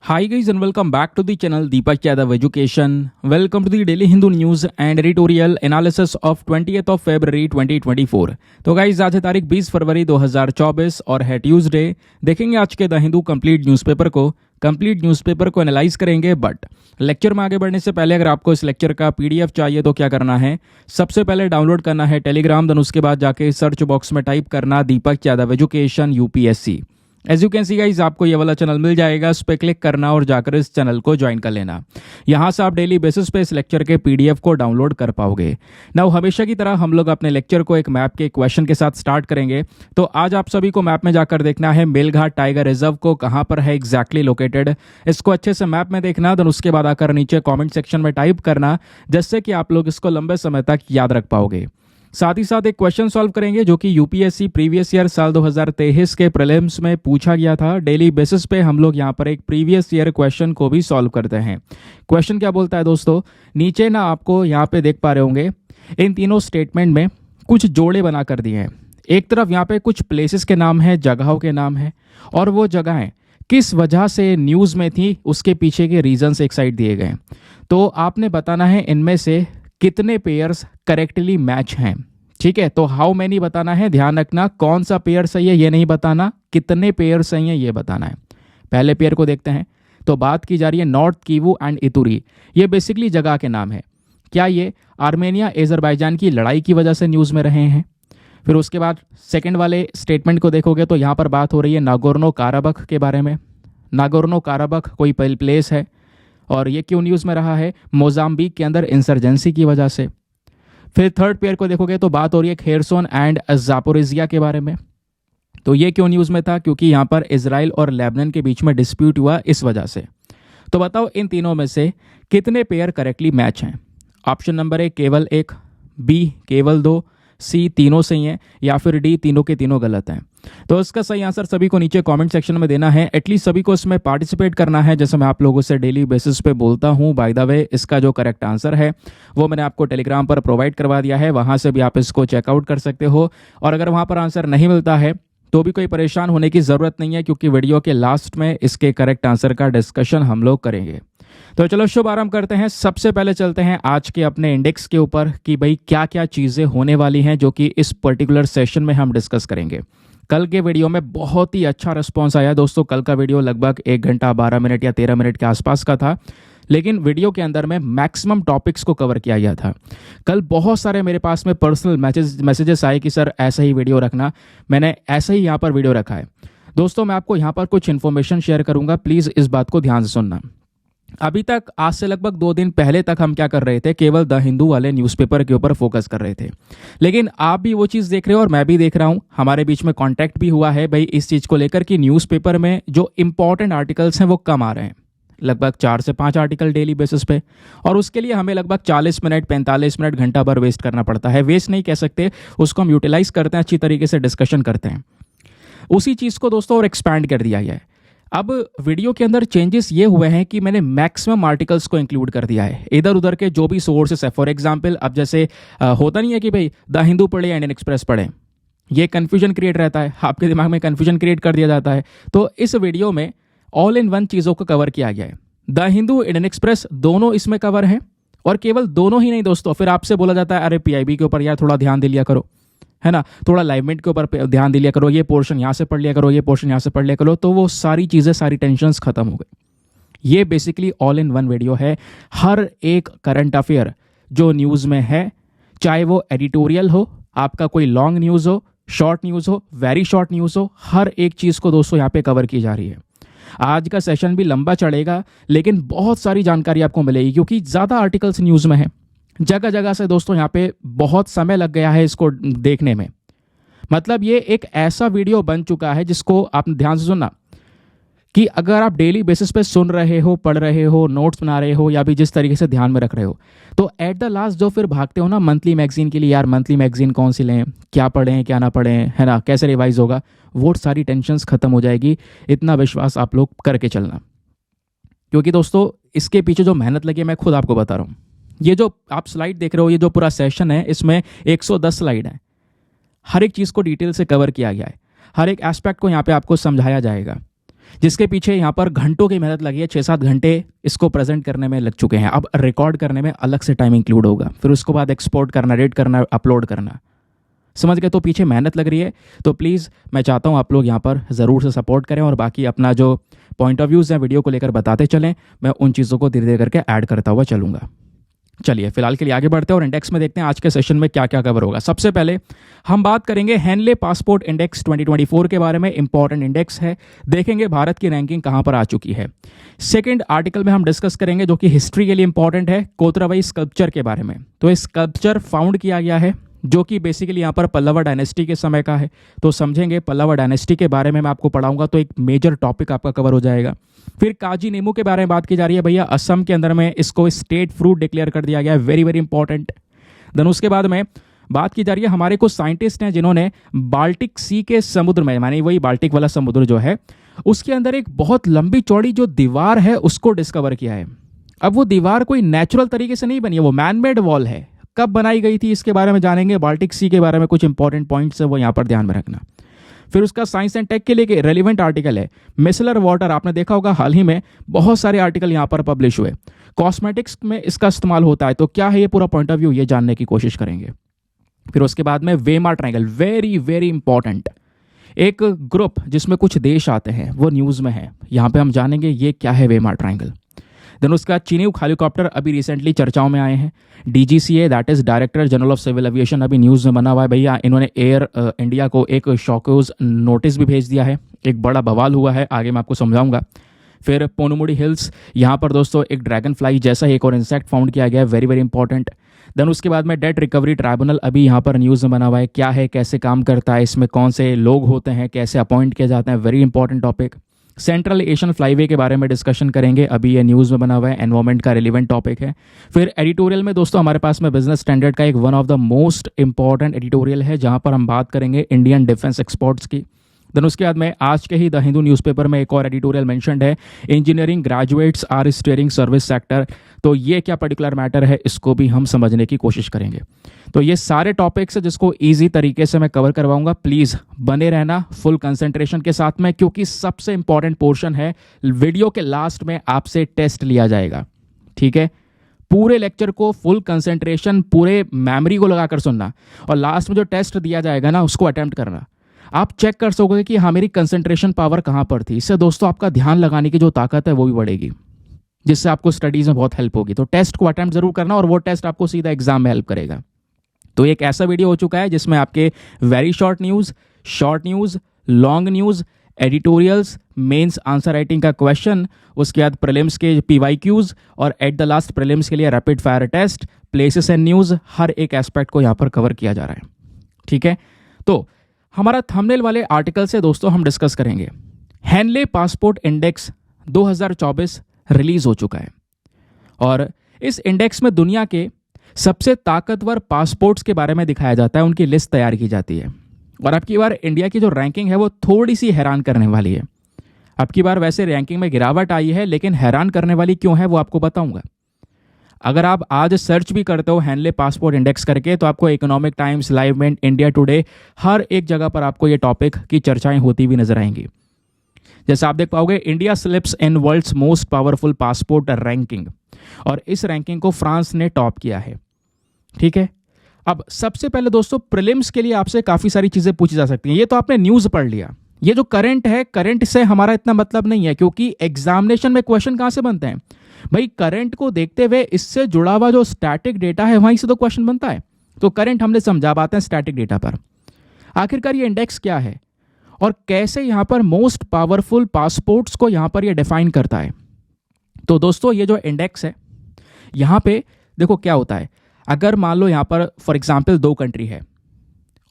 Hi guys and welcome back to the channel Deepak Yadav Education. Welcome to the Daily Hindu News and Editorial Analysis of 20th of February 2024. तो guys आज है तारीख 20 फरवरी 2024 और है Tuesday. देखेंगे आज के द हिंदू कंप्लीट न्यूज़पेपर को एनालाइज करेंगे। बट लेक्चर में आगे बढ़ने से पहले अगर आपको इस लेक्चर का पीडीएफ चाहिए तो क्या करना है, सबसे पहले डाउनलोड करना है टेलीग्राम, देन उसके बाद जाके सर्च बॉक्स में टाइप करना Deepak Yadav education UPSC. As you can see guys आपको ये वाला चैनल मिल जाएगा, उस पर क्लिक करना और जाकर इस चैनल को ज्वाइन कर लेना। यहाँ से आप डेली बेसिस पे इस लेक्चर के पीडीएफ को डाउनलोड कर पाओगे। नाउ हमेशा की तरह हम लोग अपने लेक्चर को एक मैप के क्वेश्चन के साथ स्टार्ट करेंगे। तो आज आप सभी को मैप में जाकर देखना है मेलघाट टाइगर रिजर्व को कहाँ पर है एग्जैक्टली लोकेटेड। इसको अच्छे से मैप में देखना, देन उसके बाद आकर नीचे कॉमेंट सेक्शन में टाइप करना, जिससे कि आप लोग इसको लंबे समय तक याद रख पाओगे। साथ ही साथ एक क्वेश्चन सॉल्व करेंगे जो कि यूपीएससी प्रीवियस ईयर साल 2023 के प्रीलिम्स में पूछा गया था। डेली बेसिस पे हम लोग यहाँ पर एक प्रीवियस ईयर क्वेश्चन को भी सॉल्व करते हैं। क्वेश्चन क्या बोलता है दोस्तों, नीचे ना आपको यहाँ पे देख पा रहे होंगे इन तीनों स्टेटमेंट में कुछ जोड़े बना कर दिए हैं। एक तरफ यहाँ पे कुछ प्लेसेस के नाम है, जगहों के नाम है, और वो जगहें किस वजह से न्यूज़ में थी उसके पीछे के रीजंस एक साइड दिए गए। तो आपने बताना है इनमें से कितने पेयर्स करेक्टली मैच हैं। ठीक है, तो हाउ मैनी बताना है, ध्यान रखना कौन सा पेयर सही है ये नहीं बताना, कितने पेयर सही है ये बताना है। पहले पेयर को देखते हैं। तो बात की जा रही है नॉर्थ कीवू एंड इतुरी। ये बेसिकली जगह के नाम है। क्या ये आर्मेनिया अजरबैजान की लड़ाई की वजह से न्यूज़ में रहे हैं? फिर उसके बाद सेकेंड वाले स्टेटमेंट को देखोगे तो यहाँ पर बात हो रही है नागोर्नो काराबख के बारे में। नागोर्नो काराबख कोई प्लेस है और ये क्यों न्यूज़ में रहा है? मोजाम्बिक के अंदर इंसर्जेंसी की वजह से। फिर थर्ड पेयर को देखोगे तो बात हो रही है खेरसोन एंड जापोरिजिया के बारे में। तो ये क्यों न्यूज़ में था? क्योंकि यहाँ पर इजराइल और लेबनान के बीच में डिस्प्यूट हुआ इस वजह से। तो बताओ इन तीनों में से कितने पेयर करेक्टली मैच हैं? ऑप्शन नंबर ए केवल एक, बी केवल दो, सी तीनों सही हैं, या फिर डी तीनों के तीनों गलत हैं। तो इसका सही आंसर सभी को नीचे कमेंट सेक्शन में देना है। एटलीस्ट सभी को इसमें पार्टिसिपेट करना है, जैसे मैं आप लोगों से डेली बेसिस पे बोलता हूँ। बाय द वे इसका जो करेक्ट आंसर है वो मैंने आपको टेलीग्राम पर प्रोवाइड करवा दिया है, वहाँ से भी आप इसको चेकआउट कर सकते हो। और अगर वहाँ पर आंसर नहीं मिलता है तो भी कोई परेशान होने की ज़रूरत नहीं है, क्योंकि वीडियो के लास्ट में इसके करेक्ट आंसर का डिस्कशन हम लोग करेंगे। तो चलो शुभ आरंभ करते हैं। सबसे पहले चलते हैं आज के अपने इंडेक्स के ऊपर कि भाई क्या क्या चीज़ें होने वाली हैं जो कि इस पर्टिकुलर सेशन में हम डिस्कस करेंगे। कल के वीडियो में बहुत ही अच्छा रिस्पॉन्स आया दोस्तों। कल का वीडियो लगभग 1 घंटा 12 मिनट या 13 मिनट के आसपास का था, लेकिन वीडियो के अंदर में मैक्सिमम टॉपिक्स को कवर किया गया था। कल बहुत सारे मेरे पास में पर्सनल मैसेजेस आए कि सर ऐसा ही वीडियो रखना। मैंने ऐसा ही यहाँ पर वीडियो रखा है। दोस्तों मैं आपको यहाँ पर कुछ इन्फॉर्मेशन शेयर करूँगा, प्लीज़ इस बात को ध्यान से सुनना। अभी तक आज से लगभग 2 दिन पहले तक हम क्या कर रहे थे, केवल द हिंदू वाले न्यूज़पेपर के ऊपर फोकस कर रहे थे। लेकिन आप भी वो चीज़ देख रहे हो और मैं भी देख रहा हूँ, हमारे बीच में कांटेक्ट भी हुआ है भाई इस चीज़ को लेकर कि न्यूज़पेपर में जो इंपॉर्टेंट आर्टिकल्स हैं वो कम आ रहे हैं, लगभग 4 से 5 आर्टिकल डेली बेसिस पे, और उसके लिए हमें लगभग 40 मिनट 45 मिनट घंटा भर वेस्ट करना पड़ता है। वेस्ट नहीं कह सकते, उसको हम यूटिलाइज करते हैं, अच्छी तरीके से डिस्कशन करते हैं। उसी चीज़ को दोस्तों और एक्सपैंड कर दिया गया है। अब वीडियो के अंदर चेंजेस ये हुए हैं कि मैंने मैक्सिमम आर्टिकल्स को इंक्लूड कर दिया है। इधर उधर के जो भी सोर्सेस है, फॉर एग्जांपल अब जैसे होता नहीं है कि भाई द हिंदू पढ़े या इंडियन एक्सप्रेस पढ़े, ये कन्फ्यूजन क्रिएट रहता है, आपके दिमाग में कन्फ्यूजन क्रिएट कर दिया जाता है। तो इस वीडियो में ऑल इन वन चीज़ों को कवर किया गया है। द हिंदू, इंडियन एक्सप्रेस दोनों इसमें कवर हैं, और केवल दोनों ही नहीं दोस्तों, फिर आपसे बोला जाता है अरे पीआईबी के ऊपर यार थोड़ा ध्यान दे लिया करो, है ना, थोड़ा लाइवमेंट के ऊपर ध्यान दे लिया करो, ये पोर्शन यहाँ से पढ़ लिया करो, ये पोर्शन यहाँ से पढ़ लिया करो। तो वो सारी चीज़ें, सारी टेंशन्स खत्म हो गई। ये basically all in one video है। हर एक करंट अफेयर जो न्यूज़ में है, चाहे वो एडिटोरियल हो, आपका कोई लॉन्ग न्यूज़ हो, शॉर्ट न्यूज़ हो, वेरी शॉर्ट न्यूज़ हो, हर एक चीज़ को दोस्तों यहाँ पे कवर की जा रही है। आज का सेशन भी लंबा चढ़ेगा, लेकिन बहुत सारी जानकारी आपको मिलेगी, क्योंकि ज़्यादा आर्टिकल्स न्यूज़ में है। जगह जगह से दोस्तों यहाँ पे बहुत समय लग गया है इसको देखने में। मतलब ये एक ऐसा वीडियो बन चुका है जिसको आप ध्यान से सुनना, कि अगर आप डेली बेसिस पे सुन रहे हो, पढ़ रहे हो, नोट्स बना रहे हो, या भी जिस तरीके से ध्यान में रख रहे हो, तो एट द लास्ट जो फिर भागते हो ना मंथली मैगजीन के लिए, यार मंथली मैगजीन कौन सी लें, क्या पढ़ें क्या ना पढ़ें, है ना, कैसे रिवाइज होगा, वो सारी टेंशन्स खत्म हो जाएगी। इतना विश्वास आप लोग करके चलना, क्योंकि दोस्तों इसके पीछे जो मेहनत लगी है मैं खुद आपको बता रहा हूँ। ये जो आप स्लाइड देख रहे हो, ये जो पूरा सेशन है, इसमें 110 स्लाइड है। हर एक चीज़ को डिटेल से कवर किया गया है, हर एक एस्पेक्ट को यहाँ पे आपको समझाया जाएगा। जिसके पीछे यहाँ पर घंटों की मेहनत लगी है, 6-7 घंटे इसको प्रेजेंट करने में लग चुके हैं। अब रिकॉर्ड करने में अलग से टाइम इंक्लूड होगा, फिर उसके बाद एक्सपोर्ट करना, रेड करना, अपलोड करना, समझ गए? तो पीछे मेहनत लग रही है। तो प्लीज़ मैं चाहता हूँ आप लोग यहाँ पर ज़रूर से सपोर्ट करें और बाकी अपना जो पॉइंट ऑफ व्यूज़ हैं वीडियो को लेकर बताते चलें। मैं उन चीज़ों को धीरे धीरे करके ऐड करता हुआ चलूँगा। चलिए फिलहाल के लिए आगे बढ़ते हैं और इंडेक्स में देखते हैं आज के सेशन में क्या क्या कवर होगा। सबसे पहले हम बात करेंगे हेनले पासपोर्ट इंडेक्स 2024 के बारे में। इंपॉर्टेंट इंडेक्स है, देखेंगे भारत की रैंकिंग कहां पर आ चुकी है। सेकंड आर्टिकल में हम डिस्कस करेंगे जो कि हिस्ट्री के लिए इंपॉर्टेंट है, कोतरावई स्कल्पचर के बारे में। तो इस स्कल्पचर फाउंड किया गया है जो कि बेसिकली यहाँ पर पल्लवा डायनेस्टी के समय का है। तो समझेंगे पल्लवा डायनेस्टी के बारे में मैं आपको पढ़ाऊंगा, तो एक मेजर टॉपिक आपका कवर हो जाएगा। फिर काजी नींबू के बारे में बात की जा रही है भैया, असम के अंदर में इसको स्टेट फ्रूट डिक्लेयर कर दिया गया है, वेरी वेरी इंपॉर्टेंट। देन उसके बाद में बात की जा रही है हमारे कुछ साइंटिस्ट हैं जिन्होंने बाल्टिक सी के समुद्र में, मानी वही बाल्टिक वाला समुद्र जो है, उसके अंदर एक बहुत लंबी चौड़ी जो दीवार है उसको डिस्कवर किया है। अब वो दीवार कोई नेचुरल तरीके से नहीं बनी है, वो मैनमेड वॉल है। कब बनाई गई थी इसके बारे में जानेंगे। बाल्टिक सी के बारे में कुछ इंपॉर्टेंट पॉइंट्स है वो यहाँ पर ध्यान में रखना। फिर उसका साइंस एंड टेक के लिए रेलिवेंट आर्टिकल है मिसलर वाटर। आपने देखा होगा हाल ही में बहुत सारे आर्टिकल यहाँ पर पब्लिश हुए। कॉस्मेटिक्स में इसका इस्तेमाल होता है, तो क्या है ये पूरा पॉइंट ऑफ व्यू, ये जानने की कोशिश करेंगे। फिर उसके बाद में वेमा ट्रायंगल, वेरी वेरी इंपॉर्टेंट, एक ग्रुप जिसमें कुछ देश आते हैं वो न्यूज़ में है, यहाँ पे हम जानेंगे ये क्या है वेमा ट्रायंगल। देन उसका चिनूक हेलीकॉप्टर अभी रिसेंटली चर्चाओं में आए हैं। DGCA that is director general of civil aviation अभी न्यूज़ में बना हुआ है भैया। इन्होंने एयर इंडिया को एक शॉकवेज नोटिस भी भेज दिया है, एक बड़ा बवाल हुआ है, आगे मैं आपको समझाऊंगा। फिर पोनुमुड़ी हिल्स, यहाँ पर दोस्तों एक ड्रैगन फ्लाई जैसा एक और इंसेक्ट फाउंड किया गया है, वेरी वेरी इंपॉर्टेंट। देन उसके बाद में डेट रिकवरी ट्राइब्यूनल अभी यहाँ पर न्यूज़ में बना हुआ है, क्या है, कैसे काम करता है, इसमें कौन से लोग होते हैं, कैसे अपॉइंट किए जाते हैं, very important topic. Central Asian flyway के बारे में डिस्कशन करेंगे, अभी ये न्यूज़ में बना हुआ है, एनवायरमेंट का रिलेवेंट टॉपिक है। फिर एडिटोरियल में दोस्तों हमारे पास में बिजनेस स्टैंडर्ड का एक one of the most important editorial है जहां पर हम बात करेंगे इंडियन डिफेंस एक्सपोर्ट्स की। देन उसके बाद में आज के ही द हिंदू न्यूज़पेपर में एक और एडिटोरियल मेंशन्ड है, engineering graduates are steering service sector. तो ये क्या पर्टिकुलर मैटर है इसको भी हम समझने की कोशिश करेंगे। तो ये सारे टॉपिक्स है जिसको ईजी तरीके से मैं कवर करवाऊंगा, प्लीज़ बने रहना फुल कंसंट्रेशन के साथ में, क्योंकि सबसे इंपॉर्टेंट पोर्शन है वीडियो के लास्ट में आपसे टेस्ट लिया जाएगा। ठीक है, पूरे लेक्चर को फुल कंसंट्रेशन, पूरे मेमोरी को लगाकर सुनना और लास्ट में जो टेस्ट दिया जाएगा ना उसको अटेम्प्ट करना। आप चेक कर सकोगे कि हाँ मेरी कंसंट्रेशन पावर कहाँ पर थी। इससे दोस्तों आपका ध्यान लगाने की जो ताकत है वो भी बढ़ेगी, जिससे आपको स्टडीज़ में बहुत हेल्प होगी। तो टेस्ट को अटेम्प्ट जरूर करना और वो टेस्ट आपको सीधा एग्जाम में हेल्प करेगा। तो एक ऐसा वीडियो हो चुका है जिसमें आपके very short news, long news, editorials, mains answer writing का क्वेश्चन, उसके बाद प्रीलिम्स के PYQs और एट द लास्ट प्रीलिम्स के लिए rapid fire test, places and news, हर एक एस्पेक्ट को यहाँ पर कवर किया जा रहा है। ठीक है, तो हमारा थंबनेल वाले आर्टिकल से दोस्तों हम डिस्कस करेंगे हेनले पासपोर्ट इंडेक्स 2024 रिलीज हो चुका है और इस इंडेक्स में दुनिया के सबसे ताकतवर पासपोर्ट्स के बारे में दिखाया जाता है, उनकी लिस्ट तैयार की जाती है। और अब की बार इंडिया की जो रैंकिंग है वो थोड़ी सी हैरान करने वाली है। अब की बार वैसे रैंकिंग में गिरावट आई है, लेकिन हैरान करने वाली क्यों है वो आपको बताऊंगा। अगर आप आज सर्च भी करते हो हेनले पासपोर्ट इंडेक्स करके तो आपको Economic Times, live Mint, India Today, हर एक जगह पर आपको ये टॉपिक की चर्चाएं होती हुई नजर आएंगी। जैसे आप देख पाओगे, India slips in world's most powerful passport ranking, और इस रैंकिंग को फ्रांस ने टॉप किया है। ठीक है, अब सबसे पहले दोस्तों प्रीलिम्स के लिए आपसे काफ़ी सारी चीज़ें पूछी जा सकती हैं। ये तो आपने न्यूज़ पढ़ लिया, ये जो करंट है, करंट से हमारा इतना मतलब नहीं है, क्योंकि एग्जामिनेशन में क्वेश्चन कहाँ से बनते हैं भाई, करंट को देखते हुए इससे जुड़ा हुआ जो स्टैटिक डेटा है वहीं से तो क्वेश्चन बनता है। तो करंट हमने समझा, बात है स्टैटिक डेटा पर। आखिरकार ये इंडेक्स क्या है और कैसे यहाँ पर मोस्ट पावरफुल पासपोर्ट्स को यहाँ पर ये डिफाइन करता है। तो दोस्तों ये जो इंडेक्स है, यहाँ पे देखो क्या होता है। अगर मान लो यहाँ पर फॉर एग्जाम्पल 2 कंट्री है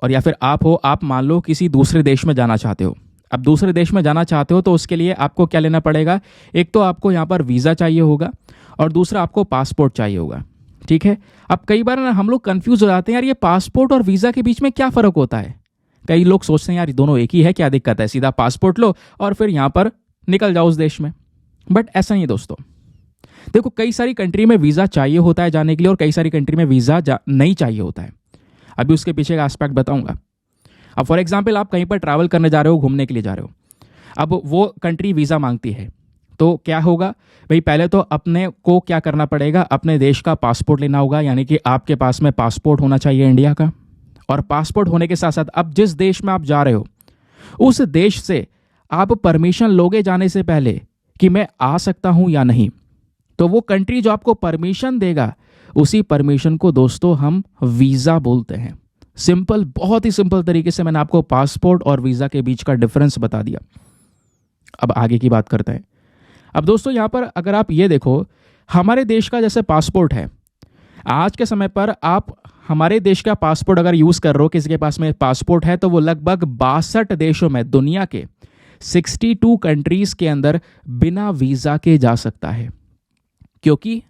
और या फिर आप हो, आप मान लो किसी दूसरे देश में जाना चाहते हो। अब दूसरे देश में जाना चाहते हो तो उसके लिए आपको क्या लेना पड़ेगा, एक तो आपको यहाँ पर वीज़ा चाहिए होगा और दूसरा आपको पासपोर्ट चाहिए होगा। ठीक है, अब कई बार ना हम लोग कंफ्यूज हो जाते हैं, यार ये पासपोर्ट और वीज़ा के बीच में क्या फ़र्क होता है। कई लोग सोचते हैं यार दोनों एक ही है, क्या दिक्कत है, सीधा पासपोर्ट लो और फिर यहाँ पर निकल जाओ उस देश में। बट ऐसा नहीं है दोस्तों। देखो, कई सारी कंट्री में वीज़ा चाहिए होता है जाने के लिए और कई सारी कंट्री में वीज़ा नहीं चाहिए होता है। अभी उसके पीछे का एस्पेक्ट बताऊंगा। अब फॉर एग्जांपल आप कहीं पर ट्रैवल करने जा रहे हो, घूमने के लिए जा रहे हो। अब वो कंट्री वीज़ा मांगती है तो क्या होगा भाई, पहले तो अपने को क्या करना पड़ेगा, अपने देश का पासपोर्ट लेना होगा, यानी कि आपके पास में पासपोर्ट होना चाहिए इंडिया का। और पासपोर्ट होने के साथ साथ अब जिस देश में आप जा रहे हो उस देश से आप परमिशन लोगे जाने से पहले कि मैं आ सकता हूं या नहीं। तो वो कंट्री जो आपको परमिशन देगा उसी परमिशन को दोस्तों हम वीज़ा बोलते हैं। सिंपल, बहुत ही सिंपल तरीके से मैंने आपको पासपोर्ट और वीज़ा के बीच का डिफरेंस बता दिया। अब आगे की बात करते हैं। अब दोस्तों यहाँ पर अगर आप ये देखो, हमारे देश का जैसे पासपोर्ट है, आज के समय पर आप हमारे देश का पासपोर्ट अगर यूज़ कर रहे हो, किसी के पास में पासपोर्ट है, तो वो लगभग 62 देशों में, दुनिया के 62 कंट्रीज़ के अंदर बिना वीज़ा के जा सकता है, क्योंकि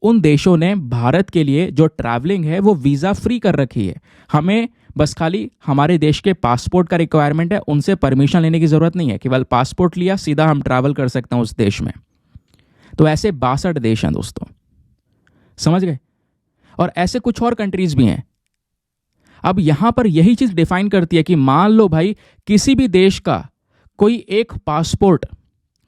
उन देशों ने भारत के लिए जो ट्रैवलिंग है वो वीज़ा फ्री कर रखी है। हमें बस खाली हमारे देश के पासपोर्ट का रिक्वायरमेंट है, उनसे परमिशन लेने की ज़रूरत नहीं है, केवल पासपोर्ट लिया सीधा हम ट्रैवल कर सकते हैं उस देश में। तो ऐसे 62 देश हैं दोस्तों, समझ गए। और ऐसे कुछ और कंट्रीज़ भी हैं। अब यहां पर यही चीज़ डिफाइन करती है कि मान लो भाई किसी भी देश का कोई एक पासपोर्ट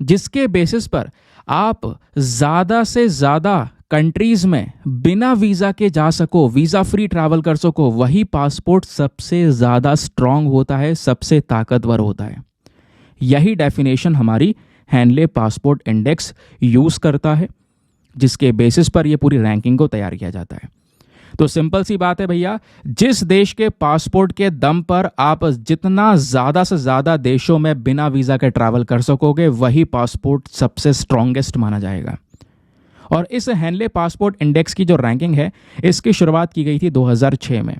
जिसके बेसिस पर आप ज़्यादा से ज़्यादा कंट्रीज में बिना वीज़ा के जा सको, वीज़ा फ्री ट्रैवल कर सको, वही पासपोर्ट सबसे ज़्यादा स्ट्रांग होता है, सबसे ताकतवर होता है। यही डेफिनेशन हमारी हैनले पासपोर्ट इंडेक्स यूज़ करता है, जिसके बेसिस पर यह पूरी रैंकिंग को तैयार किया जाता है। तो सिंपल सी बात है भैया, जिस देश के पासपोर्ट के दम पर आप जितना ज़्यादा से ज़्यादा देशों में बिना वीज़ा के ट्रैवल कर सकोगे, वही पासपोर्ट सबसे स्ट्रांगेस्ट माना जाएगा। और इस हैनले पासपोर्ट इंडेक्स की जो रैंकिंग है, इसकी शुरुआत की गई थी 2006 में।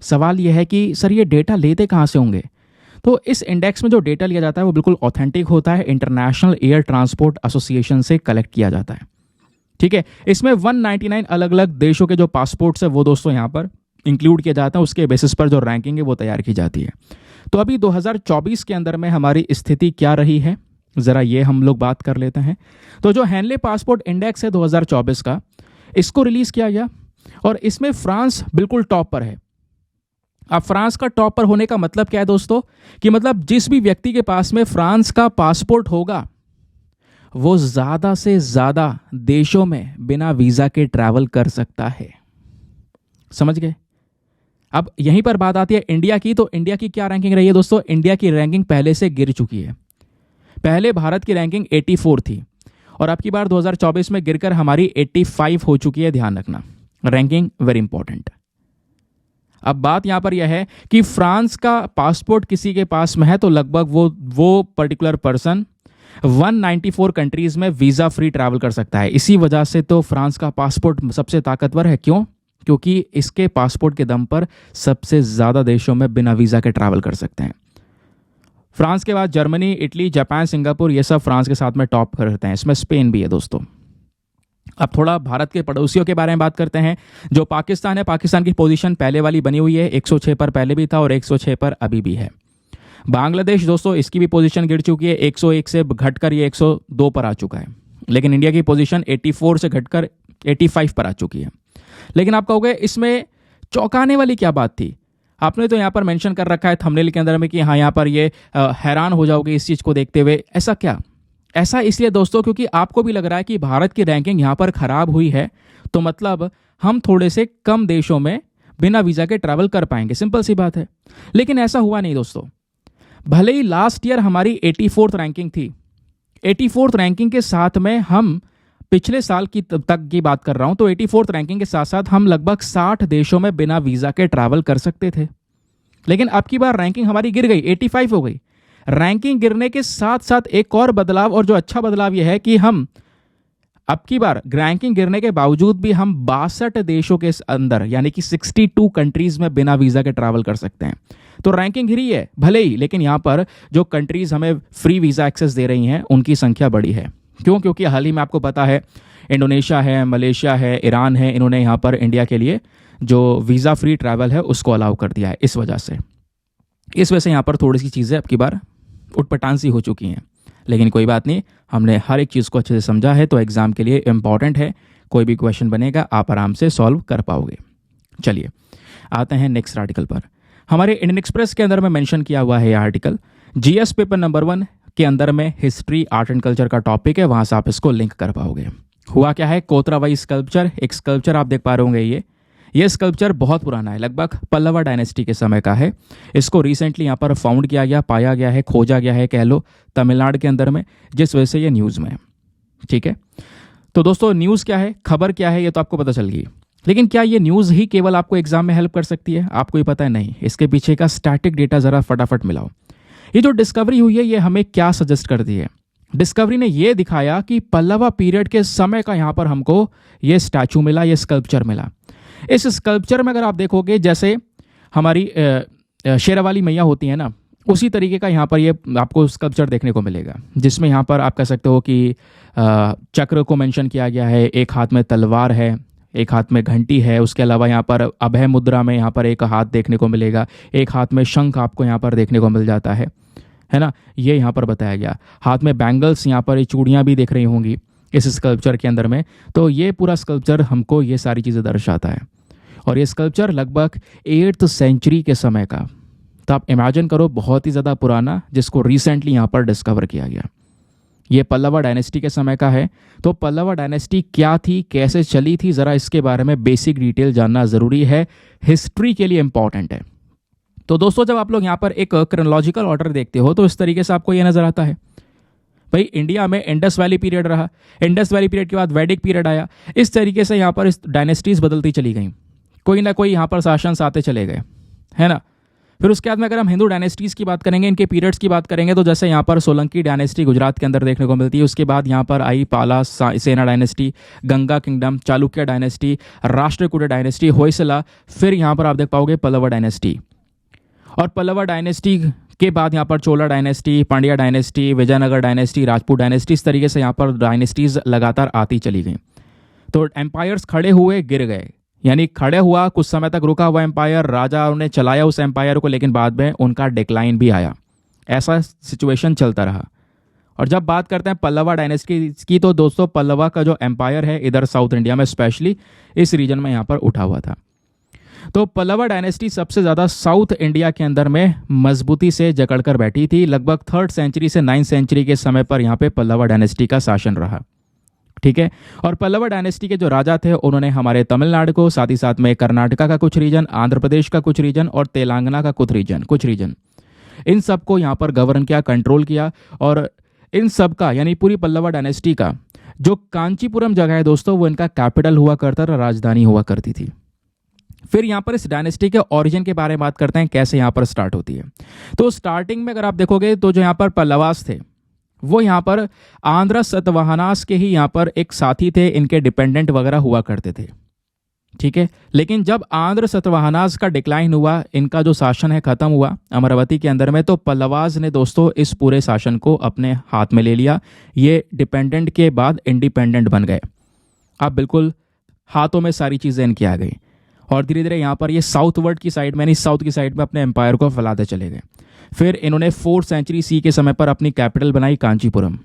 सवाल यह है कि सर ये डेटा लेते कहाँ से होंगे? तो इस इंडेक्स में जो डेटा लिया जाता है वो बिल्कुल ऑथेंटिक होता है, इंटरनेशनल एयर ट्रांसपोर्ट एसोसिएशन से कलेक्ट किया जाता है। ठीक है, इसमें 199 अलग अलग देशों के जो पासपोर्ट्स है वो दोस्तों यहाँ पर इंक्लूड किया जाता है, उसके बेसिस पर जो रैंकिंग है वो तैयार की जाती है। तो अभी 2024 के अंदर में हमारी स्थिति क्या रही है, ज़रा ये हम लोग बात कर लेते हैं। तो जो हैनले पासपोर्ट इंडेक्स है 2024 का, इसको रिलीज़ किया गया और इसमें फ्रांस बिल्कुल टॉप पर है। अब फ्रांस का टॉप पर होने का मतलब क्या है दोस्तों, कि मतलब जिस भी व्यक्ति के पास में फ्रांस का पासपोर्ट होगा वो ज़्यादा से ज़्यादा देशों में बिना वीज़ा के ट्रैवल कर सकता है। समझ गए। अब यहीं पर बात आती है इंडिया की। तो इंडिया की क्या रैंकिंग रही है दोस्तों? इंडिया की रैंकिंग पहले से गिर चुकी है। पहले भारत की रैंकिंग 84 थी और अब की बार 2024 में गिरकर हमारी 85 हो चुकी है। ध्यान रखना, रैंकिंग वेरी इंपॉर्टेंट। अब बात यहां पर यह है कि फ्रांस का पासपोर्ट किसी के पास में है तो लगभग वो पर्टिकुलर पर्सन 194 कंट्रीज में वीज़ा फ्री ट्रैवल कर सकता है। इसी वजह से तो फ्रांस का पासपोर्ट सबसे ताकतवर है। क्यों? क्योंकि इसके पासपोर्ट के दम पर सबसे ज़्यादा देशों में बिना वीज़ा के ट्रैवल कर सकते हैं। फ्रांस के बाद जर्मनी, इटली, जापान, सिंगापुर, ये सब फ्रांस के साथ में टॉप करते हैं। इसमें स्पेन भी है दोस्तों। अब थोड़ा भारत के पड़ोसियों के बारे में बात करते हैं। जो पाकिस्तान है, पाकिस्तान की पोजीशन पहले वाली बनी हुई है, 106 पर पहले भी था और 106 पर अभी भी है। बांग्लादेश दोस्तों, इसकी भी पोजीशन गिर चुकी है, 101 से घटकर ये 102 पर आ चुका है। लेकिन इंडिया की पोजीशन 84 से घटकर 85 पर आ चुकी है। लेकिन आप कहोगे इसमें चौंकाने वाली क्या बात थी? आपने तो यहाँ पर मेंशन कर रखा है थंबनेल के अंदर में कि हाँ यहाँ पर ये हैरान हो जाओगे इस चीज़ को देखते हुए। ऐसा क्या? ऐसा इसलिए दोस्तों क्योंकि आपको भी लग रहा है कि भारत की रैंकिंग यहाँ पर खराब हुई है, तो मतलब हम थोड़े से कम देशों में बिना वीज़ा के ट्रैवल कर पाएंगे। सिंपल सी बात है। लेकिन ऐसा हुआ नहीं दोस्तों। भले ही लास्ट ईयर हमारी 84th रैंकिंग थी, 84th रैंकिंग के साथ में हम पिछले साल की तक की बात कर रहा हूं, तो 84th रैंकिंग के साथ साथ हम लगभग 60 देशों में बिना वीज़ा के ट्रैवल कर सकते थे। लेकिन अब की बार रैंकिंग हमारी गिर गई, 85 हो गई। रैंकिंग गिरने के साथ साथ एक और बदलाव, और जो अच्छा बदलाव यह है कि हम अब की बार रैंकिंग गिरने के बावजूद भी हम 62 देशों के अंदर यानी कि 62 कंट्रीज में बिना वीज़ा के ट्रैवल कर सकते हैं। तो रैंकिंग गिरी है भले ही, लेकिन यहाँ पर जो कंट्रीज हमें फ्री वीज़ा एक्सेस दे रही हैं उनकी संख्या बढ़ी है। क्यों? क्योंकि हाल ही में आपको पता है इंडोनेशिया है, मलेशिया है, ईरान है, इन्होंने यहाँ पर इंडिया के लिए जो वीज़ा फ्री ट्रैवल है उसको अलाउ कर दिया है। इस वजह से यहाँ पर थोड़ी सी चीज़ें अब की बार उटपटांग सी हो चुकी हैं। लेकिन कोई बात नहीं, हमने हर एक चीज़ को अच्छे से समझा है, तो एग्ज़ाम के लिए इम्पॉर्टेंट है। कोई भी क्वेश्चन बनेगा आप आराम से सॉल्व कर पाओगे। चलिए आते हैं नेक्स्ट आर्टिकल पर। हमारे इंडियन एक्सप्रेस के अंदर में मेंशन किया हुआ है यह आर्टिकल, जीएस पेपर नंबर 1 के अंदर में हिस्ट्री, आर्ट एंड कल्चर का टॉपिक है, वहाँ से आप इसको लिंक कर पाओगे। हुआ क्या है, कोतरावाई स्कल्पचर, एक स्कल्पचर आप देख पा रहे होंगे। ये स्कल्पचर बहुत पुराना है, लगभग पल्लवा डायनेस्टी के समय का है। इसको रिसेंटली यहाँ पर फाउंड किया गया, पाया गया है, खोजा गया है, कह लो तमिलनाडु के अंदर में, जिस वजह से ये न्यूज़ में है। ठीक है, तो दोस्तों न्यूज़ क्या है, खबर क्या है, ये तो आपको पता चल गई। लेकिन क्या ये न्यूज़ ही केवल आपको एग्जाम में हेल्प कर सकती है? आपको ये पता है नहीं, इसके पीछे का स्टैटिक डेटा ज़रा फटाफट मिलाओ। ये जो डिस्कवरी हुई है ये हमें क्या सजेस्ट करती है? डिस्कवरी ने ये दिखाया कि पल्लवा पीरियड के समय का यहाँ पर हमको ये स्टैचू मिला, ये स्कल्पचर मिला। इस स्कल्पचर में अगर आप देखोगे, जैसे हमारी शेरावाली मैया होती है ना, उसी तरीके का यहाँ पर ये आपको स्कल्पचर देखने को मिलेगा, जिसमें यहाँ पर आप कह सकते हो कि चक्र को मेंशन किया गया है, एक हाथ में तलवार है, एक हाथ में घंटी है, उसके अलावा यहाँ पर अभय मुद्रा में यहाँ पर एक हाथ देखने को मिलेगा, एक हाथ में शंख आपको यहाँ पर देखने को मिल जाता है ना, ये यहाँ पर बताया गया। हाथ में बैंगल्स, यहाँ पर ये चूड़ियाँ भी दिख रही होंगी इस स्कल्पचर के अंदर में। तो ये पूरा स्कल्पचर हमको ये सारी चीज़ें दर्शाता है, और ये स्कल्पचर लगभग 8th सेंचुरी के समय का। तो आप इमेजिन करो, बहुत ही ज़्यादा पुराना, जिसको रिसेंटली यहाँ पर डिस्कवर किया गया। ये पल्लवा डायनेस्टी के समय का है। तो पल्लवा डायनेस्टी क्या थी, कैसे चली थी, ज़रा इसके बारे में बेसिक डिटेल जानना ज़रूरी है, हिस्ट्री के लिए इंपॉर्टेंट है। तो दोस्तों जब आप लोग यहाँ पर एक क्रोनोलॉजिकल ऑर्डर देखते हो तो इस तरीके से आपको ये नज़र आता है, भाई इंडिया में इंडस वैली पीरियड रहा, इंडस वैली पीरियड के बाद वैदिक पीरियड आया। इस तरीके से यहाँ पर इस डायनेस्टीज बदलती चली गई, कोई ना कोई यहाँ पर शासन आते चले गए, है ना। फिर उसके बाद में अगर हम हिंदू डायनेस्टीज़ की बात करेंगे, इनके पीरियड्स की बात करेंगे, तो जैसे यहाँ पर सोलंकी डायनेस्टी गुजरात के अंदर देखने को मिलती है। उसके बाद यहाँ पर आई पाला सेना dynasty, Ganga kingdom, Chalukya dynasty, Rashtrakuta dynasty, Hoysala, फिर यहाँ पर आप देख पाओगे पल्लवा डायनेस्टी। और पल्लवा डायनेस्टी के बाद यहाँ पर Chola dynasty, Pandya dynasty, Vijayanagara dynasty, Rajput dynasty, इस तरीके से यहाँ पर डायनेस्टीज़ लगातार आती चली गई। तो एम्पायर्स खड़े हुए, गिर गए, यानी खड़े हुआ, कुछ समय तक रुका हुआ एम्पायर, राजा ने चलाया उस एम्पायर को, लेकिन बाद में उनका डिक्लाइन भी आया। ऐसा सिचुएशन चलता रहा। और जब बात करते हैं पल्लवा डायनेस्टी की, तो दोस्तों पल्लवा का जो एम्पायर है इधर साउथ इंडिया में, स्पेशली इस रीजन में यहाँ पर उठा हुआ था। तो पल्लवा डायनेस्टी सबसे ज़्यादा साउथ इंडिया के अंदर में मजबूती से जकड़ कर बैठी थी। लगभग 3rd सेंचुरी से 9th सेंचुरी के समय पर यहाँ पे पल्लवा डायनेस्टी का शासन रहा। ठीक है, और पल्लवा डायनेस्टी के जो राजा थे उन्होंने हमारे तमिलनाडु को, साथ ही साथ में कर्नाटका का कुछ रीजन, आंध्र प्रदेश का कुछ रीजन और तेलंगाना का कुछ रीजन, इन सब को यहाँ पर गवर्न किया, कंट्रोल किया। और इन सब का यानी पूरी पल्लवा डायनेस्टी का जो कांचीपुरम जगह है दोस्तों, वो इनका कैपिटल हुआ करता था, राजधानी हुआ करती थी। फिर यहाँ पर इस डायनेस्टी के ओरिजिन के बारे में बात करते हैं, कैसे यहाँ पर स्टार्ट होती है। तो स्टार्टिंग में अगर आप देखोगे तो जो यहाँ पर पल्लवास थे वो यहाँ पर आंध्र सतवाहनास के ही यहाँ पर एक साथी थे, इनके डिपेंडेंट वगैरह हुआ करते थे। ठीक है, लेकिन जब आंध्र सतवाहनास का डिक्लाइन हुआ, इनका जो शासन है खत्म हुआ अमरावती के अंदर में, तो पल्लवास ने दोस्तों इस पूरे शासन को अपने हाथ में ले लिया। ये डिपेंडेंट के बाद इंडिपेंडेंट बन गए। अब बिल्कुल हाथों में सारी चीज़ें इनकी आ गई, और धीरे धीरे यहाँ पर ये साउथवर्ड की साइड में, यानी साउथ की साइड में अपने एम्पायर को फैलाते चले गए। फिर इन्होंने 4th सेंचुरी सी के समय पर अपनी कैपिटल बनाई कांचीपुरम।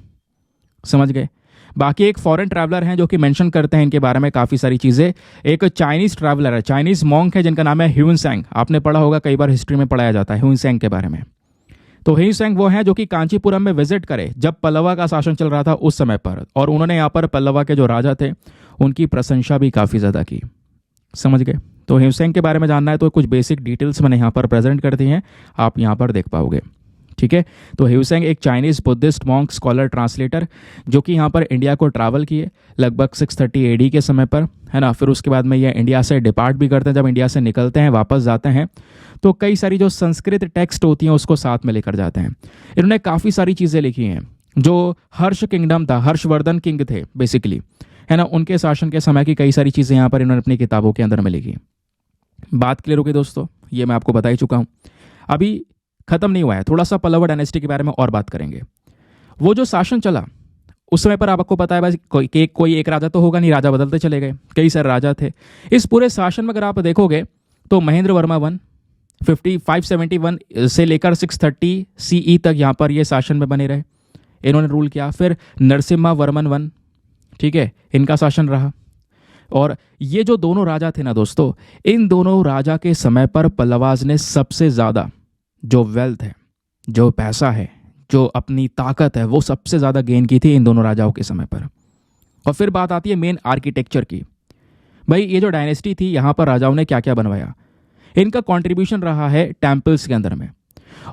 समझ गए। बाकी एक फॉरेन ट्रैवलर हैं जो कि मेंशन करते हैं इनके बारे में काफ़ी सारी चीज़ें। एक चाइनीज़ ट्रैवलर है, चाइनीज़ मॉन्क है, जिनका नाम है ह्यूनसेंग। आपने पढ़ा होगा, कई बार हिस्ट्री में पढ़ाया जाता है ह्यूनसेंग के बारे में। तो ह्यूनसेंग वो हैं जो कि कांचीपुरम में विजिट करे जब पल्लवा का शासन चल रहा था उस समय पर, और उन्होंने यहाँ पर पल्लवा के जो राजा थे उनकी प्रशंसा भी काफ़ी ज़्यादा की। समझ गए। तो ह्यूनसेंग के बारे में जानना है तो कुछ बेसिक डिटेल्स मैंने यहाँ पर प्रेजेंट कर दी हैं, आप यहाँ पर देख पाओगे। ठीक है, तो ह्यूनसेंग एक Chinese Buddhist monk, scholar, translator, जो कि यहाँ पर इंडिया को ट्रैवल किए लगभग 630 AD के समय पर, है ना। फिर उसके बाद में ये इंडिया से डिपार्ट भी करते हैं। जब इंडिया से निकलते हैं, वापस जाते हैं, तो कई सारी जो संस्कृत टेक्स्ट होती हैं उसको साथ में लेकर जाते हैं। इन्होंने काफ़ी सारी चीज़ें लिखी हैं। जो हर्ष किंगडम था, हर्षवर्धन किंग थे बेसिकली, है ना, उनके शासन के समय की कई सारी चीज़ें यहाँ पर इन्होंने अपनी किताबों के अंदर में लिखी। बात क्लियर हो गई दोस्तों, ये मैं आपको बता ही चुका हूँ। अभी खत्म नहीं हुआ है, थोड़ा सा पल्लवा डायनेस्टी के बारे में और बात करेंगे। वो जो शासन चला उस समय पर आपको पता है बस कोई एक राजा तो होगा नहीं, राजा बदलते चले गए, कई सारे राजा थे। इस पूरे शासन में अगर आप देखोगे तो महेंद्र वर्मा 571 से लेकर 630 CE तक यहाँ पर ये शासन में बने रहे, इन्होंने रूल किया। फिर नरसिम्हा वर्मन 1, ठीक है, इनका शासन रहा। और ये जो दोनों राजा थे ना दोस्तों, इन दोनों राजा के समय पर पल्लवास ने सबसे ज़्यादा जो वेल्थ है, जो पैसा है, जो अपनी ताकत है वो सबसे ज़्यादा गेन की थी इन दोनों राजाओं के समय पर। और फिर बात आती है मेन आर्किटेक्चर की। भाई ये जो डायनेस्टी थी यहाँ पर राजाओं ने क्या क्या बनवाया, इनका कंट्रीब्यूशन रहा है टेम्पल्स के अंदर में।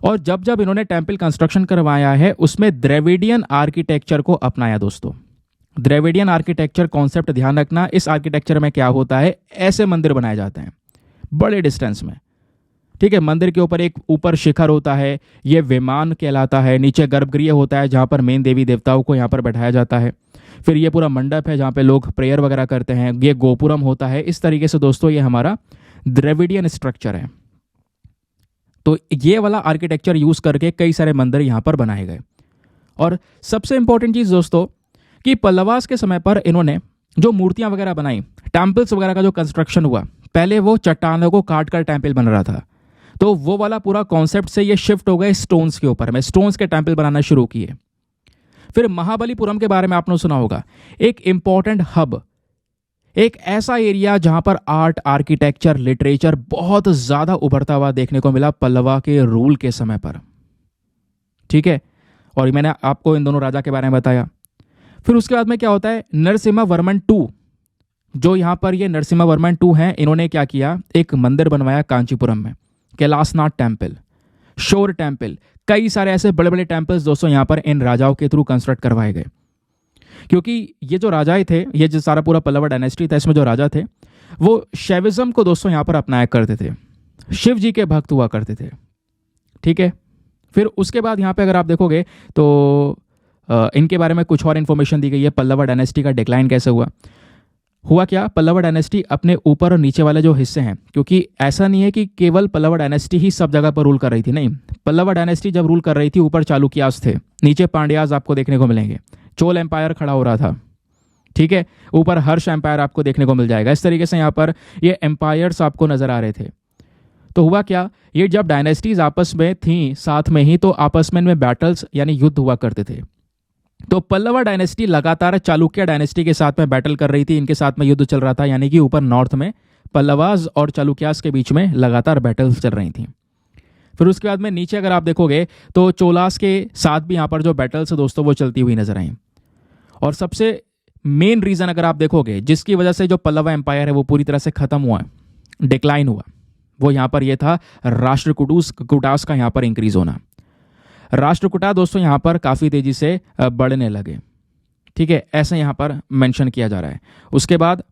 और जब जब इन्होंने टेम्पल कंस्ट्रक्शन करवाया है उसमें द्रविडियन आर्किटेक्चर को अपनाया दोस्तों। द्रविडियन आर्किटेक्चर कॉन्सेप्ट ध्यान रखना, इस आर्किटेक्चर में क्या होता है, ऐसे मंदिर बनाए जाते हैं बड़े डिस्टेंस में, ठीक है। मंदिर के ऊपर एक ऊपर शिखर होता है, ये विमान कहलाता है, नीचे गर्भगृह होता है जहाँ पर मेन देवी देवताओं को यहाँ पर बैठाया जाता है, फिर ये पूरा मंडप है जहाँ पे लोग प्रेयर वगैरह करते हैं, ये गोपुरम होता है। इस तरीके से दोस्तों ये हमारा द्रविडियन स्ट्रक्चर है। तो ये वाला आर्किटेक्चर यूज करके कई सारे मंदिर यहाँ पर बनाए गए। और सबसे इंपॉर्टेंट चीज दोस्तों कि पल्लवास के समय पर इन्होंने जो मूर्तियां वगैरह बनाई, टेम्पल्स वगैरह का जो कंस्ट्रक्शन हुआ, पहले वो चट्टानों को काट कर टेम्पल बन रहा था, तो वो वाला पूरा कॉन्सेप्ट से ये शिफ्ट हो गए स्टोन्स के ऊपर में, स्टोन्स के टेम्पल बनाना शुरू किए। फिर महाबलीपुरम के बारे में आपने सुना होगा, एक इंपॉर्टेंट हब, एक ऐसा एरिया जहां पर आर्ट, आर्किटेक्चर, लिटरेचर बहुत ज्यादा उभरता हुआ देखने को मिला पल्लवा के रूल के समय पर, ठीक है। और मैंने आपको इन दोनों राजा के बारे में बताया। फिर उसके बाद में क्या होता है, नरसिम्हा वर्मन टू, जो यहां पर ये नरसिम्हा वर्मन टू हैं, इन्होंने क्या किया, एक मंदिर बनवाया कांचीपुरम में, कैलाशनाथ टेम्पल, शोर टेम्पल, कई सारे ऐसे बड़े बड़े टेम्पल्स दोस्तों यहाँ पर इन राजाओं के थ्रू कंस्ट्रक्ट करवाए गए। क्योंकि ये जो राजाएं थे, ये जो सारा पूरा पल्लवा डायनेस्टी था, इसमें जो राजा थे वो शैविज्म को दोस्तों यहाँ पर अपनाया करते थे, शिव जी के भक्त हुआ करते थे, ठीक है। फिर उसके बाद यहाँ पे अगर आप देखोगे तो इनके बारे में कुछ और इन्फॉर्मेशन दी गई है। पल्लवा डायनेस्टी का डिक्लाइन कैसे हुआ क्या, पल्लवा डायनेस्टी अपने ऊपर और नीचे वाले जो हिस्से हैं, क्योंकि ऐसा नहीं है कि केवल पल्लवा डायनेस्टी ही सब जगह पर रूल कर रही थी, नहीं। पल्लवा डायनेस्टी जब रूल कर रही थी, ऊपर चालुक्यास थे, नीचे पांड्यास आपको देखने को मिलेंगे, चोल एम्पायर खड़ा हो रहा था, ठीक है, ऊपर हर्ष एम्पायर आपको देखने को मिल जाएगा। इस तरीके से यहाँ पर ये एम्पायर्स आपको नजर आ रहे थे। तो हुआ क्या, ये जब डायनेस्टीज आपस में थी साथ में ही, तो आपस में इनमें बैटल्स यानी युद्ध हुआ करते थे। तो पल्लवा डायनेस्टी लगातार चालुक्य डायनेस्टी के साथ में बैटल कर रही थी, इनके साथ में युद्ध चल रहा था, यानी कि ऊपर नॉर्थ में पल्लवास और चालुक्यास के बीच में लगातार बैटल्स चल रही थी। फिर उसके बाद में नीचे अगर आप देखोगे तो चोलास के साथ भी यहाँ पर जो बैटल्स दोस्तों वो चलती हुई नजर आई। और सबसे मेन रीजन अगर आप देखोगे जिसकी वजह से जो पल्लवा एम्पायर है वो पूरी तरह से खत्म हुआ, डिक्लाइन हुआ, वो यहाँ पर ये था राष्ट्रकूटास का यहाँ पर इंक्रीज होना। राष्ट्रकूटा दोस्तों यहाँ पर काफ़ी तेजी से बढ़ने लगे, ठीक है, ऐसा यहाँ पर मेंशन किया जा रहा है। उसके बाद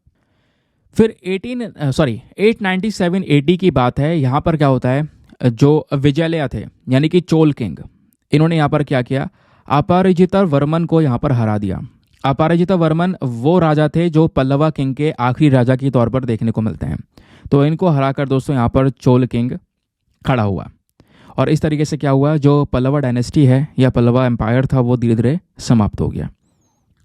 फिर 897 AD की बात है। यहाँ पर क्या होता है, जो विजयलया थे यानी कि चोल किंग, इन्होंने यहाँ पर क्या किया, अपराजिता वर्मन को यहाँ पर हरा दिया। अपराजिता वर्मन वो राजा थे जो पल्लवा किंग के आखिरी राजा के तौर पर देखने को मिलते हैं। तो इनको हराकर दोस्तों यहाँ पर चोल किंग खड़ा हुआ। और इस तरीके से क्या हुआ, जो पल्लवा डायनेस्टी है या पल्लवा एम्पायर था वो धीरे धीरे समाप्त हो गया,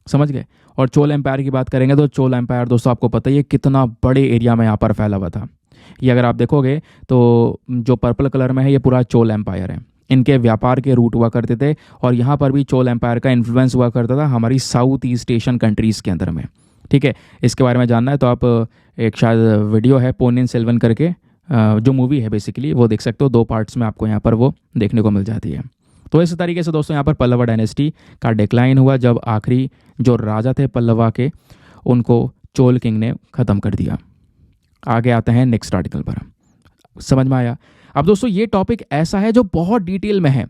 समझ गए। और चोल एम्पायर की बात करेंगे तो चोल एम्पायर दोस्तों आपको पता ही है कितना बड़े एरिया में यहाँ पर फैला हुआ था। ये अगर आप देखोगे तो जो पर्पल कलर में है ये पूरा चोल एम्पायर है, इनके व्यापार के रूट हुआ करते थे। और यहाँ पर भी चोल एम्पायर का इन्फ्लुएंस हुआ करता था हमारी साउथ ईस्ट एशियन कंट्रीज़ के अंदर में, ठीक है। इसके बारे में जानना है तो आप एक शायद वीडियो है पोनियन सेल्वन करके, जो मूवी है बेसिकली वो देख सकते हो, 2 पार्ट्स में आपको यहाँ पर वो देखने को मिल जाती है। तो इस तरीके से दोस्तों यहाँ पर पल्लवा डायनेस्टी का डिक्लाइन हुआ जब आखिरी जो राजा थे पल्लवा के उनको चोल किंग ने ख़त्म कर दिया। आगे आते हैं नेक्स्ट आर्टिकल पर, समझ में आया। अब दोस्तों ये टॉपिक ऐसा है जो बहुत डिटेल में है,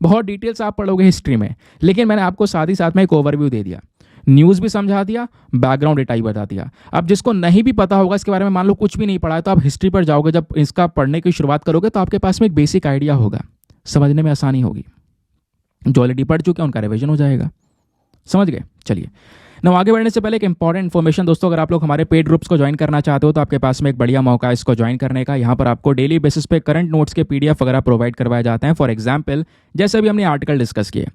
बहुत डिटेल्स आप पढ़ोगे हिस्ट्री में, लेकिन मैंने आपको साथ ही साथ में एक ओवरव्यू दे दिया, न्यूज़ भी समझा दिया, बैकग्राउंड डेटा ही बता दिया। अब जिसको नहीं भी पता होगा इसके बारे में, मान लो कुछ भी नहीं पढ़ा है, तो आप हिस्ट्री पर जाओगे, जब इसका पढ़ने की शुरुआत करोगे तो आपके पास में एक बेसिक आइडिया होगा, समझने में आसानी होगी। जो ऑलरेडी पढ़ चुके हैं उनका रिविजन हो जाएगा, समझ गए। चलिए ना, आगे बढ़ने से पहले एक इंपॉर्टेंट इन्फॉर्मेशन दोस्तों, अगर आप लोग हमारे पेड ग्रुप्स को ज्वाइन करना चाहते हो तो आपके पास में एक बढ़िया मौका है इसको ज्वाइन करने का। यहाँ पर आपको डेली बेसिस पे करंट नोट्स के PDF वगैरह प्रोवाइड करवाए जाते हैं। फॉर एग्जाम्पल जैसे अभी हमने आर्टिकल डिस्कस किए,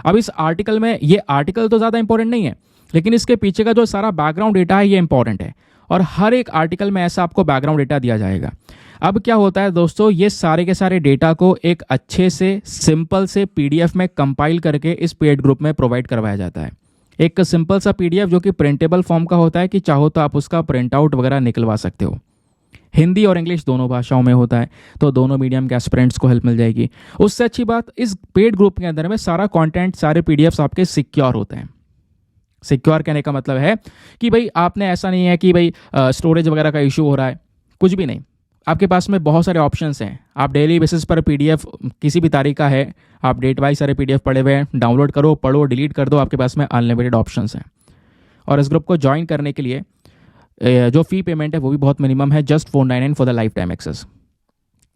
अब इस आर्टिकल में, ये आर्टिकल तो ज़्यादा इंपॉर्टेंट नहीं है लेकिन इसके पीछे का जो सारा बैकग्राउंड डेटा है ये इंपॉर्टेंट है, और हर एक आर्टिकल में ऐसा आपको बैकग्राउंड डेटा दिया जाएगा। अब क्या होता है दोस्तों, ये सारे के सारे डेटा को एक अच्छे से सिंपल से PDF में कंपाइल करके इस पेड ग्रुप में प्रोवाइड करवाया जाता है। एक सिंपल सा PDF जो कि प्रिंटेबल फॉर्म का होता है, कि चाहो तो आप उसका प्रिंट आउट वगैरह निकलवा सकते हो, हिंदी और इंग्लिश दोनों भाषाओं में होता है, तो दोनों मीडियम के एस्पिरेंट्स को हेल्प मिल जाएगी। उससे अच्छी बात, इस पेड ग्रुप के अंदर में सारा कंटेंट, सारे पीडीएफ्स आपके सिक्योर होते हैं। सिक्योर कहने का मतलब है कि भाई आपने ऐसा नहीं है कि भाई स्टोरेज वगैरह का इशू हो रहा है, कुछ भी नहीं। आपके पास में बहुत सारे ऑप्शंस हैं। आप डेली बेसिस पर पीडीएफ किसी भी तारीख का है, आप डेट वाइज सारे पीडीएफ पढ़े हुए हैं, डाउनलोड करो, पढ़ो, डिलीट कर दो, आपके पास में अनलिमिटेड ऑप्शंस हैं। और इस ग्रुप को ज्वाइन करने के लिए जो फ़ी पेमेंट है वो भी बहुत मिनिमम है, just 499 for the life time access.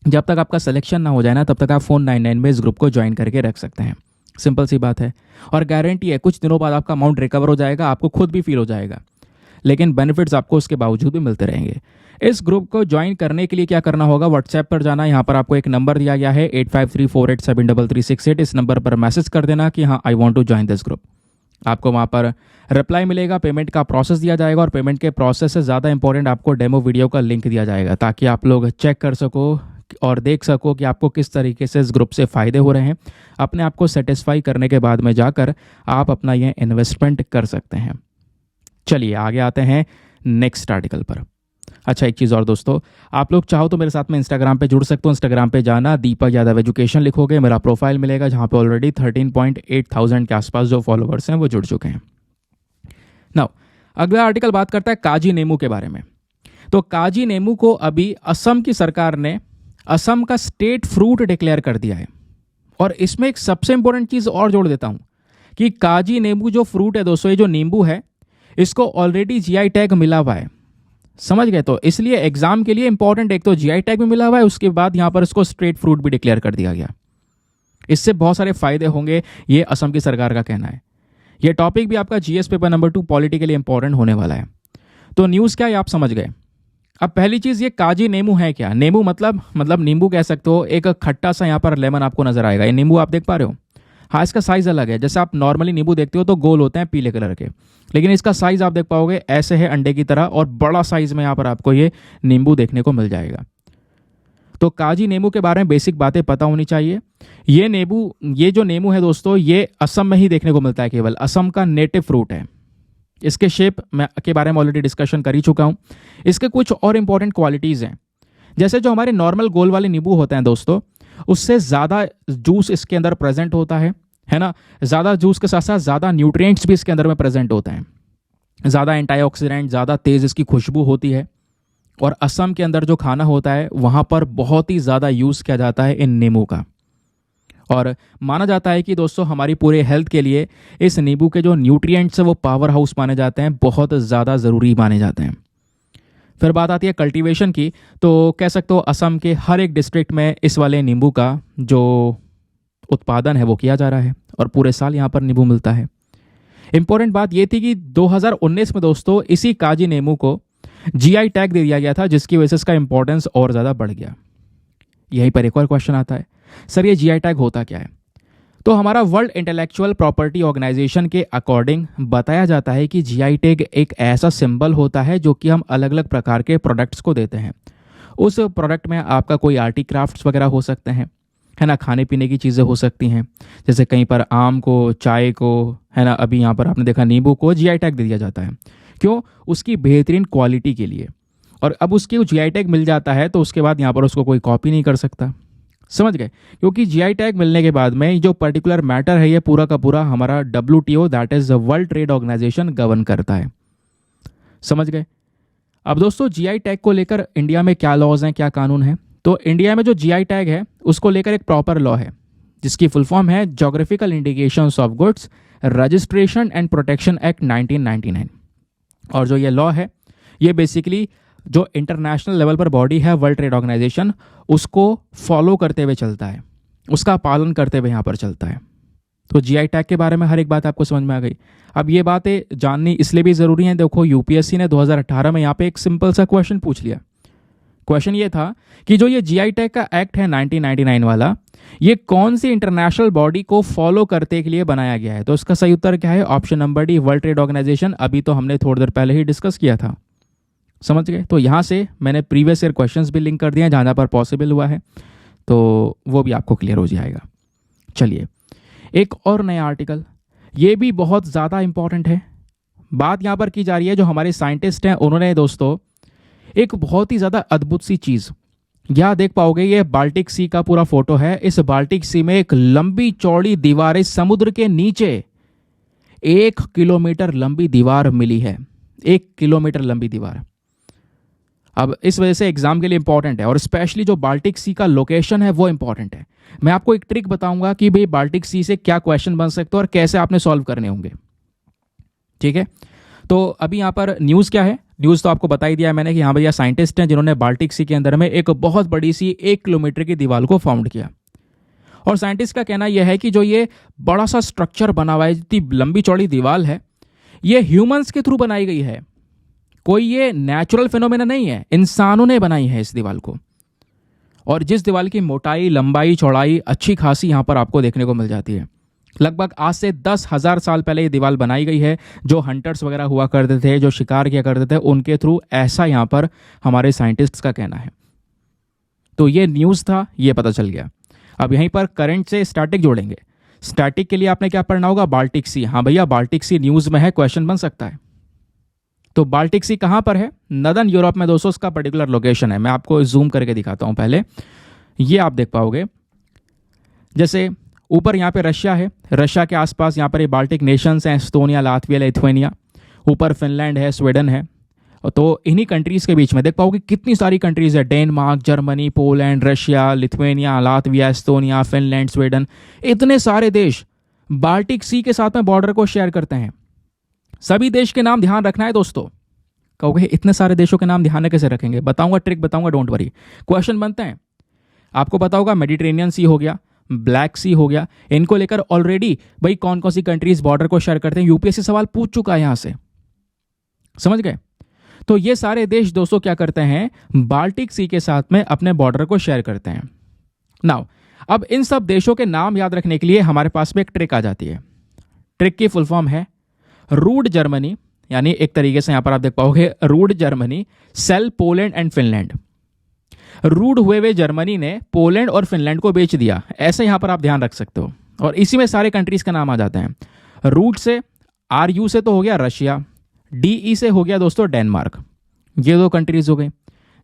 जब तक आपका सिलेक्शन ना हो जाए ना, तब तक आप 499 में इस ग्रुप को ज्वाइन करके रख सकते हैं। सिंपल सी बात है। और गारंटी है कुछ दिनों बाद आपका अमाउंट रिकवर हो जाएगा, आपको खुद भी फील हो जाएगा, लेकिन बेनिफिट्स आपको उसके बावजूद भी मिलते रहेंगे। इस ग्रुप को ज्वाइन करने के लिए क्या करना होगा, व्हाट्सएप पर जाना। यहाँ पर आपको एक नंबर दिया गया है 8534873368। इस नंबर पर मैसेज कर देना कि हाँ I want to join this group. आपको वहाँ पर रिप्लाई मिलेगा, पेमेंट का प्रोसेस दिया जाएगा, और पेमेंट के प्रोसेस से ज़्यादा इंपॉर्टेंट आपको डेमो वीडियो का लिंक दिया जाएगा, ताकि आप लोग चेक कर सको और देख सको कि आपको किस तरीके से इस ग्रुप से फ़ायदे हो रहे हैं। अपने आप को सेटिस्फाई करने के बाद में जाकर आप अपना यह इन्वेस्टमेंट कर सकते हैं। चलिए आगे आते हैं नेक्स्ट आर्टिकल पर। अच्छा, एक चीज़ और दोस्तों, आप लोग चाहो तो मेरे साथ में इंस्टाग्राम पे जुड़ सकते हो। इंस्टाग्राम पे जाना, दीपक यादव एजुकेशन लिखोगे, मेरा प्रोफाइल मिलेगा, जहाँ पे ऑलरेडी 13.8 थाउजेंड के आसपास जो फॉलोवर्स हैं वो जुड़ चुके हैं। नाउ अगला आर्टिकल बात करता है काजी नेमू के बारे में। तो काजी नेमू को अभी असम की सरकार ने असम का स्टेट फ्रूट डिक्लेयर कर दिया है। और इसमें एक सबसे इंपॉर्टेंट चीज़ और जोड़ देता हूँ कि काजी नेमू जो फ्रूट है दोस्तों, ये जो नींबू है, इसको ऑलरेडी जीआई टैग मिला हुआ है। समझ गए? तो इसलिए एग्जाम के लिए इंपॉर्टेंट, एक तो जीआई टैग भी मिला हुआ है, उसके बाद यहां पर इसको स्ट्रेट फ्रूट भी डिक्लेयर कर दिया गया। इससे बहुत सारे फायदे होंगे, ये असम की सरकार का कहना है। ये टॉपिक भी आपका जीएस पेपर नंबर 2 पॉलिटी के लिए इंपॉर्टेंट होने वाला है। तो न्यूज़ क्या है आप समझ गए। अब पहली चीज़, ये काजी नेमू है क्या? नेमू मतलब नींबू कह सकते हो। एक खट्टा सा यहाँ पर लेमन आपको नजर आएगा। ये नींबू आप देख पा रहे हो। हाँ, इसका साइज़ अलग है। जैसे आप नॉर्मली नींबू देखते हो तो गोल होते हैं पीले कलर के, लेकिन इसका साइज़ आप देख पाओगे ऐसे है अंडे की तरह, और बड़ा साइज़ में यहाँ पर आपको ये नींबू देखने को मिल जाएगा। तो काजी नींबू के बारे में बेसिक बातें पता होनी चाहिए। ये जो नींबू है दोस्तों, ये असम में ही देखने को मिलता है, केवल असम का नेटिव फ्रूट है। इसके शेप के बारे में ऑलरेडी डिस्कशन कर ही चुका हूँ। इसके कुछ और इंपॉर्टेंट क्वालिटीज़ हैं, जैसे जो हमारे नॉर्मल गोल वाले नींबू होते हैं दोस्तों, उससे ज़्यादा जूस इसके अंदर प्रेजेंट होता है ना। ज़्यादा जूस के साथ साथ ज़्यादा न्यूट्रिएंट्स भी इसके अंदर में प्रेजेंट होते हैं, ज़्यादा एंटीऑक्सीडेंट, ज़्यादा तेज़ इसकी खुशबू होती है। और असम के अंदर जो खाना होता है वहाँ पर बहुत ही ज़्यादा यूज़ किया जाता है इन नींबू का। और माना जाता है कि दोस्तों हमारी पूरे हेल्थ के लिए इस नींबू के जो न्यूट्रिएंट्स हैं वो पावर हाउस माने जाते हैं, बहुत ज़्यादा ज़रूरी माने जाते हैं। फिर बात आती है कल्टीवेशन की, तो कह सकते हो असम के हर एक डिस्ट्रिक्ट में इस वाले नींबू का जो उत्पादन है वो किया जा रहा है, और पूरे साल यहाँ पर नींबू मिलता है। इंपॉर्टेंट बात ये थी कि 2019 में दोस्तों इसी काजी नींबू को जीआई टैग दे दिया गया था, जिसकी वजह से इसका इंपॉर्टेंस और ज़्यादा बढ़ गया। यहीं पर एक और क्वेश्चन आता है, सर ये जीआई टैग होता क्या है? तो हमारा वर्ल्ड इंटेलेक्चुअल प्रॉपर्टी ऑर्गेनाइजेशन के अकॉर्डिंग बताया जाता है कि जीआई टैग एक ऐसा सिंबल होता है जो कि हम अलग अलग प्रकार के प्रोडक्ट्स को देते हैं। उस प्रोडक्ट में आपका कोई आर्टी क्राफ्ट्स वगैरह हो सकते हैं, है ना, खाने पीने की चीज़ें हो सकती हैं, जैसे कहीं पर आम को, चाय को, है ना, अभी यहाँ पर आपने देखा नींबू को जीआई टैग दे दिया जाता है। क्यों? उसकी बेहतरीन क्वालिटी के लिए। और अब उसके जीआई टैग मिल जाता है तो उसके बाद यहाँ पर उसको कोई कॉपी नहीं कर सकता। समझ गए? क्योंकि जीआई टैग मिलने के बाद में जो पर्टिकुलर मैटर है ये पूरा का पूरा हमारा WTO, that is world trade organization, govern करता है। समझ गए? अब दोस्तों जीआई टैग को लेकर इंडिया में क्या लॉज हैं, क्या कानून है? तो इंडिया में जो जीआई टैग है उसको लेकर एक प्रॉपर लॉ है, जिसकी फुल फॉर्म है geographical indications of goods registration and protection act 1999। और जो ये लॉ है ये बेसिकली जो इंटरनेशनल लेवल पर बॉडी है वर्ल्ड ट्रेड ऑर्गेनाइजेशन, उसको फॉलो करते हुए चलता है, उसका पालन करते हुए यहाँ पर चलता है। तो जीआई टैग के बारे में हर एक बात आपको समझ में आ गई। अब ये बातें जाननी इसलिए भी ज़रूरी है, देखो यूपीएससी ने 2018 में यहाँ पे एक सिंपल सा क्वेश्चन पूछ लिया। क्वेश्चन ये था कि जो ये जीआई टैग का एक्ट है 1999 वाला, ये कौन सी इंटरनेशनल बॉडी को फॉलो करने के लिए बनाया गया है? तो इसका सही उत्तर क्या है? Option number D, world trade organization. अभी तो हमने थोड़ी देर पहले ही डिस्कस किया था। समझ गए? तो यहाँ से मैंने प्रीवियस ईयर क्वेश्चंस भी लिंक कर दिए हैं जहाँ पर पॉसिबल हुआ है, तो वो भी आपको क्लियर हो जाएगा। चलिए एक और नया आर्टिकल, ये भी बहुत ज़्यादा इंपॉर्टेंट है। बात यहाँ पर की जा रही है जो हमारे साइंटिस्ट हैं उन्होंने दोस्तों एक बहुत ही ज़्यादा अद्भुत सी चीज़ यहाँ देख पाओगे, ये बाल्टिक सी का पूरा फोटो है। इस बाल्टिक सी में एक लंबी चौड़ी दीवार, इस समुद्र के नीचे 1 किलोमीटर लंबी दीवार मिली है। 1 किलोमीटर लंबी दीवार। अब इस वजह से एग्जाम के लिए इंपॉर्टेंट है, और स्पेशली जो बाल्टिक सी का लोकेशन है वो इंपॉर्टेंट है। मैं आपको एक ट्रिक बताऊंगा कि भाई बाल्टिक सी से क्या क्वेश्चन बन सकते हैं और कैसे आपने सॉल्व करने होंगे। ठीक है, तो अभी यहाँ पर न्यूज़ क्या है, न्यूज़ तो आपको बता ही दिया है मैंने कि हाँ भैया साइंटिस्ट हैं जिन्होंने बाल्टिक सी के अंदर में एक बहुत बड़ी सी 1 किलोमीटर की दीवार को फाउंड किया। और साइंटिस्ट का कहना यह है कि जो ये बड़ा सा स्ट्रक्चर बना हुआ है, जितनी लंबी चौड़ी दीवार है, ये ह्यूमंस के थ्रू बनाई गई है। कोई ये नेचुरल फिनोमेना नहीं है, इंसानों ने बनाई है इस दीवार को। और जिस दीवार की मोटाई, लंबाई, चौड़ाई अच्छी खासी यहाँ पर आपको देखने को मिल जाती है। लगभग आज से 10,000 साल पहले ये दीवार बनाई गई है। जो हंटर्स वगैरह हुआ करते थे, जो शिकार किया करते थे, उनके थ्रू, ऐसा यहाँ पर हमारे साइंटिस्ट्स का कहना है। तो ये न्यूज़ था, ये पता चल गया। अब यहीं पर करंट से स्टैटिक जोड़ेंगे। स्टैटिक के लिए आपने क्या पढ़ना होगा, बाल्टिक सी। हाँ भैया बाल्टिक सी न्यूज़ में है, क्वेश्चन बन सकता है। तो बाल्टिक सी कहाँ पर है, नदर्न यूरोप में दोस्तों, उसका पर्टिकुलर लोकेशन है। मैं आपको जूम करके दिखाता हूँ पहले, ये आप देख पाओगे। जैसे ऊपर यहाँ पे रशिया है, रशिया के आसपास यहाँ पर ये बाल्टिक नेशंस हैं, एस्टोनिया, लातविया, लिथुआनिया। ऊपर फिनलैंड है, स्वीडन है। तो इन्हीं कंट्रीज़ के बीच में देख पाओगे कितनी सारी कंट्रीज़ है, Denmark, Germany, Poland, Russia, Lithuania, Latvia, Estonia, Finland, Sweden. इतने सारे देश बाल्टिक सी के साथ में बॉर्डर को शेयर करते हैं। सभी देश के नाम ध्यान रखना है दोस्तों। कहोगे इतने सारे देशों के नाम ध्यान में कैसे रखेंगे, बताऊंगा, ट्रिक बताऊंगा, डोंट वरी। क्वेश्चन बनते हैं। आपको पता होगा मेडिटेरेनियन सी हो गया, ब्लैक सी हो गया, इनको लेकर ऑलरेडी भाई कौन कौन सी कंट्रीज बॉर्डर को शेयर करते हैं, यूपीएससी सवाल पूछ चुका है यहां से, समझ गए। तो ये सारे देश दोस्तों क्या करते हैं, बाल्टिक सी के साथ में अपने बॉर्डर को शेयर करते हैं। नाउ अब इन सब देशों के नाम याद रखने के लिए हमारे पास में एक ट्रिक आ जाती है। ट्रिक की फुल फॉर्म है रूड जर्मनी, यानी एक तरीके से यहां पर आप देख पाओगे rude Germany sell Poland and Finland. Rude हुए हुए जर्मनी ने पोलैंड और फिनलैंड को बेच दिया, ऐसे यहां पर आप ध्यान रख सकते हो। और इसी में सारे कंट्रीज का नाम आ जाते हैं। रूड से, RU से तो हो गया रशिया, DE से हो गया दोस्तों डेनमार्क, ये 2 कंट्रीज हो गई।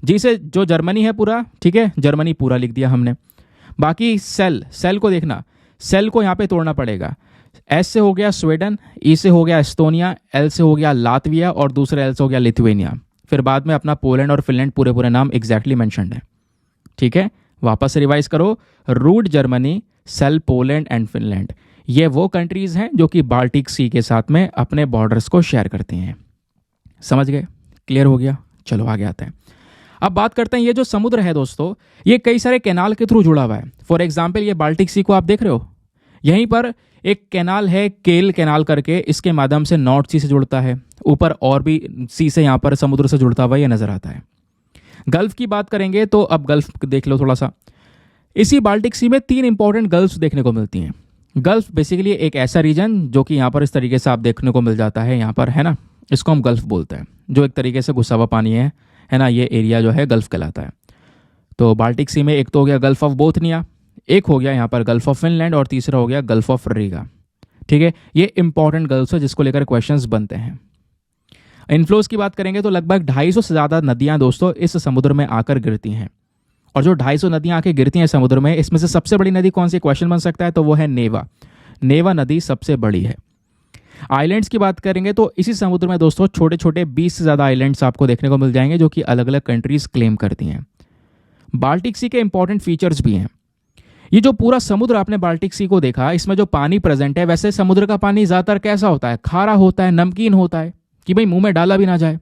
जी से जो जर्मनी है पूरा, ठीक है, जर्मनी पूरा लिख दिया हमने। बाकी सेल को देखना, सेल को यहाँ पे तोड़ना पड़ेगा। S से हो गया स्वीडन, E से हो गया एस्टोनिया, L से हो गया लातविया, और दूसरे L से हो गया लिथुआनिया। फिर बाद में अपना पोलैंड और फिनलैंड पूरे नाम एग्जैक्टली मेंशन्ड है। ठीक है, वापस से रिवाइज करो, rude Germany, sell Poland and Finland, ये वो कंट्रीज हैं जो कि बाल्टिक सी के साथ में अपने बॉर्डर्स को शेयर करती हैं। समझ गए, क्लियर हो गया। चलो आगे आते हैं। अब बात करते हैं, ये जो समुद्र है दोस्तों, ये कई सारे कैनाल के थ्रू जुड़ा हुआ है। फॉर एग्जाम्पल ये बाल्टिक सी को आप देख रहे हो, यहीं पर एक कैनाल है, केल कैनाल करके, इसके माध्यम से नॉर्थ सी से जुड़ता है। ऊपर और भी सी से यहाँ पर समुद्र से जुड़ता हुआ ये नजर आता है। गल्फ की बात करेंगे तो अब गल्फ देख लो थोड़ा सा। इसी बाल्टिक सी में 3 इंपॉर्टेंट गल्फ देखने को मिलती हैं। गल्फ बेसिकली एक ऐसा रीजन जो कि यहाँ पर इस तरीके से आप देखने को मिल जाता है, यहाँ पर है ना, इसको हम गल्फ बोलते हैं, जो एक तरीके से घुसा हुआ पानी है ना, ये एरिया जो है गल्फ कहलाता है। तो बाल्टिक सी में एक तो हो गया गल्फ ऑफ बोथनिया, एक हो गया यहाँ पर गल्फ ऑफ फिनलैंड, और तीसरा हो गया गल्फ ऑफ रीगा। ठीक है, ये इंपॉर्टेंट गल्फ है जिसको लेकर क्वेश्चंस बनते हैं। इनफ्लोज की बात करेंगे तो लगभग 250 से ज़्यादा नदियाँ दोस्तों इस समुद्र में आकर गिरती हैं। और जो 250 नदियाँ आके गिरती हैं समुद्र में, इसमें से सबसे बड़ी नदी कौन सी, क्वेश्चन बन सकता है, तो वो है नेवा। नेवा नदी सबसे बड़ी है। आइलैंड्स की बात करेंगे तो इसी समुद्र में दोस्तों छोटे छोटे 20 से ज़्यादा आइलैंड्स आपको देखने को मिल जाएंगे, जो कि अलग अलग कंट्रीज क्लेम करती हैं। बाल्टिक सी के इंपॉर्टेंट फीचर्स भी हैं। ये जो पूरा समुद्र आपने बाल्टिक सी को देखा, इसमें जो पानी प्रेजेंट है, वैसे समुद्र का पानी ज़्यादातर कैसा होता है, खारा होता है, नमकीन होता है, कि भाई मुंह में डाला भी ना जाए।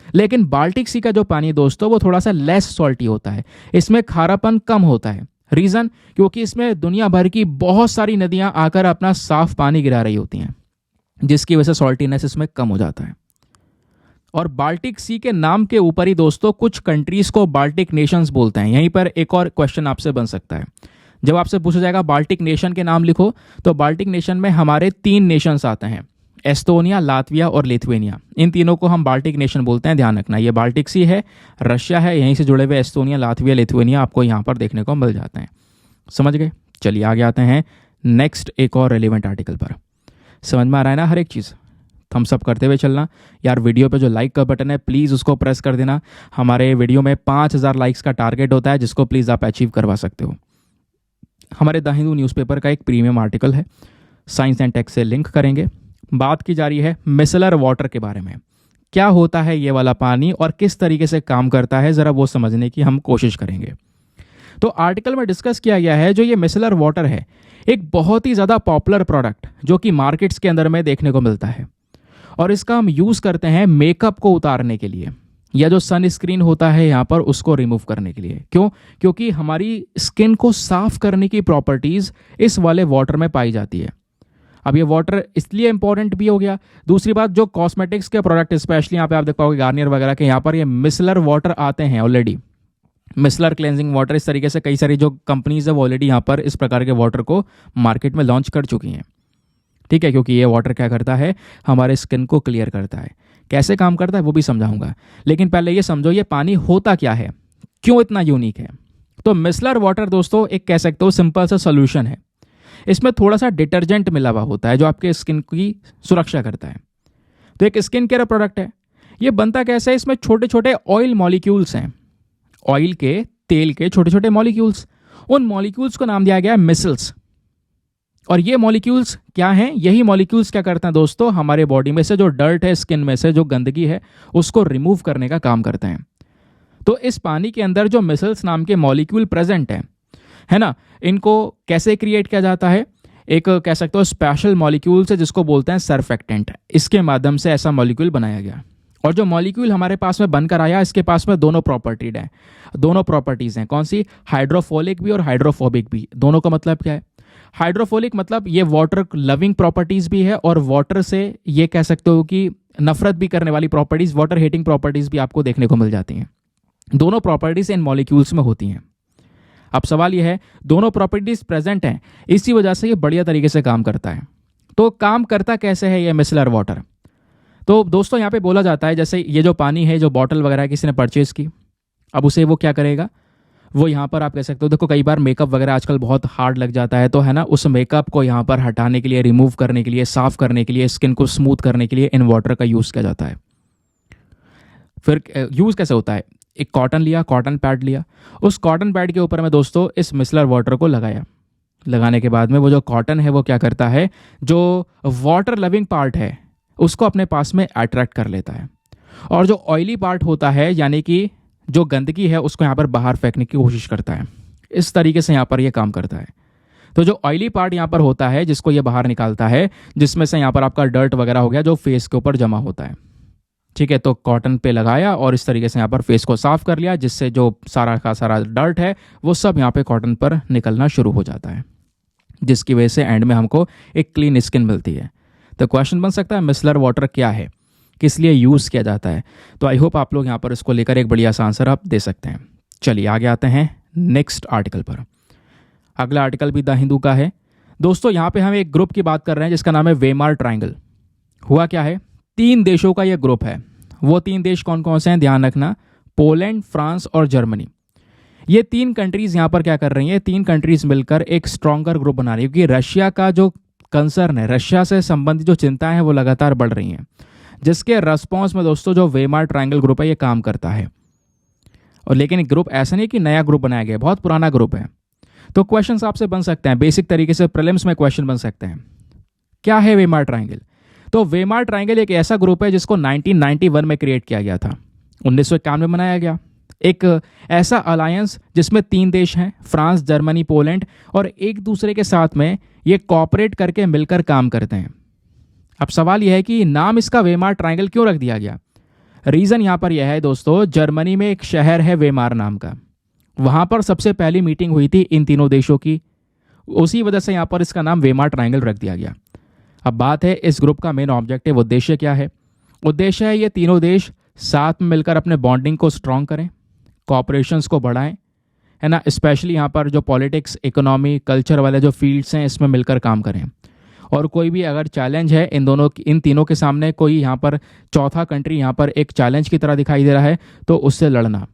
लेकिन बाल्टिक सी का जो पानी दोस्तों वो थोड़ा सा लेस सॉल्टी होता है, इसमें खारापन कम होता है। रीज़न, क्योंकि इसमें दुनिया भर की बहुत सारी नदियां आकर अपना साफ पानी गिरा रही होती हैं, जिसकी वजह से सॉल्टीनेस इसमें कम हो जाता है। और बाल्टिक सी के नाम के ऊपर ही दोस्तों कुछ कंट्रीज को बाल्टिक नेशंस बोलते हैं। यहीं पर एक और क्वेश्चन आपसे बन सकता है, जब आपसे पूछा जाएगा बाल्टिक नेशन के नाम लिखो, तो बाल्टिक नेशन में हमारे 3 नेशंस आते हैं, एस्टोनिया, लातविया और लिथुआनिया। इन तीनों को हम बाल्टिक नेशन बोलते हैं, ध्यान रखना। ये बाल्टिक सी है, रशिया है, यहीं से जुड़े हुए एस्टोनिया, लातविया, लिथुआनिया आपको यहाँ पर देखने को मिल जाते हैं। समझ गए। चलिए आगे आते हैं नेक्स्ट एक और रेलिवेंट आर्टिकल पर। समझ में आ रहा है ना हर एक चीज़। थम्स अप करते हुए चलना यार। वीडियो पे जो लाइक का बटन है प्लीज़ उसको प्रेस कर देना। हमारे वीडियो में 5000 लाइक्स का टारगेट होता है, जिसको प्लीज़ आप अचीव करवा सकते हो। हमारे द हिंदू न्यूज़पेपर का एक प्रीमियम आर्टिकल है, साइंस एंड टेक से लिंक करेंगे। बात की जा रही है मिसलर वाटर के बारे में। क्या होता है ये वाला पानी और किस तरीके से काम करता है, ज़रा वो समझने की हम कोशिश करेंगे। तो आर्टिकल में डिस्कस किया गया है जो ये मिसलर वाटर है, एक बहुत ही ज़्यादा पॉपुलर प्रोडक्ट जो कि मार्केट्स के अंदर में देखने को मिलता है, और इसका हम यूज़ करते हैं मेकअप को उतारने के लिए, या जो सन स्क्रीन होता है यहाँ पर उसको रिमूव करने के लिए। क्यों? क्योंकि हमारी स्किन को साफ करने की प्रॉपर्टीज़ इस वाले वाटर में पाई जाती है। अब ये वाटर इसलिए इंपॉर्टेंट भी हो गया। दूसरी बात, जो कॉस्मेटिक्स के प्रोडक्ट स्पेशली यहाँ पे आप देख पाओगे गार्नियर वगैरह के, यहाँ पर ये मिसलर वाटर आते हैं ऑलरेडी। मिसलर क्लेंजिंग वाटर, इस तरीके से कई सारी जो कंपनीज है वो ऑलरेडी यहाँ पर इस प्रकार के वाटर को मार्केट में लॉन्च कर चुकी हैं। ठीक है, क्योंकि ये वाटर क्या करता है, हमारे स्किन को क्लियर करता है। कैसे काम करता है वो भी समझाऊंगा, लेकिन पहले ये समझो ये पानी होता क्या है, क्यों इतना यूनिक है। तो मिसलर वाटर दोस्तों एक कह सकते हो सिंपल सा सोल्यूशन है। इसमें थोड़ा सा डिटर्जेंट मिला हुआ होता है जो आपके स्किन की सुरक्षा करता है। तो एक स्किन केयर प्रोडक्ट है। ये बनता कैसे है, इसमें छोटे छोटे ऑयल मॉलिक्यूल्स हैं, ऑयल के, तेल के छोटे छोटे मॉलिक्यूल्स। उन मॉलिक्यूल्स को नाम दिया गया है मिसल्स। और ये मॉलिक्यूल्स क्या हैं? यही मॉलिक्यूल्स क्या करते हैं दोस्तों, हमारे बॉडी में से जो डर्ट है, स्किन में से जो गंदगी है, उसको रिमूव करने का काम करते हैं। तो इस पानी के अंदर जो मिसल्स नाम के मॉलिक्यूल प्रेजेंट है ना, इनको कैसे क्रिएट किया जाता है? एक कह सकते हो स्पेशल मॉलिक्यूल से जिसको बोलते हैं सरफेक्टेंट, इसके माध्यम से ऐसा मॉलिक्यूल बनाया गया। और जो मॉलिक्यूल हमारे पास में बनकर आया, इसके पास में दोनों प्रॉपर्टीज़ हैं। कौन सी? हाइड्रोफोलिक भी और हाइड्रोफोबिक भी। दोनों का मतलब क्या है? हाइड्रोफोलिक मतलब ये वाटर लविंग प्रॉपर्टीज़ भी है, और वाटर से ये कह सकते हो कि नफरत भी करने वाली प्रॉपर्टीज़, वाटर हीटिंग प्रॉपर्टीज़ भी आपको देखने को मिल जाती हैं। दोनों प्रॉपर्टीज़ इन मॉलिक्यूल्स में होती हैं। अब सवाल यह है, दोनों प्रॉपर्टीज़ प्रेजेंट हैं, इसी वजह से ये बढ़िया तरीके से काम करता है। तो काम करता कैसे है ये मिसलर वाटर? तो दोस्तों यहाँ पे बोला जाता है, जैसे ये जो पानी है, जो बॉटल वगैरह किसी ने परचेज़ की, अब उसे वो क्या करेगा, वो यहाँ पर आप कह सकते हो, देखो कई बार मेकअप वगैरह आजकल बहुत हार्ड लग जाता है, तो है ना, उस मेकअप को यहाँ पर हटाने के लिए, रिमूव करने के लिए, साफ करने के लिए, स्किन को स्मूथ करने के लिए इन वाटर का यूज़ किया जाता है। फिर यूज़ कैसे होता है? एक कॉटन लिया, कॉटन पैड लिया, उस कॉटन पैड के ऊपर में दोस्तों इस मिसलर वाटर को लगाया। लगाने के बाद में वो जो कॉटन है वो क्या करता है, जो वाटर लविंग पार्ट है उसको अपने पास में अट्रैक्ट कर लेता है, और जो ऑयली पार्ट होता है, यानी कि जो गंदगी है, उसको यहाँ पर बाहर फेंकने की कोशिश करता है। इस तरीके से यहाँ पर ये काम करता है। तो जो ऑयली पार्ट यहाँ पर होता है, जिसको ये बाहर निकालता है, जिसमें से यहाँ पर आपका डर्ट वगैरह हो गया जो फेस के ऊपर जमा होता है। ठीक है, तो कॉटन पे लगाया और इस तरीके से यहाँ पर फेस को साफ कर लिया, जिससे जो सारा का सारा डर्ट है वो सब यहाँ पे कॉटन पर निकलना शुरू हो जाता है, जिसकी वजह से एंड में हमको एक क्लीन स्किन मिलती है। तो क्वेश्चन बन सकता है मिसलर वाटर क्या है, किस लिए यूज़ किया जाता है? तो आई होप आप लोग यहाँ पर इसको लेकर एक बढ़िया सा आंसर आप दे सकते हैं। चलिए आगे आते हैं नेक्स्ट आर्टिकल पर। अगला आर्टिकल भी द हिंदू का है। दोस्तों यहाँ पे हम एक ग्रुप की बात कर रहे हैं जिसका नाम है वेमार ट्रायंगल। हुआ क्या है, 3 देशों का यह ग्रुप है। वो 3 देश कौन कौन से हैं, ध्यान रखना, पोलैंड, फ्रांस और जर्मनी। ये 3 कंट्रीज़ यहाँ पर क्या कर रही हैं, 3 कंट्रीज़ मिलकर एक स्ट्रॉन्गर ग्रुप बना रही है, क्योंकि रशिया का जो कंसर्न है, रशिया से संबंधित जो चिंताएं हैं वो लगातार बढ़ रही हैं, जिसके रेस्पॉन्स में दोस्तों जो वेमार ट्रायंगल ग्रुप है ये काम करता है। और लेकिन ग्रुप ऐसा नहीं कि नया ग्रुप बनाया गया, बहुत पुराना ग्रुप है। तो क्वेश्चंस आपसे बन सकते हैं, बेसिक तरीके से प्रीलिम्स में क्वेश्चन बन सकते हैं। क्या है वेमार ट्रायंगल? तो वेमार ट्रायंगल एक ऐसा ग्रुप है जिसको 1991 में क्रिएट किया गया था, 1991 में बनाया गया। एक ऐसा अलायंस जिसमें 3 देश हैं, फ्रांस, जर्मनी, पोलैंड, और एक दूसरे के साथ में ये कॉपरेट करके मिलकर काम करते हैं। अब सवाल यह है कि नाम इसका वेमार ट्रायंगल क्यों रख दिया गया? रीज़न यहाँ पर यह है दोस्तों, जर्मनी में एक शहर है वेमार नाम का, वहाँ पर सबसे पहली मीटिंग हुई थी इन तीनों देशों की, उसी वजह से यहाँ पर इसका नाम वेमार ट्रायंगल रख दिया गया। अब बात है इस ग्रुप का मेन ऑब्जेक्टिव, उद्देश्य क्या है? उद्देश्य है ये तीनों देश साथ में मिलकर अपने बॉन्डिंग को स्ट्रॉन्ग करें, कोऑपरेशंस को बढ़ाएं, है ना, स्पेशली यहाँ पर जो पॉलिटिक्स, इकोनॉमी, कल्चर वाले जो फील्ड्स हैं इसमें मिलकर काम करें। और कोई भी अगर चैलेंज है इन तीनों के सामने, कोई यहाँ पर चौथा कंट्री यहाँ पर एक चैलेंज की तरह दिखाई दे रहा है, तो उससे लड़ना।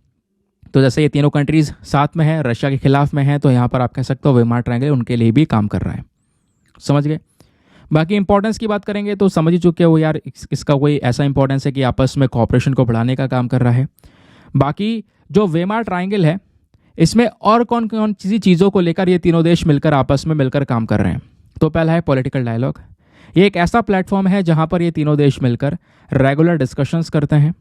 तो जैसे ये तीनों कंट्रीज साथ में है, रशिया के खिलाफ में है, तो यहाँ पर आप कह सकते हो वेमार ट्रायंगल उनके लिए भी काम कर रहा है। समझ गए? बाकी इंपॉर्टेंस की बात करेंगे तो समझ ही चुके हो यार, इसका कोई ऐसा इंपॉर्टेंस है कि आपस में कॉपरेशन को बढ़ाने का काम कर रहा है। बाकी जो वेमार ट्राइंगल है, इसमें और कौन कौन सी चीज़ों को लेकर ये तीनों देश मिलकर आपस में मिलकर काम कर रहे हैं। तो पहला है पॉलिटिकल डायलॉग। ये एक ऐसा प्लेटफॉर्म है जहाँ पर ये तीनों देश मिलकर रेगुलर डिस्कशंस करते हैं,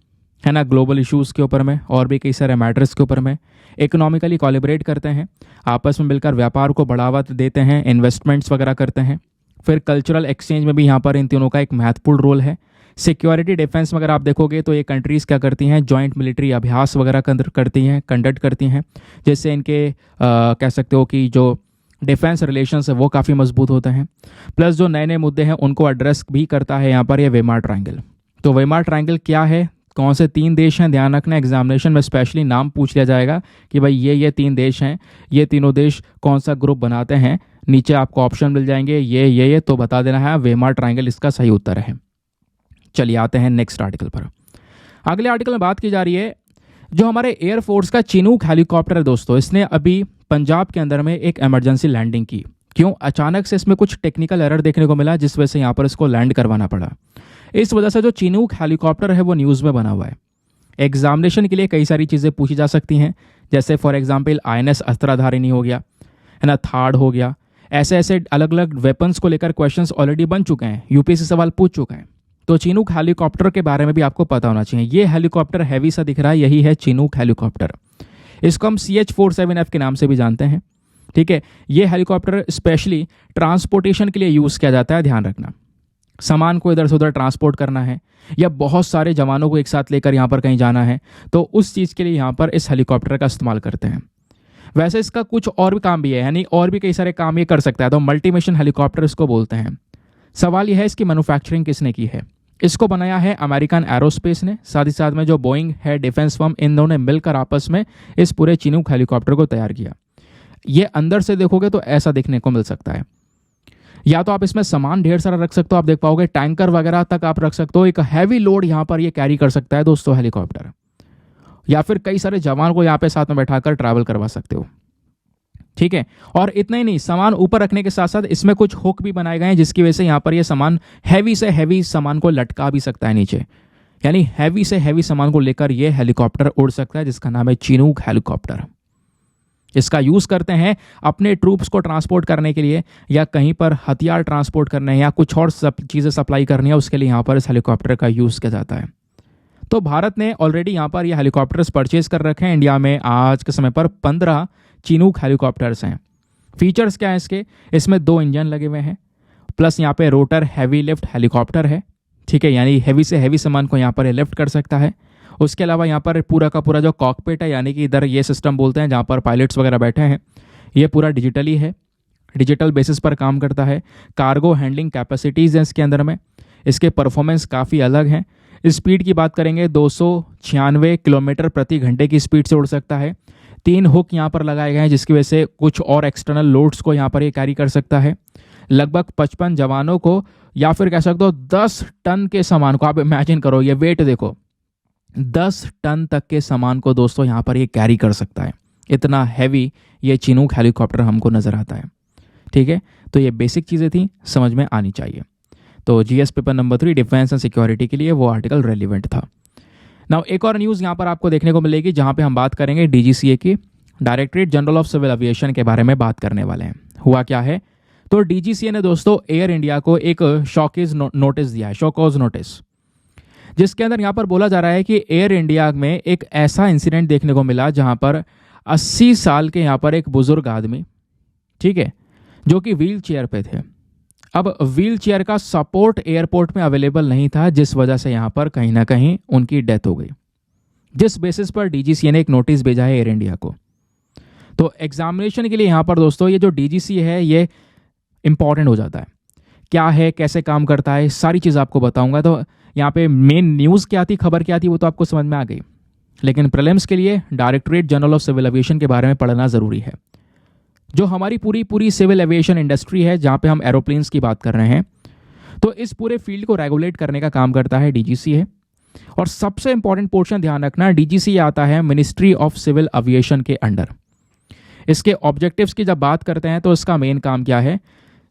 है ना, ग्लोबल इश्यूज़ के ऊपर में और भी कई सारे मैटर्स के ऊपर में। इकोनॉमिकली कोलैबोरेट करते हैं, आपस में मिलकर व्यापार को बढ़ावा देते हैं, इन्वेस्टमेंट्स वगैरह करते हैं। फिर कल्चरल एक्सचेंज में भी यहाँ पर इन तीनों का एक महत्वपूर्ण रोल है। सिक्योरिटी डिफेंस में अगर आप देखोगे तो ये कंट्रीज़ क्या करती हैं, जॉइंट मिलिट्री अभ्यास वगैरह कंडक्ट करती हैं, जिससे इनके कह सकते हो कि जो डिफेंस रिलेशंस है वो काफ़ी मजबूत होते हैं। प्लस जो नए नए मुद्दे हैं उनको एड्रेस भी करता है यहाँ पर ये वेमार ट्रायंगल। तो वेमार ट्रायंगल क्या है, कौन से तीन देश हैं, ध्यान रखना एग्जामिनेशन में स्पेशली नाम पूछ लिया जाएगा कि भाई ये तीन देश हैं, ये तीनों देश कौन सा ग्रुप बनाते हैं। नीचे आपको ऑप्शन मिल जाएंगे ये तो बता देना है, वेमार ट्रायंगल इसका सही उत्तर है। चलिए आते हैं नेक्स्ट आर्टिकल पर। अगले आर्टिकल में बात की जा रही है जो हमारे एयरफोर्स का चिनूक हेलीकॉप्टर है दोस्तों, इसने अभी पंजाब के अंदर में एक इमरजेंसी लैंडिंग की। क्यों, अचानक से इसमें कुछ टेक्निकल एरर देखने को मिला जिस वजह से यहाँ पर इसको लैंड करवाना पड़ा। इस वजह से जो चिनूक हेलीकॉप्टर है वो न्यूज़ में बना हुआ है। एग्जामिनेशन के लिए कई सारी चीज़ें पूछी जा सकती हैं, जैसे फॉर एग्जाम्पल INS अस्त्रधारिणी हो गया, है ना, थार्ड हो गया। ऐसे ऐसे अलग अलग वेपन्स को लेकर क्वेश्चंस ऑलरेडी बन चुके हैं, यूपीएससी सवाल पूछ चुका है। तो चिनूक हेलीकॉप्टर के बारे में भी आपको पता होना चाहिए। ये हेलीकॉप्टर हैवी सा दिख रहा है, यही है चिनूक हेलीकॉप्टर। इसको हम CH-47F के नाम से भी जानते हैं, ठीक है। ये हेलीकॉप्टर स्पेशली ट्रांसपोर्टेशन के लिए यूज़ किया जाता है। ध्यान रखना, सामान को इधर से उधर ट्रांसपोर्ट करना है या बहुत सारे जवानों को एक साथ लेकर यहाँ पर कहीं जाना है, तो उस चीज़ के लिए यहाँ पर इस हेलीकॉप्टर का इस्तेमाल करते हैं। वैसे इसका कुछ और भी काम भी है, यानी और भी कई सारे काम ये कर सकता है, तो मल्टी मिशन हेलीकॉप्टर इसको बोलते हैं। सवाल यह है इसकी मैन्युफैक्चरिंग किसने की है। इसको बनाया है अमेरिकन एरोस्पेस ने, साथ ही साथ में जो बोइंग है डिफेंस फर्म, इन दोनों ने मिलकर आपस में इस पूरे चिनूक हेलीकॉप्टर को तैयार किया। ये अंदर से देखोगे तो ऐसा देखने को मिल सकता है। या तो आप इसमें सामान ढेर सारा रख सकते हो, आप देख पाओगे टैंकर वगैरह तक आप रख सकते हो। एक हैवी लोड यहाँ पर ये कैरी कर सकता है दोस्तों हेलीकॉप्टर, या फिर कई सारे जवान को यहाँ पे साथ में बैठाकर ट्रैवल करवा सकते हो, ठीक है। और इतना ही नहीं, सामान ऊपर रखने के साथ साथ इसमें कुछ हुक भी बनाए गए हैं जिसकी वजह से यहाँ पर ये सामान हैवी से हैवी सामान को लटका भी सकता है नीचे, यानी हैवी से हैवी सामान को लेकर ये हेलीकॉप्टर उड़ सकता है, जिसका नाम है चिनूक हेलीकॉप्टर। इसका यूज़ करते हैं अपने ट्रूप्स को ट्रांसपोर्ट करने के लिए, या कहीं पर हथियार ट्रांसपोर्ट करने या कुछ और चीज़ें सप्लाई करनी है, उसके लिए यहाँ पर इस हेलीकॉप्टर का यूज़ किया जाता है। तो भारत ने ऑलरेडी यहाँ पर ये हेलीकॉप्टर्स परचेज कर रखे हैं। इंडिया में आज के समय पर 15 चिनूक हेलीकॉप्टर्स हैं। फीचर्स क्या है इसके, इसमें 2 इंजन लगे हुए हैं, प्लस यहाँ पे रोटर हैवी लिफ्ट हेलीकॉप्टर है, ठीक है, यानी हैवी से हैवी सामान को यहाँ पर लिफ्ट कर सकता है। उसके अलावा यहाँ पर पूरा का पूरा जो कॉकपिट है, यानी कि इधर ये सिस्टम बोलते हैं जहाँ पर पायलट्स वगैरह बैठे हैं, ये पूरा डिजिटली है, डिजिटल बेसिस पर काम करता है। कार्गो हैंडलिंग कैपेसिटीज़ हैं इसके अंदर में, इसके परफॉर्मेंस काफ़ी अलग हैं। स्पीड की बात करेंगे 296 किलोमीटर प्रति घंटे की स्पीड से उड़ सकता है। 3 हुक यहाँ पर लगाए गए हैं जिसकी वजह से कुछ और एक्सटर्नल लोड्स को यहाँ पर ये कैरी कर सकता है। लगभग 55 जवानों को, या फिर कह सकते हो 10 टन के सामान को, आप इमेजिन करो, ये वेट देखो, 10 टन तक के सामान को दोस्तों यहाँ पर ये कैरी कर सकता है। इतना हैवी ये चिनूक हेलीकॉप्टर हमको नज़र आता है, ठीक है। तो ये बेसिक चीज़ें थी, समझ में आनी चाहिए। तो GS paper number 3 defence and security के लिए वो आर्टिकल रेलिवेंट था। नाउ एक और न्यूज़ यहाँ पर आपको देखने को मिलेगी जहाँ पे हम बात करेंगे DGCA की, directorate general of civil aviation के बारे में बात करने वाले हैं। हुआ क्या है, तो DGCA ने दोस्तों एयर इंडिया को एक शॉकेज नोटिस दिया है, शोकॉज नोटिस, जिसके अंदर यहाँ पर बोला जा रहा है कि एयर इंडिया में एक ऐसा इंसिडेंट देखने को मिला जहाँ पर 80 साल के यहाँ पर एक बुजुर्ग आदमी, ठीक है, जो कि व्हील चेयर पे थे। अब व्हील चेयर का सपोर्ट एयरपोर्ट में अवेलेबल नहीं था, जिस वजह से यहाँ पर कहीं ना कहीं उनकी डेथ हो गई, जिस बेसिस पर DGCA ने एक नोटिस भेजा है एयर इंडिया को। तो एग्जामिनेशन के लिए यहाँ पर दोस्तों ये जो DGCA है ये इंपॉर्टेंट हो जाता है। क्या है, कैसे काम करता है, सारी चीज़ आपको बताऊंगा। तो यहाँ पे मेन न्यूज़ क्या थी, खबर क्या थी, वो तो आपको समझ में आ गई, लेकिन प्रीलिम्स के लिए directorate general of civil aviation के बारे में पढ़ना ज़रूरी है। जो हमारी पूरी सिविल एविएशन इंडस्ट्री है, जहाँ पे हम एरोप्लेन्स की बात कर रहे हैं, तो इस पूरे फील्ड को रेगुलेट करने का काम करता है DGCA। और सबसे इंपॉर्टेंट पोर्शन ध्यान रखना, DGCA आता है मिनिस्ट्री ऑफ सिविल एविएशन के अंडर। इसके ऑब्जेक्टिव्स की जब बात करते हैं तो इसका मेन काम क्या है,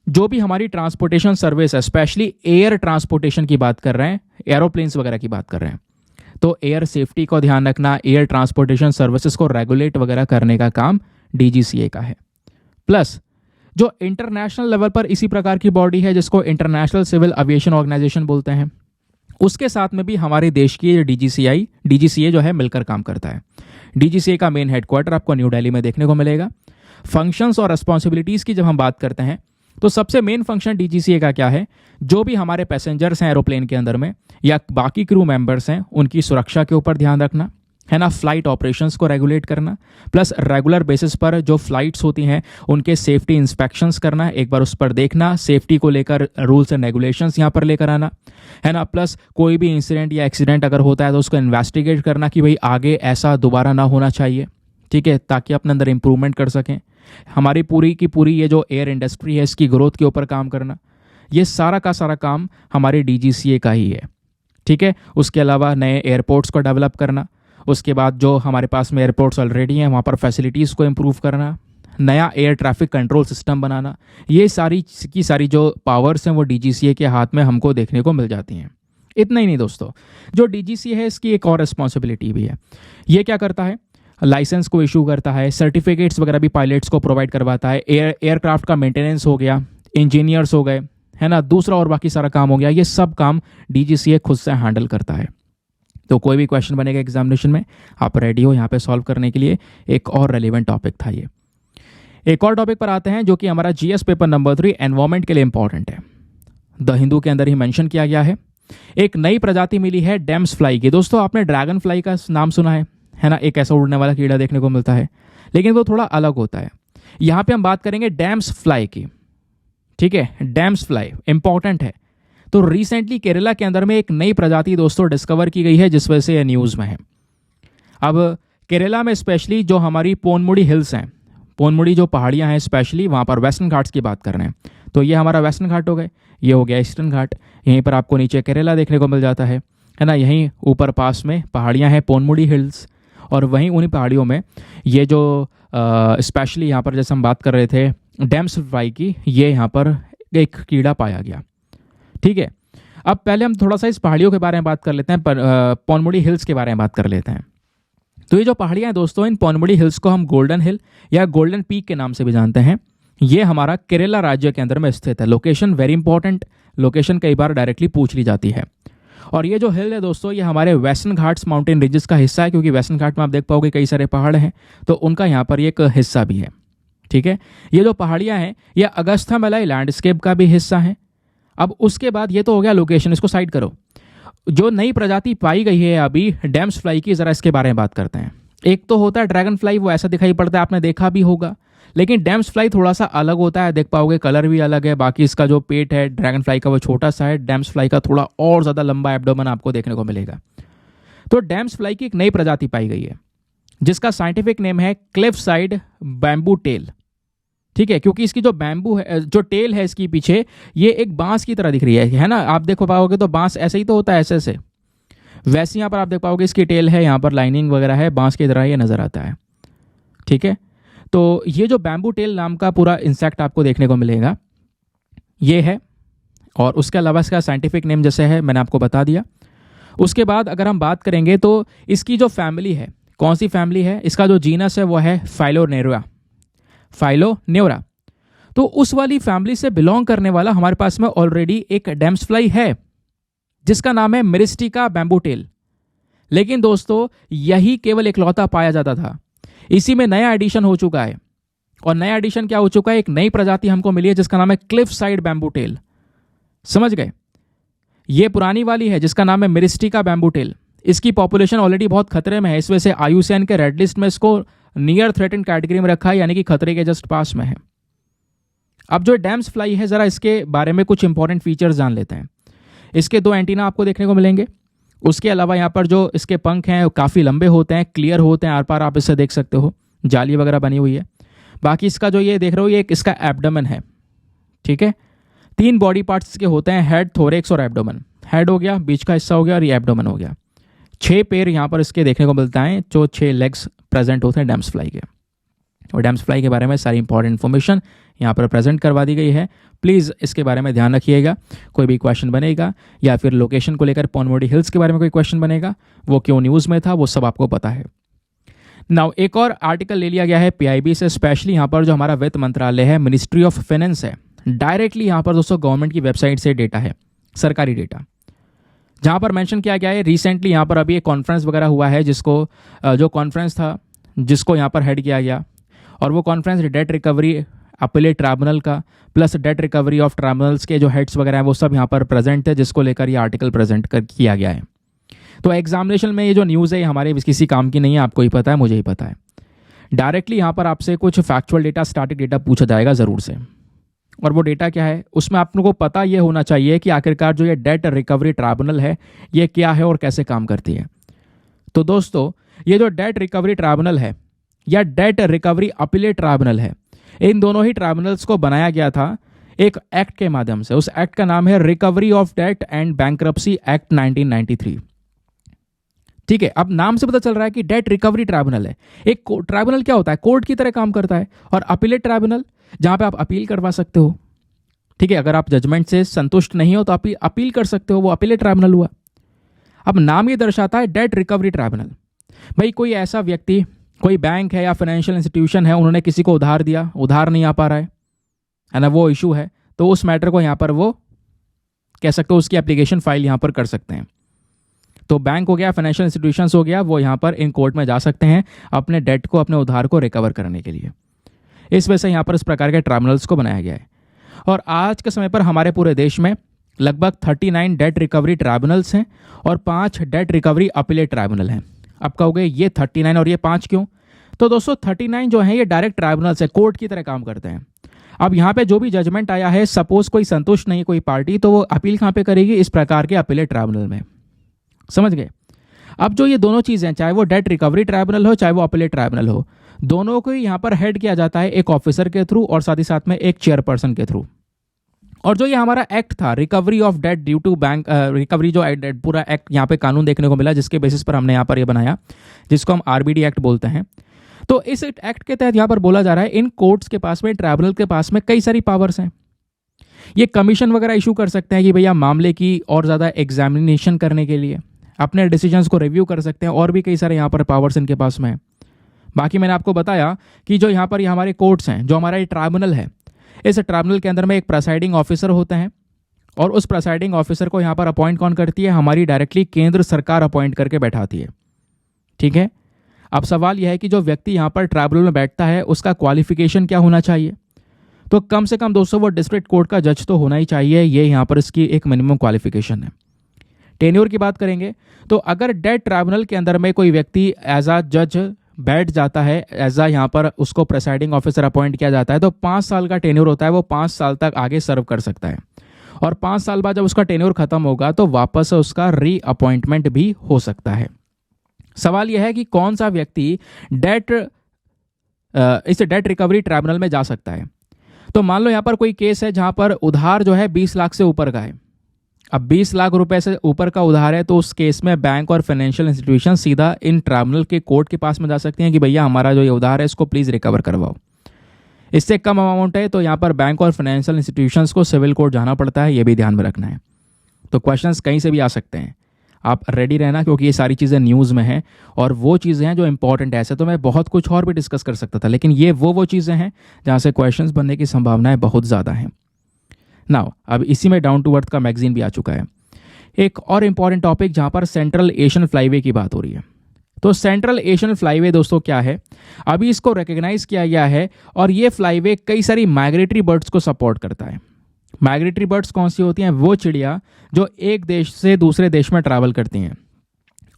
जो भी हमारी ट्रांसपोर्टेशन सर्विस है, स्पेशली एयर ट्रांसपोर्टेशन की बात कर रहे हैं, एरोप्लेन्स वगैरह की बात कर रहे हैं, तो एयर सेफ्टी को ध्यान रखना, एयर ट्रांसपोर्टेशन सर्विसेज को रेगुलेट वगैरह करने का काम डीजीसीए का है। प्लस जो इंटरनेशनल लेवल पर इसी प्रकार की बॉडी है जिसको इंटरनेशनल सिविल एविएशन ऑर्गेनाइजेशन बोलते हैं, उसके साथ में भी हमारे देश की डीजीसीए जो है मिलकर काम करता है। डीजीसीए का मेन हेडक्वार्टर आपको न्यू दिल्ली में देखने को मिलेगा। फंक्शंस और रिस्पॉन्सिबिलिटीज़ की जब हम बात करते हैं तो सबसे मेन फंक्शन डीजीसीए का क्या है, जो भी हमारे पैसेंजर्स हैं एरोप्लेन के अंदर में या बाकी क्रू मेंबर्स हैं उनकी सुरक्षा के ऊपर ध्यान रखना है ना, फ्लाइट ऑपरेशंस को रेगुलेट करना, प्लस रेगुलर बेसिस पर जो फ्लाइट्स होती हैं उनके सेफ्टी इंस्पेक्शंस करना, एक बार उस पर देखना, सेफ्टी को लेकर रूल्स एंड रेगुलेशंस यहाँ पर लेकर आना है ना, प्लस कोई भी इंसिडेंट या एक्सीडेंट अगर होता है तो उसको इन्वेस्टिगेट करना कि भाई आगे ऐसा दोबारा ना होना चाहिए, ठीक है, ताकि अपने अंदर इंप्रूवमेंट कर सकें। हमारी पूरी की पूरी ये जो एयर इंडस्ट्री है इसकी ग्रोथ के ऊपर काम करना, ये सारा का सारा काम हमारे डीजीसीए का ही है, ठीक है। उसके अलावा नए एयरपोर्ट्स को डेवलप करना, उसके बाद जो हमारे पास में एयरपोर्ट्स ऑलरेडी हैं वहाँ पर फैसिलिटीज़ को इम्प्रूव करना, नया एयर ट्रैफिक कंट्रोल सिस्टम बनाना, ये सारी की सारी जो पावर्स हैं वो डीजीसीए के हाथ में हमको देखने को मिल जाती हैं। इतना ही नहीं दोस्तों, जो डीजीसीए है इसकी एक और रिस्पॉन्सिबिलिटी भी है। ये क्या करता है, लाइसेंस को इशू करता है, सर्टिफिकेट्स वगैरह भी पायलट्स को प्रोवाइड करवाता है, एयरक्राफ्ट का मेंटेनेंस हो गया, इंजीनियर्स हो गए, है ना, दूसरा और बाकी सारा काम हो गया, ये सब काम डीजीसीए खुद से हैंडल करता है। तो कोई भी क्वेश्चन बनेगा एग्जामिनेशन में, आप रेडी हो यहाँ पे सॉल्व करने के लिए। एक और रेलिवेंट टॉपिक था ये। एक और टॉपिक पर आते हैं जो कि हमारा जीएस पेपर नंबर 3 एनवायरमेंट के लिए इंपॉर्टेंट है। द हिंदू के अंदर ही मेंशन किया गया है, एक नई प्रजाति मिली है डैम्स फ्लाई की। दोस्तों आपने ड्रैगन फ्लाई का नाम सुना है ना, एक ऐसा उड़ने वाला कीड़ा देखने को मिलता है, लेकिन वो थोड़ा अलग होता है। यहाँ पे हम बात करेंगे डैम्स फ्लाई की, ठीक है, डैम्स फ्लाई इंपॉर्टेंट है। तो रिसेंटली केरला के अंदर में एक नई प्रजाति दोस्तों डिस्कवर की गई है, जिस वजह से ये न्यूज़ में है। अब केरला में स्पेशली जो हमारी पोनमुड़ी हिल्स हैं, पोनमुड़ी जो पहाड़ियाँ हैं स्पेशली, वहाँ पर वेस्टर्न घाट्स की बात कर रहे हैं। तो ये हमारा वेस्टर्न घाट हो गए, ये हो गया ईस्टर्न घाट, यहीं पर आपको नीचे केरला देखने को मिल जाता है ना। यहीं ऊपर पास में पहाड़ियाँ हैं पोनमुड़ी हिल्स, और वहीं उन्हीं पहाड़ियों में ये जो स्पेशली यहाँ पर जैसे हम बात कर रहे थे डैम्स फ्लाई की, ये यहाँ पर एक कीड़ा पाया गया, ठीक है। अब पहले हम थोड़ा सा इस पहाड़ियों के बारे में बात कर लेते हैं, पोनमुड़ी हिल्स के बारे में बात कर लेते हैं। तो ये जो पहाड़ियाँ हैं दोस्तों, इन पोनमुड़ी हिल्स को हम गोल्डन हिल या गोल्डन पीक के नाम से भी जानते हैं। ये हमारा केरला राज्य के अंदर में स्थित है। लोकेशन वेरी इंपॉर्टेंट, लोकेशन कई बार डायरेक्टली पूछ ली जाती है। और ये जो हिल है दोस्तों, ये हमारे वेस्टर्न घाट्स माउंटेन रिजेस का हिस्सा है, क्योंकि वेस्टर्न घाट में आप देख पाओगे कई सारे पहाड़ हैं, तो उनका यहाँ पर एक हिस्सा भी है, ठीक है। ये जो पहाड़ियाँ हैं ये अगस्थ्यामलाई लैंडस्केप का भी हिस्सा है। अब उसके बाद ये तो हो गया लोकेशन, इसको साइड करो। जो नई प्रजाति पाई गई है अभी डैम्स फ्लाई की, ज़रा इसके बारे में बात करते हैं। एक तो होता है ड्रैगन फ्लाई, वो ऐसा दिखाई पड़ता है, आपने देखा भी होगा, लेकिन डैम्स फ्लाई थोड़ा सा अलग होता है, देख पाओगे कलर भी अलग है। बाकी इसका जो पेट है ड्रैगन फ्लाई का वो छोटा सा है, डैम्स फ्लाई का थोड़ा और ज़्यादा लंबा एब्डोमेन आपको देखने को मिलेगा। तो डैम्स फ्लाई की एक नई प्रजाति पाई गई है जिसका साइंटिफिक नेम है क्लिफ साइड बैम्बू टेल, ठीक है, क्योंकि इसकी जो बैम्बू है, जो टेल है इसकी पीछे, ये एक बांस की तरह दिख रही है ना। आप देखो पाओगे तो बांस ऐसे ही तो होता है, ऐसे से, वैसे यहाँ पर आप देख पाओगे इसकी टेल है, यहाँ पर लाइनिंग वगैरह है, बांस की तरह ये नजर आता है, ठीक है। तो ये जो बैम्बू टेल नाम का पूरा इंसेक्ट आपको देखने को मिलेगा, ये है। और उसके अलावा इसका साइंटिफिक नेम जैसे है मैंने आपको बता दिया। उसके बाद अगर हम बात करेंगे तो इसकी जो फैमिली है, कौन सी फैमिली है, इसका जो जीनस है वो है फाइलोनेरा। तो उस वाली फैमिली से बिलोंग करने वाला हमारे पास में ऑलरेडी एक डैम्स फ्लाई है जिसका नाम है मिरिस्टिका बैम्बू टेल। लेकिन दोस्तों यही केवल इकलौता पाया जाता था, इसी में नया एडिशन हो चुका है। और नया एडिशन क्या हो चुका है, एक नई प्रजाति हमको मिली है जिसका नाम है क्लिफ साइड बैम्बू टेल। समझ गए, ये पुरानी वाली है जिसका नाम है मिरिस्टिका बैम्बू टेल। इसकी पॉपुलेशन ऑलरेडी बहुत खतरे में है, इस वजह से IUCN के रेड लिस्ट में इसको नियर थ्रेटेंड कैटेगरी में रखा है, यानी कि खतरे के जस्ट पास में है। अब जो डैम्स फ्लाई है, जरा इसके बारे में कुछ इंपॉर्टेंट फीचर्स जान लेते हैं। इसके 2 एंटीना आपको देखने को मिलेंगे। उसके अलावा यहाँ पर जो इसके पंख हैं काफ़ी लंबे होते हैं, क्लियर होते हैं, आर पार आप इससे देख सकते हो, जाली वगैरह बनी हुई है। बाकी इसका जो ये देख रहे हो, ये इसका एब्डोमेन है, ठीक है। 3 बॉडी पार्ट्स इसके होते हैं, हेड, थोरेक्स और एब्डोमेन। हेड हो गया, बीच का हिस्सा हो गया, और ये एब्डोमेन हो गया। 6 पैर यहाँ पर इसके देखने को मिलता है, जो 6 लेग्स प्रेजेंट होते हैं डैम्स फ्लाई के। और डैम्स फ्लाई के बारे में सारी इंपॉर्टेंट इन्फॉर्मेशन यहाँ पर प्रेजेंट करवा दी गई है। प्लीज़ इसके बारे में ध्यान रखिएगा। कोई भी क्वेश्चन बनेगा या फिर लोकेशन को लेकर पॉनमोडी हिल्स के बारे में कोई क्वेश्चन बनेगा, वो क्यों न्यूज़ में था, वो सब आपको पता है। नाउ एक और आर्टिकल ले लिया गया है पीआईबी से, स्पेशली यहाँ पर जो हमारा वित्त मंत्रालय है, मिनिस्ट्री ऑफ फाइनेंस है, डायरेक्टली यहाँ पर दोस्तों गवर्नमेंट की वेबसाइट से डेटा है, सरकारी डेटा, जहाँ पर मेंशन किया गया है। रिसेंटली यहाँ पर अभी एक कॉन्फ्रेंस वगैरह हुआ है, जिसको जो कॉन्फ्रेंस था जिसको यहाँ पर हेड किया गया, और वो conference debt recovery appellate tribunal का plus debt recovery of tribunals के जो हेड्स वगैरह हैं वो सब यहाँ पर प्रेजेंट थे, जिसको लेकर ये आर्टिकल प्रेजेंट किया गया है। तो एग्जामिनेशन में ये जो न्यूज़ है ये हमारे किसी काम की नहीं है, आपको ही पता है, मुझे ही पता है। डायरेक्टली यहाँ पर आपसे कुछ फैक्चुअल डेटा, स्टैटिक डेटा पूछा जाएगा ज़रूर से, और वो डेटा क्या है उसमें आप लोगों को पता ये होना चाहिए कि आखिरकार जो ये डेट रिकवरी ट्राइब्यूनल है ये क्या है और कैसे काम करती है। तो दोस्तों ये जो डेट रिकवरी ट्राइब्यूनल है या डेट रिकवरी अपीलेट ट्राइब्यूनल है, इन दोनों ही ट्राइब्यूनल्स को बनाया गया था एक एक्ट के माध्यम से। उस एक्ट का नाम है recovery of debt and bankruptcy act 1993। ठीक है, अब नाम से पता चल रहा है कि डेट रिकवरी ट्राइब्यूनल है। एक ट्राइब्यूनल क्या होता है, कोर्ट की तरह काम करता है, और अपीलेट ट्राइब्यूनल जहां पे आप अपील करवा सकते हो। ठीक है, अगर आप जजमेंट से संतुष्ट नहीं हो तो आप अपील कर सकते हो, वो अपीलेट ट्राइब्यूनल हुआ। अब नाम ये दर्शाता है डेट रिकवरी ट्राइब्यूनल। भाई कोई ऐसा व्यक्ति, कोई बैंक है या फाइनेंशियल इंस्टीट्यूशन है, उन्होंने किसी को उधार दिया, उधार नहीं आ पा रहा है ना, वो इशू है, तो उस मैटर को यहाँ पर वो कह सकते हो उसकी एप्लीकेशन फाइल यहाँ पर कर सकते हैं। तो बैंक हो गया, फाइनेंशियल इंस्टीट्यूशंस हो गया, वो यहाँ पर इन कोर्ट में जा सकते हैं अपने डेट को, अपने उधार को रिकवर करने के लिए। इस वजह से यहाँ पर इस प्रकार के ट्राइब्यूनल्स को बनाया गया है। और आज के समय पर हमारे पूरे देश में लगभग 39 डेट रिकवरी ट्राइब्यूनल्स हैं और 5 डेट रिकवरी अपीलेट ट्राइब्यूनल हैं। आप कहोगे ये 39 और ये 5 क्यों? तो दोस्तों 39 जो है ये डायरेक्ट ट्राइब्यूनल्स है, कोर्ट की तरह काम करते हैं। अब यहाँ पे जो भी जजमेंट आया है, सपोज कोई संतुष्ट नहीं कोई पार्टी, तो वो अपील कहाँ पे करेगी, इस प्रकार के अपीलेट ट्राइब्यूनल में। समझ गए? अब जो ये दोनों चीज़ें, चाहे वो डेट रिकवरी ट्राइब्यूनल हो, चाहे वो अपीलेट ट्राइब्यूनल हो, दोनों को यहाँ पर हेड किया जाता है एक ऑफिसर के थ्रू और साथ ही साथ में एक चेयरपर्सन के थ्रू। और जो ये हमारा एक्ट था, recovery of debt due to bank recovery, जो पूरा एक्ट यहाँ पे कानून देखने को मिला, जिसके बेसिस पर हमने यहाँ पर ये बनाया, जिसको हम आरबीडी एक्ट बोलते हैं। तो इस एक्ट के तहत यहाँ पर बोला जा रहा है इन कोर्ट्स के पास में, ट्राइब्यूनल के पास में कई सारी पावर्स हैं। ये कमीशन वगैरह इशू कर सकते हैं कि भैया मामले की और ज़्यादा एग्जामिनेशन करने के लिए, अपने डिसीजंस को रिव्यू कर सकते हैं, और भी कई सारे यहाँ पर पावर्स इनके पास में है। बाकी मैंने आपको बताया कि जो यहाँ पर ये हमारे कोर्ट्स हैं, जो हमारा ये ट्राइब्यूनल है, इस ट्राइब्यूनल के अंदर में एक प्रेसाइडिंग ऑफिसर होते हैं, और उस प्रेसाइडिंग ऑफिसर को यहाँ पर अपॉइंट कौन करती है, हमारी डायरेक्टली केंद्र सरकार अपॉइंट करके बैठाती है। ठीक है, अब सवाल यह है कि जो व्यक्ति यहाँ पर ट्राइब्यूनल में बैठता है उसका क्वालिफिकेशन क्या होना चाहिए? तो कम से कम दोस्तों वो डिस्ट्रिक्ट कोर्ट का जज तो होना ही चाहिए, ये यहाँ पर इसकी एक मिनिमम क्वालिफिकेशन है। टेन्योर की बात करेंगे तो अगर डेट ट्राइब्यूनल के अंदर में कोई व्यक्ति एज अ जज बैठ जाता है, एज अ यहाँ पर उसको प्रेसाइडिंग ऑफिसर अपॉइंट किया जाता है, तो 5 साल का टेन्योर होता है, वो 5 साल तक आगे सर्व कर सकता है। और 5 साल बाद जब उसका टेन्योर खत्म होगा तो वापस से उसका री अपॉइंटमेंट भी हो सकता है। सवाल यह है कि कौन सा व्यक्ति इस डेट रिकवरी ट्राइब्यूनल में जा सकता है। तो मान लो यहाँ पर कोई केस है जहाँ पर उधार जो है 20 लाख से ऊपर का है। अब 20 लाख रुपए से ऊपर का उधार है, तो उस केस में बैंक और फाइनेंशियल इंस्टीट्यूशन सीधा इन ट्राइब्यूनल के कोर्ट के पास में जा सकते हैं कि भैया हमारा जो ये उधार है इसको प्लीज़ रिकवर करवाओ। इससे कम अमाउंट है तो यहाँ पर बैंक और फाइनेंशियल इंस्टीट्यूशंस को सिविल कोर्ट जाना पड़ता है, ये भी ध्यान में रखना है। तो क्वेश्चंस कहीं से भी आ सकते हैं, आप रेडी रहना, क्योंकि ये सारी चीज़ें न्यूज़ में हैं और वो चीज़ें हैं जो इंपॉर्टेंट है। ऐसे तो मैं बहुत कुछ और भी डिस्कस कर सकता था, लेकिन ये वो चीज़ें हैं जहाँ से क्वेश्चंस बनने की संभावनाएं बहुत ज़्यादा हैं। नाउ अब इसी में डाउन टू अर्थ का मैगजीन भी आ चुका है। एक और इम्पॉर्टेंट टॉपिक जहाँ पर सेंट्रल एशियन फ्लाईवे की बात हो रही है। तो सेंट्रल एशियन फ्लाईवे दोस्तों क्या है, अभी इसको रिकग्नाइज किया गया है और ये फ्लाईवे कई सारी माइग्रेटरी बर्ड्स को सपोर्ट करता है। माइग्रेटरी बर्ड्स कौन सी होती हैं? वो चिड़िया जो एक देश से दूसरे देश में ट्रैवल करती हैं।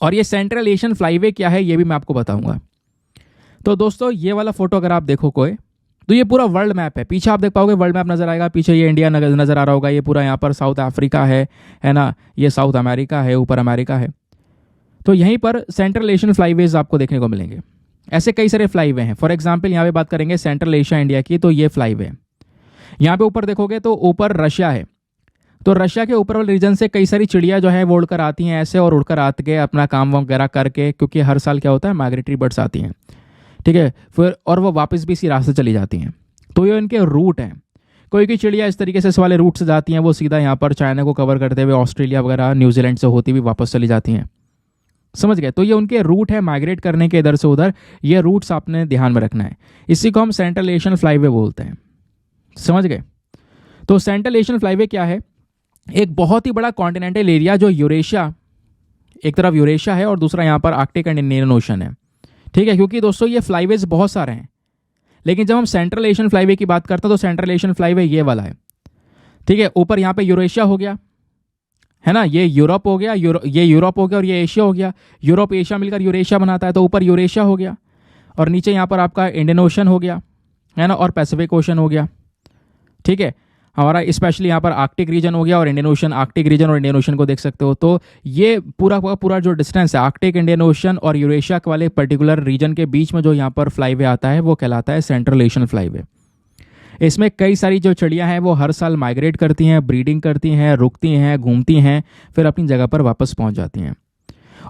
और ये सेंट्रल एशियन फ्लाईवे क्या है ये भी मैं आपको बताऊंगा। तो दोस्तों ये वाला फोटो अगर आप देखो कोई, तो ये पूरा वर्ल्ड मैप है। पीछे आप देख पाओगे वर्ल्ड मैप नजर आएगा, पीछे ये इंडिया नजर आ रहा होगा, ये पूरा यहाँ पर साउथ अफ्रीका है ना, ये साउथ अमेरिका है, ऊपर अमेरिका है। तो यहीं पर सेंट्रल एशियन फ्लाईवेज आपको देखने को मिलेंगे। ऐसे कई सारे फ्लाईवे हैं। फॉर एग्जाम्पल यहाँ पे बात करेंगे सेंट्रल एशिया इंडिया की, तो ये फ्लाईवे यहाँ पे ऊपर देखोगे तो ऊपर रशिया है। तो रशिया के ऊपर वाले रीजन से कई सारी चिड़िया जो है वो उड़कर आती हैं ऐसे, और उड़कर आके अपना काम वगैरह करके, क्योंकि हर साल क्या होता है माइग्रेटरी बर्ड्स आती हैं, ठीक है, फिर और वो वापस भी इसी रास्ते चली जाती हैं। तो ये इनके रूट हैं। कोई कोई चिड़िया इस तरीके से इस वाले रूट से जाती हैं, वो सीधा यहाँ पर चाइना को कवर करते हुए ऑस्ट्रेलिया वगैरह न्यूजीलैंड से होती हुई वापस चली जाती हैं। समझ गए? तो ये उनके रूट है माइग्रेट करने के इधर से उधर, ये रूट्स आपने ध्यान में रखना है। इसी को हम सेंट्रल एशियन फ्लाईवे बोलते हैं। समझ गए? तो सेंट्रल एशियन फ्लाईवे क्या है? एक बहुत ही बड़ा कॉन्टिनेंटल एरिया जो यूरेशिया, एक तरफ यूरेशिया है और दूसरा यहाँ पर आर्कटिक एंड इंडियन ओशन है। ठीक है, क्योंकि दोस्तों ये फ्लाईवेज बहुत सारे हैं, लेकिन जब हम सेंट्रल एशियन फ्लाईवे की बात करते हैं तो सेंट्रल एशियन फ्लाईवे ये वाला है। ठीक है, ऊपर यहाँ पे यूरेशिया हो गया, है ना, ये यूरोप हो गया, ये यूरोप हो गया और ये एशिया हो गया। यूरोप एशिया मिलकर यूरेशिया बनाता है, तो ऊपर यूरेशिया हो गया और नीचे यहाँ पर आपका इंडियन ओशन हो गया, है ना, और पैसिफिक ओशन हो गया। ठीक है, हमारा स्पेशली यहाँ पर आर्कटिक रीजन हो गया और इंडियन ओशन, आर्कटिक रीजन और इंडियन ओशन को देख सकते हो। तो ये पूरा का पूरा जो डिस्टेंस है आर्कटिक, इंडियन ओशन और यूरेशिया वाले पर्टिकुलर रीजन के बीच में जो यहाँ पर फ्लाईवे आता है वो कहलाता है सेंट्रल एशियन फ्लाईवे। इसमें कई सारी जो चिड़ियाँ हैं वो हर साल माइग्रेट करती हैं, ब्रीडिंग करती हैं, रुकती हैं, घूमती हैं, फिर अपनी जगह पर वापस पहुँच जाती हैं।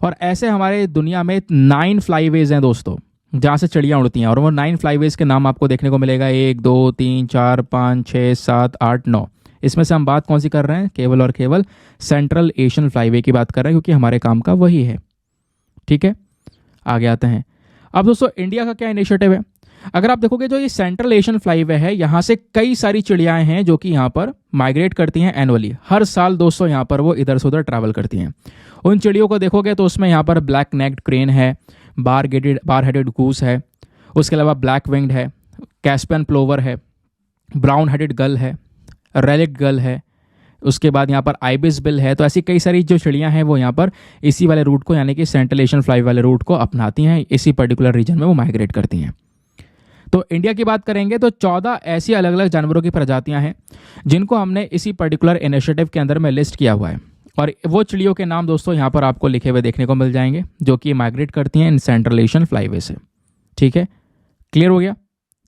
और ऐसे हमारे दुनिया में 9 फ्लाईवेज हैं दोस्तों, जहाँ से चिड़ियाँ उड़ती हैं। और वो 9 फ्लाईवेज के नाम आपको देखने को मिलेगा, 1 2 3 4 5 6 7 8 9। इसमें से हम बात कौन सी कर रहे हैं? केवल और केवल सेंट्रल एशियन फ्लाईवे की बात कर रहे हैं, क्योंकि हमारे काम का वही है। ठीक है, आगे आते हैं। अब दोस्तों इंडिया का क्या इनिशिएटिव है? अगर आप देखोगे जो ये सेंट्रल एशियन फ्लाईवे है, यहाँ से कई सारी चिड़ियाएँ हैं जो कि यहाँ पर माइग्रेट करती हैं एनुअली। हर साल दोस्तों यहाँ पर वो इधर से उधर ट्रैवल करती हैं। उन चिड़ियों को देखोगे तो उसमें यहाँ पर ब्लैक नेक्ड क्रेन है, बार हेडेड गूस है, उसके अलावा ब्लैक विंग्ड है, कैस्पियन प्लोवर है, ब्राउन हेडेड गल है, रेलिक गल है, उसके बाद यहाँ पर आइबिस बिल है। तो ऐसी कई सारी जो चिड़ियाँ हैं वो यहाँ पर इसी वाले रूट को, यानी कि सेंट्रल एशियन फ्लाईवे वाले रूट को अपनाती हैं, इसी पर्टिकुलर रीजन में वो माइग्रेट करती हैं। तो इंडिया की बात करेंगे तो 14 ऐसी अलग अलग जानवरों की प्रजातियां हैं जिनको हमने इसी पर्टिकुलर इनिशिएटिव के अंदर में लिस्ट किया हुआ है। और वो चिड़ियों के नाम दोस्तों यहाँ पर आपको लिखे हुए देखने को मिल जाएंगे, जो कि माइग्रेट करती हैं इन सेंट्रल एशियन फ्लाईवे से। ठीक है, क्लियर हो गया?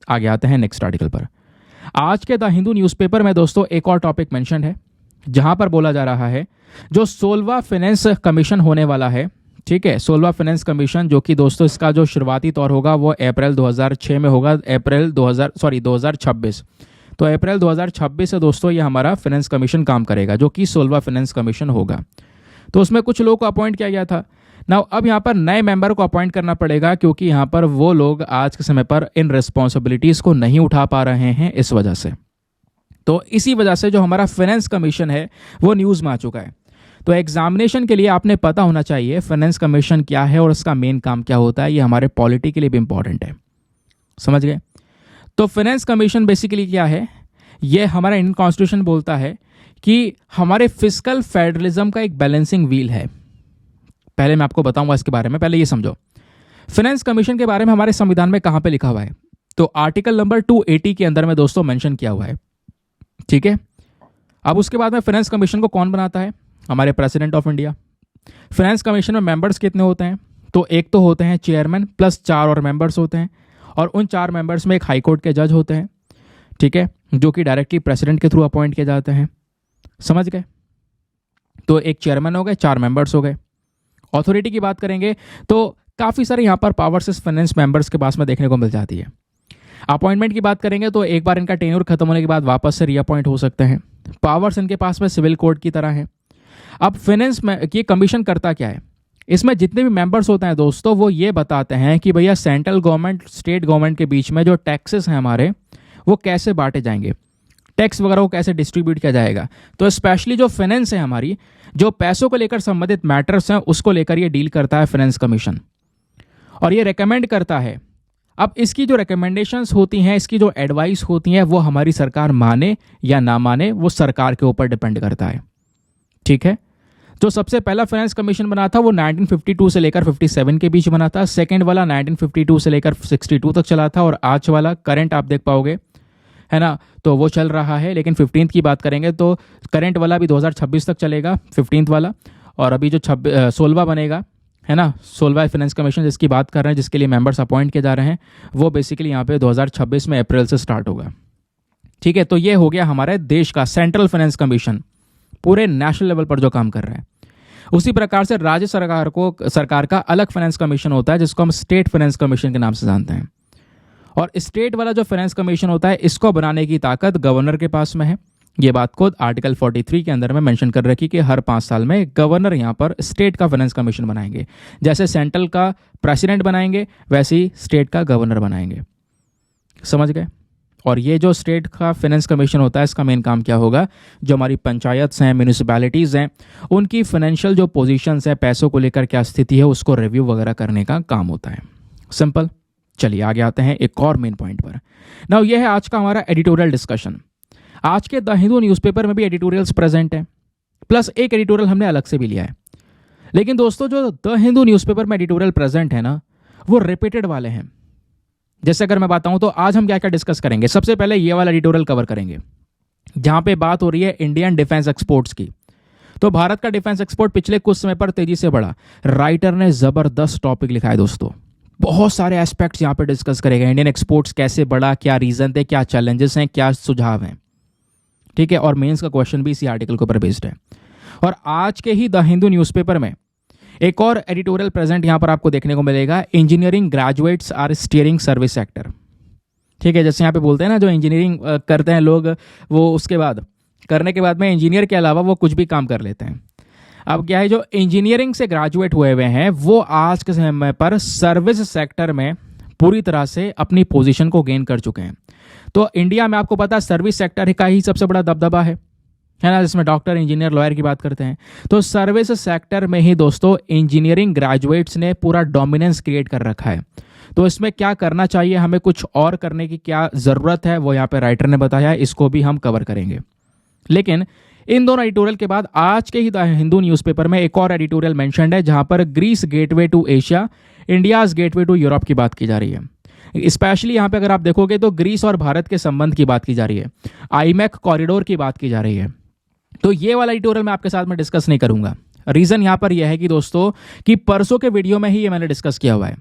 आगे आते हैं नेक्स्ट आर्टिकल पर। आज के द हिंदू न्यूज़पेपर में दोस्तों एक और टॉपिक मेंशन है, जहां पर बोला जा रहा है जो 16वां फाइनेंस कमीशन होने वाला है। ठीक है, 16वां फाइनेंस कमीशन, जो कि दोस्तों इसका जो शुरुआती तौर होगा वो अप्रैल 2006 में होगा, 2026। तो अप्रैल 2026 से दोस्तों ये हमारा फाइनेंस कमीशन काम करेगा, जो कि 16वां फाइनेंस कमीशन होगा। तो उसमें कुछ लोगों को अपॉइंट किया गया था ना। अब यहाँ पर नए मेंबर को अपॉइंट करना पड़ेगा, क्योंकि यहाँ पर वो लोग आज के समय पर इन रिस्पॉन्सिबिलिटीज़ को नहीं उठा पा रहे हैं इस वजह से। तो इसी वजह से जो हमारा फाइनेंस कमीशन है वो न्यूज़ में आ चुका है। तो एग्जामिनेशन के लिए आपने पता होना चाहिए फाइनेंस कमीशन क्या है और उसका मेन काम क्या होता है। ये हमारे पॉलिटी के लिए भी इंपॉर्टेंट है। समझ गए? तो फाइनेंस कमीशन बेसिकली क्या है? ये हमारा इंडियन कॉन्स्टिट्यूशन बोलता है कि हमारे फिस्कल फेडरलिज्म का एक बैलेंसिंग व्हील है। पहले मैं आपको बताऊंगा इसके बारे में, पहले ये समझो फाइनेंस कमीशन के बारे में हमारे संविधान में कहाँ पे लिखा हुआ है। तो आर्टिकल नंबर 280 के अंदर में दोस्तों मेंशन किया हुआ है। ठीक है, अब उसके बाद में फाइनेंस कमीशन को कौन बनाता है? हमारे president of India. Finance commission में मेंबर्स कितने होते हैं? तो एक तो होते हैं चेयरमैन प्लस 4 और मेंबर्स होते हैं, और उन 4 मेंबर्स में एक हाई कोर्ट के जज होते हैं। ठीक है, जो कि डायरेक्टली प्रेसिडेंट के थ्रू अपॉइंट किए जाते हैं। समझ गए? तो एक चेयरमैन हो गए, 4 मेंबर्स हो गए। अथॉरिटी की बात करेंगे तो काफ़ी सारे यहाँ पर पावर्स इस फाइनेंस मेंबर्स के पास में देखने को मिल जाती है। अपॉइंटमेंट की बात करेंगे तो एक बार इनका टेन्योर खत्म होने के बाद वापस से रीअपॉइंट हो सकते हैं। पावर्स इनके पास में सिविल कोर्ट की तरह है। अब फाइनेंस में ये कमीशन करता क्या है? इसमें जितने भी मेंबर्स होते हैं दोस्तों, वो ये बताते हैं कि भैया सेंट्रल गवर्नमेंट स्टेट गवर्नमेंट के बीच में जो टैक्सेस हैं हमारे, वो कैसे बांटे जाएंगे, टैक्स वगैरह को कैसे डिस्ट्रीब्यूट किया जाएगा। तो स्पेशली जो फाइनेंस है हमारी, जो पैसों को लेकर संबंधित मैटर्स हैं, उसको लेकर ये डील करता है फाइनेंस कमीशन, और ये रेकमेंड करता है। अब इसकी जो रिकमेंडेशंस होती हैं, इसकी जो एडवाइस होती हैं, वो हमारी सरकार माने या ना माने, वो सरकार के ऊपर डिपेंड करता है। ठीक है, जो सबसे पहला फाइनेंस कमीशन बना था वो 1952 से लेकर 57 के बीच बना था। सेकंड वाला 1952 से लेकर 62 तक चला था, और आज वाला करंट आप देख पाओगे, है ना, तो वो चल रहा है। लेकिन 15th की बात करेंगे तो करंट वाला भी 2026 तक चलेगा 15th वाला, और अभी जो 16वां बनेगा, है ना, 16वां फाइनेंस कमीशन जिसकी बात कर रहे हैं, जिसके लिए मेंबर्स अपॉइंट किए जा रहे हैं, वो बेसिकली यहाँ पे 2026 में अप्रैल से स्टार्ट होगा। ठीक है, तो ये हो गया हमारे देश का सेंट्रल फाइनेंस कमीशन, पूरे नेशनल लेवल पर जो काम कर रहा है। उसी प्रकार से राज्य सरकार का अलग फाइनेंस कमीशन होता है, जिसको हम स्टेट फाइनेंस कमीशन के नाम से जानते हैं। और स्टेट वाला जो फाइनेंस कमीशन होता है, इसको बनाने की ताकत गवर्नर के पास में है। ये बात को आर्टिकल 43 के अंदर में मेंशन कर रखी कि हर 5 साल में गवर्नर यहाँ पर स्टेट का फाइनेंस कमीशन बनाएंगे। जैसे सेंट्रल का प्रेसिडेंट बनाएंगे, वैसे ही स्टेट का गवर्नर बनाएंगे। समझ गए? और ये जो स्टेट का फाइनेंस कमीशन होता है, इसका मेन काम क्या होगा, जो हमारी पंचायत हैं, म्यूनिसिपैलिटीज़ हैं, उनकी फाइनेंशियल जो पोजीशंस है, पैसों को लेकर क्या स्थिति है, उसको रिव्यू वगैरह करने का काम होता है। सिंपल। चलिए आगे आते हैं एक और मेन पॉइंट पर। नाउ ये है आज का हमारा एडिटोरियल डिस्कशन। आज के द हिंदू न्यूज़पेपर में भी एडिटोरियल्स प्रेजेंट हैं, प्लस एक एडिटोरियल हमने अलग से भी लिया है। लेकिन दोस्तों, जो द हिंदू न्यूज़पेपर में एडिटोरियल प्रेजेंट है ना, वो रिपीटेड वाले हैं। जैसे अगर मैं बताऊं तो आज हम क्या क्या डिस्कस करेंगे। सबसे पहले ये वाला एडिटोरियल कवर करेंगे जहां पे बात हो रही है इंडियन डिफेंस एक्सपोर्ट्स की। तो भारत का डिफेंस एक्सपोर्ट पिछले कुछ समय पर तेजी से बढ़ा। राइटर ने जबरदस्त टॉपिक लिखा है दोस्तों, बहुत सारे एस्पेक्ट्स यहां पे डिस्कस करेगा। इंडियन एक्सपोर्ट्स कैसे बढ़ा, क्या रीजन थे, क्या चैलेंजेस हैं, क्या सुझाव हैं। ठीक है, और मेंस का क्वेश्चन भी इसी आर्टिकल के ऊपर बेस्ड है। और आज के ही द हिंदू न्यूज़पेपर में एक और एडिटोरियल प्रेजेंट यहां पर आपको देखने को मिलेगा, engineering graduates are steering service sector. ठीक है, जैसे यहां पे बोलते हैं ना, जो इंजीनियरिंग करते हैं लोग, वो उसके बाद करने के बाद में इंजीनियर के अलावा वो कुछ भी काम कर लेते हैं। अब क्या है, जो इंजीनियरिंग से ग्रेजुएट हुए हुए हैं, वो आज के समय पर सर्विस सेक्टर में पूरी तरह से अपनी पोजीशन को गेन कर चुके हैं। तो इंडिया में आपको पता है सर्विस सेक्टर का ही सबसे बड़ा दबदबा है ना, जिसमें डॉक्टर, इंजीनियर, लॉयर की बात करते हैं। तो सर्विस सेक्टर में ही दोस्तों इंजीनियरिंग ग्रेजुएट्स ने पूरा डोमिनेंस क्रिएट कर रखा है। तो इसमें क्या करना चाहिए, हमें कुछ और करने की क्या ज़रूरत है, वो यहाँ पे राइटर ने बताया है। इसको भी हम कवर करेंगे। लेकिन इन दोनों एडिटोरियल के बाद आज के ही हिंदू न्यूज़पेपर में एक और एडिटोरियल मेंशन्ड है, जहां पर Greece gateway to Asia, India's gateway to Europe की बात की जा रही है। स्पेशली यहाँ पे अगर आप देखोगे तो ग्रीस और भारत के संबंध की बात की जा रही है, आईमैक कॉरिडोर की बात की जा रही है। तो ये वाला एडिटोरियल मैं आपके साथ में डिस्कस नहीं करूंगा। रीजन यहाँ पर यह है कि दोस्तों, कि परसों के वीडियो में ही ये मैंने डिस्कस किया हुआ है।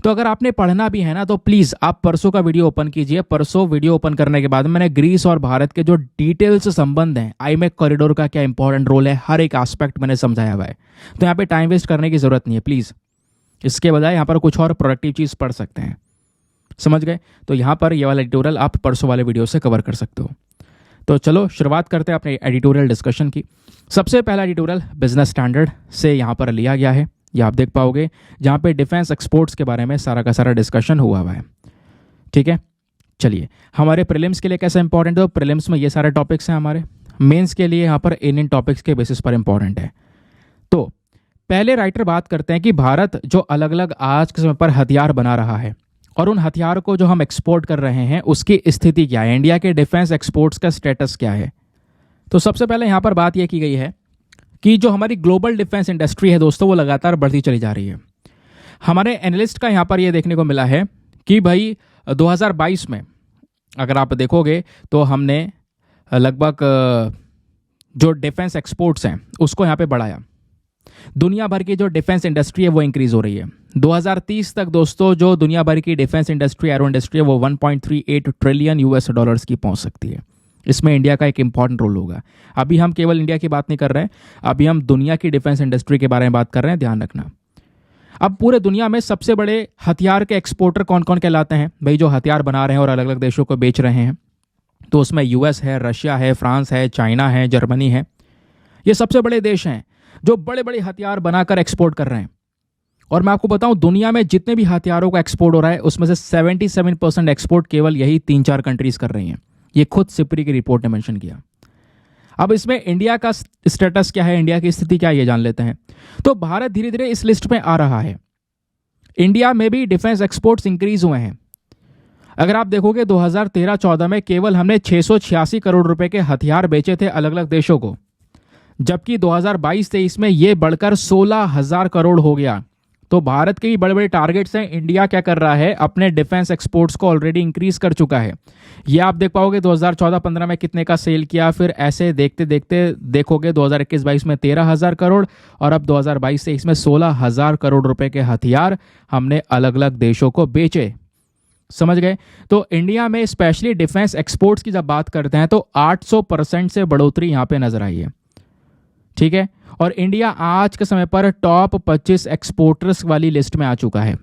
तो अगर आपने पढ़ना भी है ना, तो प्लीज आप परसों का वीडियो ओपन कीजिए। परसों वीडियो ओपन करने के बाद मैंने ग्रीस और भारत के जो डिटेल से संबंध हैं, आईमैक कॉरिडोर का क्या इंपॉर्टेंट रोल है, हर एक एस्पेक्ट मैंने समझाया हुआ है। तो यहाँ पे टाइम वेस्ट करने की जरूरत नहीं है प्लीज। इसके बजाय यहाँ पर कुछ और प्रोडक्टिव चीज पढ़ सकते हैं। समझ गए? तो यहाँ पर ये वाला एडिटोरियल आप परसों वाले वीडियो से कवर कर सकते हो। तो चलो शुरुआत करते हैं अपने एडिटोरियल डिस्कशन की। सबसे पहला एडिटोरियल बिजनेस स्टैंडर्ड से यहाँ पर लिया गया है, ये आप देख पाओगे, जहाँ पे डिफेंस एक्सपोर्ट्स के बारे में सारा का सारा डिस्कशन हुआ है। ठीक है, चलिए हमारे प्रीलिम्स के लिए कैसा इंपॉर्टेंट है, तो प्रीलिम्स में ये सारे टॉपिक्स हैं। हमारे मेंस के लिए यहाँ पर इन टॉपिक्स के बेसिस पर इंपॉर्टेंट है। तो पहले राइटर बात करते हैं कि भारत जो अलग अलग आज के समय पर हथियार बना रहा है और उन हथियार को जो हम एक्सपोर्ट कर रहे हैं उसकी स्थिति क्या है, इंडिया के डिफेंस एक्सपोर्ट्स का स्टेटस क्या है। तो सबसे पहले यहाँ पर बात यह की गई है कि जो हमारी ग्लोबल डिफेंस इंडस्ट्री है दोस्तों, वो लगातार बढ़ती चली जा रही है। हमारे एनालिस्ट का यहाँ पर यह देखने को मिला है कि भाई 2022 में अगर आप देखोगे तो हमने लगभग जो डिफेंस एक्सपोर्ट्स हैं उसको यहाँ पे बढ़ाया। दुनिया भर की जो डिफेंस इंडस्ट्री है वो इंक्रीज हो रही है। 2030 तक दोस्तों जो दुनिया भर की डिफेंस इंडस्ट्री, एरो इंडस्ट्री है, वो 1.38 ट्रिलियन यूएस डॉलर्स की पहुंच सकती है। इसमें इंडिया का एक इंपॉर्टेंट रोल होगा। अभी हम केवल इंडिया की बात नहीं कर रहे हैं, अभी हम दुनिया की डिफेंस इंडस्ट्री के बारे में बात कर रहे हैं, ध्यान रखना। अब पूरे दुनिया में सबसे बड़े हथियार के एक्सपोर्टर कौन कौन कहलाते हैं भाई, जो हथियार बना रहे हैं और अलग अलग देशों को बेच रहे हैं। तो उसमें यूएस है, रशिया है, फ्रांस है, चाइना है, जर्मनी है। ये सबसे बड़े देश हैं जो बड़े बड़े हथियार बनाकर एक्सपोर्ट कर रहे हैं। और मैं आपको बताऊं, दुनिया में जितने भी हथियारों का एक्सपोर्ट हो रहा है उसमें से 77% एक्सपोर्ट केवल यही 3-4 कंट्रीज कर रही हैं। ये खुद सिप्री की रिपोर्ट ने मेंशन किया। अब इसमें इंडिया का स्टेटस क्या है, इंडिया की स्थिति क्या है, ये जान लेते हैं। तो भारत धीरे धीरे इस लिस्ट में आ रहा है। इंडिया में भी डिफेंस एक्सपोर्ट्स इंक्रीज हुए हैं। अगर आप देखोगे 2013-14 में केवल हमने 686 करोड़ रुपए के हथियार बेचे थे अलग अलग देशों को, जबकि 2022-23 में ये बढ़कर 16,000 करोड़ हो गया। तो भारत के भी बड़े बड़े टारगेट्स हैं। इंडिया क्या कर रहा है, अपने डिफेंस एक्सपोर्ट्स को ऑलरेडी इंक्रीज कर चुका है। ये आप देख पाओगे 2014-15 में कितने का सेल किया, फिर ऐसे देखते देखते देखोगे 2021-22 में 13,000 करोड़ और अब 2022-23 में 16,000 करोड़ रुपए के हथियार हमने अलग अलग देशों को बेचे। समझ गए? तो इंडिया में स्पेशली डिफेंस एक्सपोर्ट्स की जब बात करते हैं तो 800% से बढ़ोतरी यहां पे नजर आई है। ठीक है, और इंडिया आज के समय पर टॉप 25 एक्सपोर्टर्स वाली लिस्ट में आ चुका है।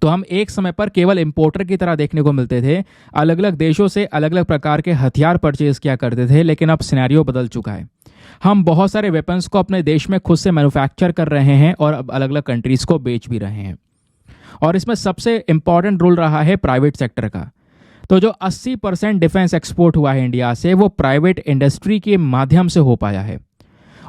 तो हम एक समय पर केवल इंपोर्टर की तरह देखने को मिलते थे, अलग अलग देशों से अलग अलग प्रकार के हथियार परचेज किया करते थे। लेकिन अब सिनेरियो बदल चुका है, हम बहुत सारे वेपन्स को अपने देश में खुद से मैन्युफैक्चर कर रहे हैं और अब अलग अलग कंट्रीज को बेच भी रहे हैं। और इसमें सबसे इंपॉर्टेंट रोल रहा है प्राइवेट सेक्टर का। तो जो 80% डिफेंस एक्सपोर्ट हुआ है इंडिया से, वो प्राइवेट इंडस्ट्री के माध्यम से हो पाया है।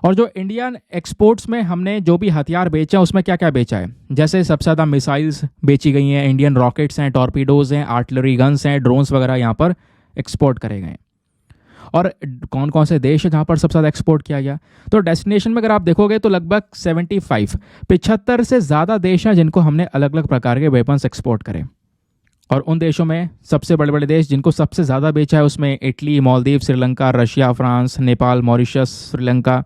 और जो इंडियन एक्सपोर्ट्स में हमने जो भी हथियार बेचा, उसमें क्या क्या बेचा है, जैसे सबसे ज़्यादा मिसाइल्स बेची गई हैं, इंडियन रॉकेट्स हैं, टॉर्पीडोज हैं, आर्टिलरी गन्स हैं, ड्रोन्स वगैरह यहाँ पर एक्सपोर्ट करे गए। और कौन कौन से देश है जहाँ पर सबसे ज़्यादा एक्सपोर्ट किया गया, तो डेस्टिनेशन में अगर आप देखोगे तो लगभग 75 से ज़्यादा देश हैं जिनको हमने अलग अलग प्रकार के वेपन्स एक्सपोर्ट करें। और उन देशों में सबसे बड़े बड़े देश जिनको सबसे ज़्यादा बेचा है, उसमें Italy, Maldives, Sri Lanka, Russia, France, Nepal, Mauritius, Sri Lanka,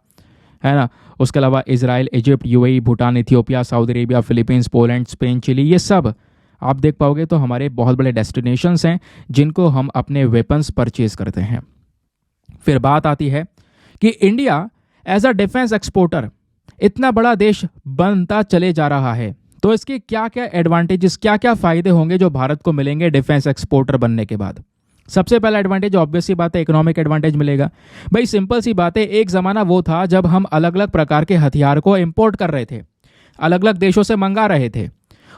है ना। उसके अलावा Israel, Egypt, UAE, Bhutan, Ethiopia, Saudi Arabia, Philippines, Poland, Spain, Chile, ये सब आप देख पाओगे तो हमारे बहुत बड़े डेस्टिनेशंस हैं जिनको हम अपने वेपन्स परचेज करते हैं। फिर बात आती है कि India as a defence exporter इतना बड़ा देश बनता चले जा रहा है, तो इसके क्या क्या एडवांटेजेस, क्या क्या फायदे होंगे जो भारत को मिलेंगे डिफेंस एक्सपोर्टर बनने के बाद। सबसे पहला एडवांटेज ऑब्वियस सी बात है, इकोनॉमिक एडवांटेज मिलेगा। भाई सिंपल सी बात है, एक जमाना वो था जब हम अलग अलग प्रकार के हथियार को इंपोर्ट कर रहे थे, अलग अलग देशों से मंगा रहे थे,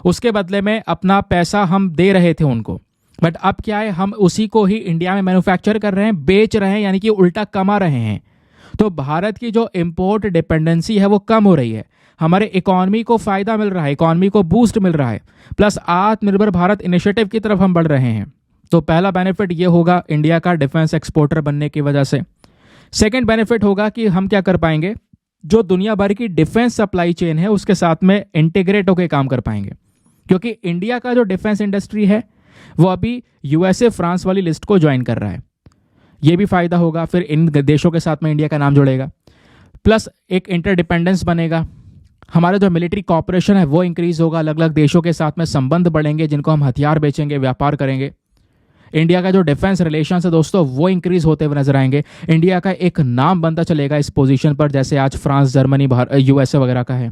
उसके बदले में अपना पैसा हम दे रहे थे उनको। बट अब क्या है, हम उसी को ही इंडिया में मैन्युफैक्चर कर रहे हैं, बेच रहे हैं, यानी कि उल्टा कमा रहे हैं। तो भारत की जो इंपोर्ट डिपेंडेंसी है वो कम हो रही है, हमारे इकोनॉमी को फायदा मिल रहा है, इकोनॉमी को बूस्ट मिल रहा है, प्लस आत्मनिर्भर भारत इनिशिएटिव की तरफ हम बढ़ रहे हैं। तो पहला बेनिफिट ये होगा इंडिया का डिफेंस एक्सपोर्टर बनने की वजह से। सेकंड बेनिफिट होगा कि हम क्या कर पाएंगे, जो दुनिया भर की डिफेंस सप्लाई चेन है उसके साथ में इंटीग्रेट होकर काम कर पाएंगे, क्योंकि इंडिया का जो डिफेंस इंडस्ट्री है वो अभी यूएसए, फ्रांस वाली लिस्ट को ज्वाइन कर रहा है। ये भी फायदा होगा, फिर इन देशों के साथ में इंडिया का नाम जुड़ेगा, प्लस एक इंटरडिपेंडेंस बनेगा, हमारा जो मिलिट्री कॉपरेशन है वो इंक्रीज होगा, अलग अलग देशों के साथ में संबंध बढ़ेंगे जिनको हम हथियार बेचेंगे, व्यापार करेंगे। इंडिया का जो डिफेंस रिलेशन है दोस्तों वो इंक्रीज होते हुए नजर आएंगे। इंडिया का एक नाम बनता चलेगा इस पोजीशन पर, जैसे आज फ्रांस, जर्मनी, यूएसए वगैरह का है।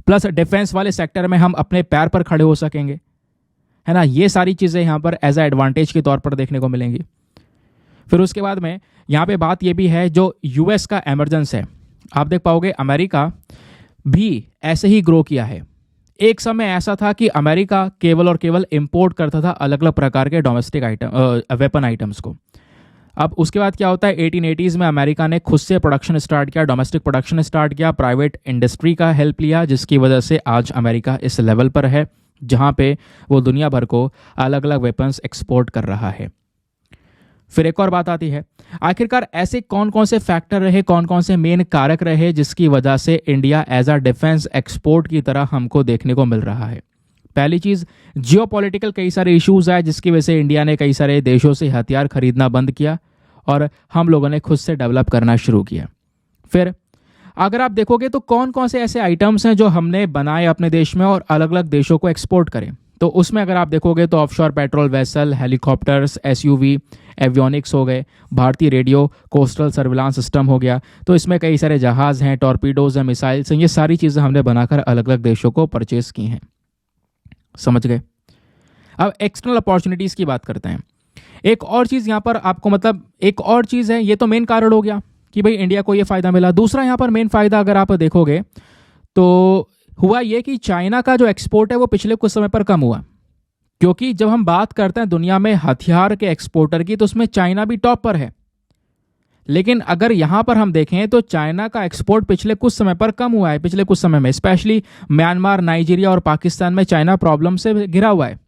प्लस डिफेंस वाले सेक्टर में हम अपने पैर पर खड़े हो सकेंगे, है ना। ये सारी चीजें यहाँ पर एज अ एडवांटेज के तौर पर देखने को मिलेंगी। फिर उसके बाद में यहाँ पे बात ये भी है, जो यूएस का एमरजेंस है, आप देख पाओगे अमेरिका भी ऐसे ही ग्रो किया है। एक समय ऐसा था कि अमेरिका केवल और केवल इंपोर्ट करता था अलग अलग प्रकार के डोमेस्टिक वेपन आइटम्स को। अब उसके बाद क्या होता है, 1880s में अमेरिका ने खुद से प्रोडक्शन स्टार्ट किया, डोमेस्टिक प्रोडक्शन स्टार्ट किया, प्राइवेट इंडस्ट्री का हेल्प लिया, जिसकी वजह से आज अमेरिका इस लेवल पर है जहाँ पे वो दुनिया भर को अलग अलग वेपन्स एक्सपोर्ट कर रहा है। फिर एक और बात आती है, आखिरकार ऐसे कौन कौन से फैक्टर रहे, कौन कौन से मेन कारक रहे जिसकी वजह से India as a defence export की तरह हमको देखने को मिल रहा है। पहली चीज, जियोपॉलिटिकल कई सारे इश्यूज आए जिसकी वजह से इंडिया ने कई सारे देशों से हथियार खरीदना बंद किया और हम लोगों ने खुद से डेवलप करना शुरू किया। फिर अगर आप देखोगे तो कौन कौन से ऐसे आइटम्स हैं जो हमने बनाए अपने देश में और अलग अलग देशों को एक्सपोर्ट करें, तो उसमें अगर आप देखोगे तो offshore patrol vessel, helicopters, SUV, avionics हो गए, भारतीय रेडियो, कोस्टल सर्विलांस सिस्टम हो गया। तो इसमें कई सारे जहाज़ हैं, टॉर्पीडोज हैं, मिसाइल्स हैं, ये सारी चीज़ें हमने बनाकर अलग अलग देशों को परचेज की हैं। समझ गए। अब एक्सटर्नल अपॉर्चुनिटीज़ की बात करते हैं। एक और चीज़ यहाँ पर आपको, मतलब एक और चीज़ है, ये तो मेन कारण हो गया कि भाई इंडिया को ये फ़ायदा मिला। दूसरा यहाँ पर मेन फ़ायदा अगर आप देखोगे तो हुआ ये कि चाइना का जो एक्सपोर्ट है वो पिछले कुछ समय पर कम हुआ, क्योंकि जब हम बात करते हैं दुनिया में हथियार के एक्सपोर्टर की तो उसमें चाइना भी टॉप पर है। लेकिन अगर यहाँ पर हम देखें तो चाइना का एक्सपोर्ट पिछले कुछ समय पर कम हुआ है। पिछले कुछ समय में स्पेशली म्यांमार, नाइजीरिया और पाकिस्तान में चाइना प्रॉब्लम से घिरा हुआ है।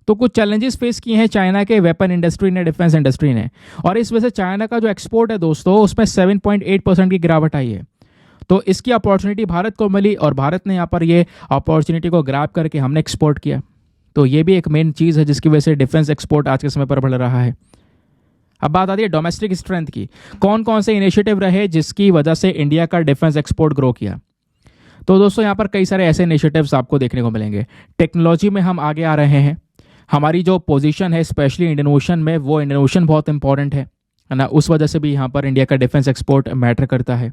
तो कुछ चैलेंजेस फेस किए हैं चाइना के वेपन इंडस्ट्री ने, डिफेंस इंडस्ट्री ने, और इस वजह से चाइना का जो एक्सपोर्ट है दोस्तों उसमें 7.8% की गिरावट आई है। तो इसकी अपॉर्चुनिटी भारत को मिली और भारत ने यहाँ पर ये अपॉर्चुनिटी को ग्रैब करके हमने एक्सपोर्ट किया। तो ये भी एक मेन चीज़ है जिसकी वजह से डिफेंस एक्सपोर्ट आज के समय पर बढ़ रहा है। अब बात आती है डोमेस्टिक स्ट्रेंथ की, कौन कौन से इनिशिएटिव रहे जिसकी वजह से इंडिया का डिफेंस एक्सपोर्ट ग्रो किया। तो दोस्तों यहाँ पर कई सारे ऐसे इनिशिएटिव्स आपको देखने को मिलेंगे। टेक्नोलॉजी में हम आगे आ रहे हैं, हमारी जो पोजीशन है स्पेशली इंडियन ओशन में, वो इंडियन ओशन बहुत इंपॉर्टेंट है ना, उस वजह से भी यहाँ पर इंडिया का डिफेंस एक्सपोर्ट मैटर करता है।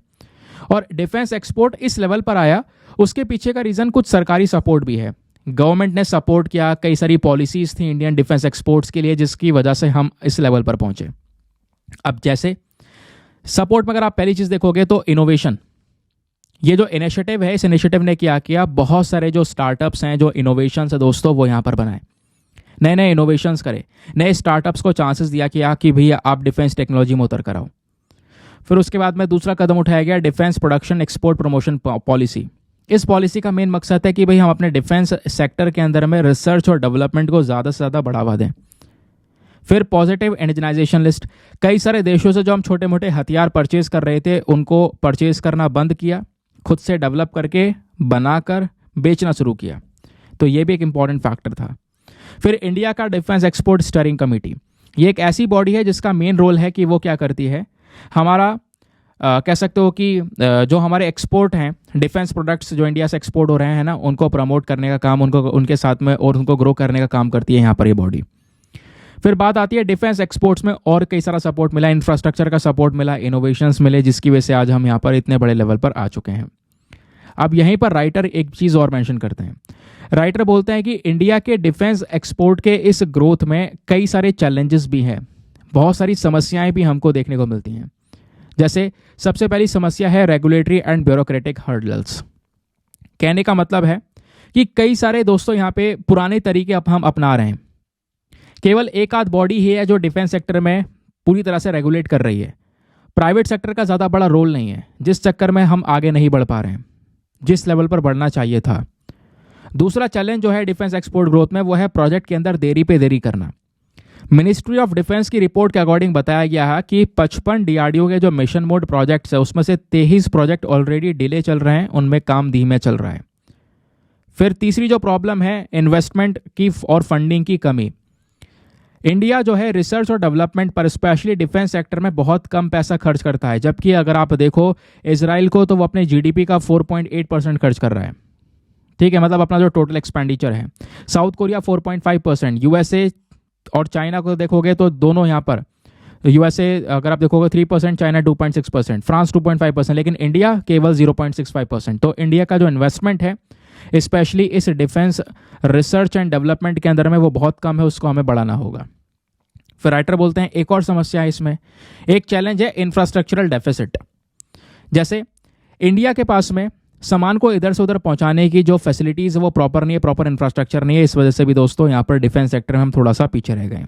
और डिफेंस एक्सपोर्ट इस लेवल पर आया, उसके पीछे का रीज़न कुछ सरकारी सपोर्ट भी है। गवर्नमेंट ने सपोर्ट किया, कई सारी पॉलिसीज़ थी इंडियन डिफेंस एक्सपोर्ट्स के लिए, जिसकी वजह से हम इस लेवल पर पहुंचे। अब जैसे सपोर्ट में अगर आप पहली चीज़ देखोगे तो इनोवेशन, ये जो इनिशिएटिव है, इस इनिशिएटिव ने क्या किया, बहुत सारे जो स्टार्टअप्स हैं, जो इनोवेशंस है दोस्तों, वो यहाँ पर बनाए, नए नए इनोवेशंस करे, नए स्टार्टअप्स को चांसेस दिया कि भैया आप डिफेंस टेक्नोलॉजी में उतर कर आओ। फिर उसके बाद में दूसरा कदम उठाया गया defence production export promotion policy. इस पॉलिसी का मेन मकसद है कि भाई हम अपने डिफेंस सेक्टर के अंदर में रिसर्च और डेवलपमेंट को ज़्यादा से ज़्यादा बढ़ावा दें। फिर पॉजिटिव इंडिजनाइजेशन लिस्ट, कई सारे देशों से जो हम छोटे मोटे हथियार परचेज कर रहे थे उनको परचेज करना बंद किया, खुद से डेवलप करके बनाकर बेचना शुरू किया। तो ये भी एक इंपॉर्टेंट फैक्टर था। फिर इंडिया का डिफेंस एक्सपोर्ट स्टीयरिंग कमेटी, ये एक ऐसी बॉडी है जिसका मेन रोल है कि वो क्या करती है, हमारा कह सकते हो कि जो हमारे एक्सपोर्ट हैं, डिफेंस प्रोडक्ट्स जो इंडिया से एक्सपोर्ट हो रहे हैं ना, उनको प्रमोट करने का काम, उनको उनके साथ में और उनको ग्रो करने का काम करती है यहाँ पर ये बॉडी। फिर बात आती है डिफेंस एक्सपोर्ट्स में और कई सारा सपोर्ट मिला, इंफ्रास्ट्रक्चर का सपोर्ट मिला, इनोवेशंस मिले, जिसकी वजह से आज हम यहाँ पर इतने बड़े लेवल पर आ चुके हैं। अब यहीं पर राइटर एक चीज़ और मेंशन करते हैं। राइटर बोलते हैं कि इंडिया के डिफेंस एक्सपोर्ट के इस ग्रोथ में कई सारे चैलेंजेस भी हैं, बहुत सारी समस्याएं भी हमको देखने को मिलती हैं। जैसे सबसे पहली समस्या है रेगुलेटरी एंड ब्यूरोक्रेटिक हर्डल्स। कहने का मतलब है कि कई सारे दोस्तों यहाँ पे पुराने तरीके अब हम अपना रहे हैं, केवल एक आध बॉडी ही है जो डिफेंस सेक्टर में पूरी तरह से रेगुलेट कर रही है, प्राइवेट सेक्टर का ज़्यादा बड़ा रोल नहीं है, जिस चक्कर में हम आगे नहीं बढ़ पा रहे हैं जिस लेवल पर बढ़ना चाहिए था। दूसरा चैलेंज जो है डिफेंस एक्सपोर्ट ग्रोथ में, वो है प्रोजेक्ट के अंदर देरी पे देरी करना। मिनिस्ट्री ऑफ डिफेंस की रिपोर्ट के अकॉर्डिंग बताया गया है कि 55 डीआरडीओ के जो मिशन मोड प्रोजेक्ट्स है उसमें से 23 प्रोजेक्ट ऑलरेडी डिले चल रहे हैं, उनमें काम धीमे चल रहा है। फिर तीसरी जो प्रॉब्लम है इन्वेस्टमेंट की और फंडिंग की कमी। इंडिया जो है रिसर्च और डेवलपमेंट पर स्पेशली डिफेंस सेक्टर में बहुत कम पैसा खर्च करता है, जबकि अगर आप देखो इजराइल को तो वो अपने जीडीपी का 4.8% खर्च कर रहा है, ठीक है, मतलब अपना जो टोटल एक्सपेंडिचर है। साउथ कोरिया 4.5%, यूएसए और चाइना को देखोगे तो दोनों यहाँ पर, यूएसए अगर आप देखोगे 3%, चाइना 2.6%, फ्रांस 2.5%, लेकिन इंडिया केवल 0.65%। तो इंडिया का जो इन्वेस्टमेंट है स्पेशली इस डिफेंस रिसर्च एंड डेवलपमेंट के अंदर में वो बहुत कम है, उसको हमें बढ़ाना होगा। फिर राइटर बोलते हैं एक और समस्या है इसमें, एक चैलेंज है इंफ्रास्ट्रक्चरल डेफिसिट। जैसे इंडिया के पास में सामान को इधर से उधर पहुंचाने की जो फैसिलिटीज़ है वो प्रॉपर नहीं है, प्रॉपर इंफ्रास्ट्रक्चर नहीं है, इस वजह से भी दोस्तों यहाँ पर डिफेंस सेक्टर में हम थोड़ा सा पीछे रह गए।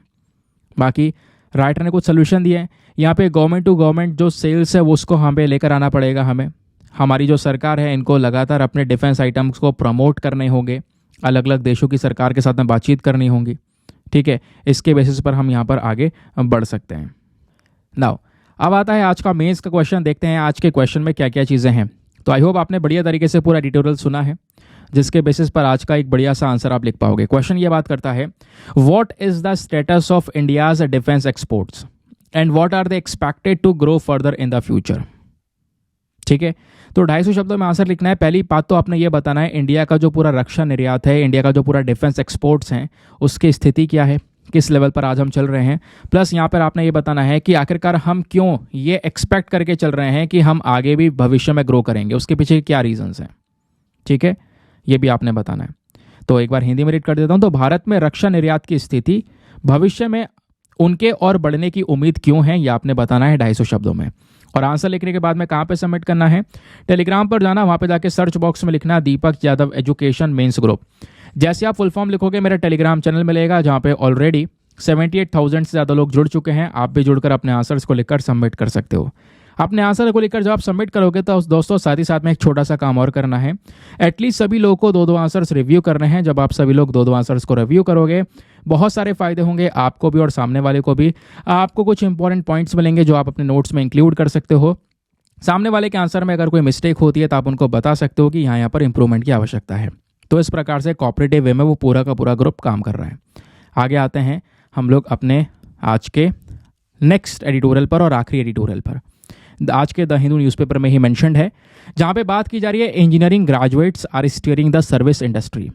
बाकी राइटर ने कुछ सोल्यूशन दिए हैं यहाँ पे, गवर्नमेंट टू गवर्नमेंट जो सेल्स है वो उसको हम पे लेकर आना पड़ेगा हमें। हमारी जो सरकार है इनको लगातार अपने डिफेंस आइटम्स को प्रमोट करने होंगे, अलग अलग देशों की सरकार के साथ में बातचीत करनी होगी, ठीक है, इसके बेसिस पर हम यहाँ पर आगे बढ़ सकते हैं। नाउ अब आता है आज का मेंस का क्वेश्चन, देखते हैं आज के क्वेश्चन में क्या क्या चीज़ें हैं। तो आई होप आपने बढ़िया तरीके से पूरा ट्यूटोरियल सुना है, जिसके बेसिस पर आज का एक बढ़िया सा आंसर आप लिख पाओगे। क्वेश्चन ये बात करता है what is the status of India's defence exports and what are they expected to grow further in the future. ठीक है, तो 250 शब्दों में आंसर लिखना है। पहली बात तो आपने ये बताना है इंडिया का जो पूरा रक्षा निर्यात है, इंडिया का जो पूरा डिफेंस एक्सपोर्ट्स हैं, उसकी स्थिति क्या है, किस लेवल पर आज हम चल रहे हैं। प्लस यहाँ पर आपने ये बताना है कि आखिरकार हम क्यों ये एक्सपेक्ट करके चल रहे हैं कि हम आगे भी भविष्य में ग्रो करेंगे, उसके पीछे क्या रीजंस हैं। ठीक है, ये भी आपने बताना है। तो एक बार हिंदी में रीड कर देता हूँ। तो भारत में रक्षा निर्यात की स्थिति, भविष्य में उनके और बढ़ने की उम्मीद क्यों है, ये आपने बताना है 250 शब्दों में। और आंसर लिखने के बाद में कहाँ पे सबमिट करना है, टेलीग्राम पर जाना, वहाँ पे जाके सर्च बॉक्स में लिखना दीपक यादव एजुकेशन मेंस ग्रुप। जैसे आप फुल फॉर्म लिखोगे मेरा टेलीग्राम चैनल मिलेगा, जहाँ पे ऑलरेडी 78,000 से ज़्यादा लोग जुड़ चुके हैं। आप भी जुड़कर अपने आंसर्स को लिखकर सबमिट कर सकते हो। अपने आंसर को लिखकर जब आप सबमिट करोगे तो दोस्तों साथ ही साथ में एक छोटा सा काम और करना है, एटलीस्ट सभी लोगों को 2-2 आंसर्स रिव्यू करने हैं। जब आप सभी लोग 2-2 आंसर्स को रिव्यू करोगे बहुत सारे फायदे होंगे आपको भी और सामने वाले को भी। आपको कुछ इंपॉर्टेंट पॉइंट्स मिलेंगे जो आप अपने नोट्स में इंक्लूड कर सकते हो। सामने वाले के आंसर में अगर कोई मिस्टेक होती है तो आप उनको बता सकते हो कि यहाँ पर इंप्रूवमेंट की आवश्यकता है। तो इस प्रकार से कोऑपरेटिव वे में वो पूरा का पूरा ग्रुप काम कर रहा है। आगे आते हैं हम लोग अपने आज के नेक्स्ट एडिटोरियल पर और आखिरी एडिटोरियल पर। आज के द हिंदू न्यूज़पेपर में ही मेंशन्ड है, जहाँ पे बात की जा रही है engineering graduates are steering the service industry.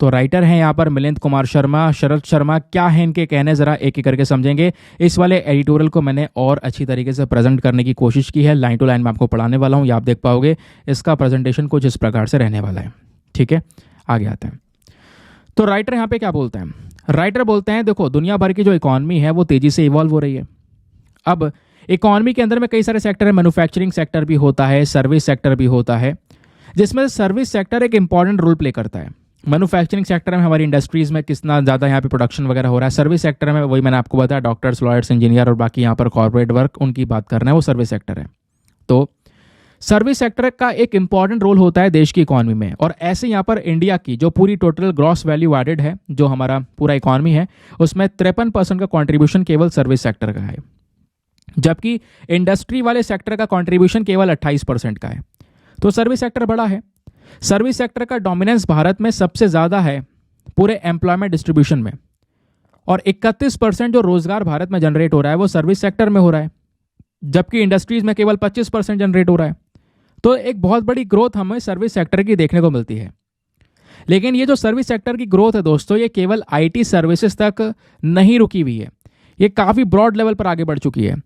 तो राइटर हैं यहाँ पर मिलिंद कुमार शर्मा, शरद शर्मा। क्या है इनके कहने, ज़रा एक एक करके समझेंगे। इस वाले एडिटोरियल को मैंने और अच्छी तरीके से प्रेजेंट करने की कोशिश की है, लाइन टू लाइन में आपको पढ़ाने वाला हूँ, ये आप देख पाओगे। इसका प्रेजेंटेशन कुछ इस प्रकार से रहने वाला है। ठीक है, आगे आते हैं। तो राइटर यहाँ पे क्या बोलते हैं? राइटर बोलते हैं देखो, दुनिया भर की जो इकॉनमी है वो तेजी से इवॉल्व हो रही है। अब इकॉनमी के अंदर में कई सारे सेक्टर है, मैन्युफैक्चरिंग सेक्टर भी होता है, सर्विस सेक्टर भी होता है, जिसमें सर्विस सेक्टर एक इंपॉर्टेंट रोल प्ले करता है। मैन्युफैक्चरिंग सेक्टर में हमारी इंडस्ट्रीज में कितना ज़्यादा यहाँ पे प्रोडक्शन वगैरह हो रहा है। सर्विस सेक्टर में वही मैंने आपको बताया, डॉक्टर्स, लॉयर्स, इंजीनियर और बाकी यहाँ पर कॉर्पोरेट वर्क, उनकी बात करना है, वो सर्विस सेक्टर है। तो सर्विस सेक्टर का एक इंपॉर्टेंट रोल होता है देश की इकॉनमी में। और ऐसे यहाँ पर इंडिया की जो पूरी टोटल ग्रॉस वैल्यू एडेड है, जो हमारा पूरा इकॉनमी है, उसमें 53% का कॉन्ट्रीब्यूशन केवल सर्विस सेक्टर का है, जबकि इंडस्ट्री वाले सेक्टर का कॉन्ट्रीब्यूशन केवल 28% का है। तो सर्विस सेक्टर बड़ा है। सर्विस सेक्टर का डोमिनेंस भारत में सबसे ज़्यादा है पूरे एम्प्लॉयमेंट डिस्ट्रीब्यूशन में, और 31% जो रोजगार भारत में जनरेट हो रहा है वो सर्विस सेक्टर में हो रहा है, जबकि इंडस्ट्रीज में केवल 25% जनरेट हो रहा है। तो एक बहुत बड़ी ग्रोथ हमें सर्विस सेक्टर की देखने को मिलती है। लेकिन ये जो सर्विस सेक्टर की ग्रोथ है दोस्तों, ये केवल आईटी सर्विसेज तक नहीं रुकी हुई है, ये काफ़ी ब्रॉड लेवल पर आगे बढ़ चुकी है।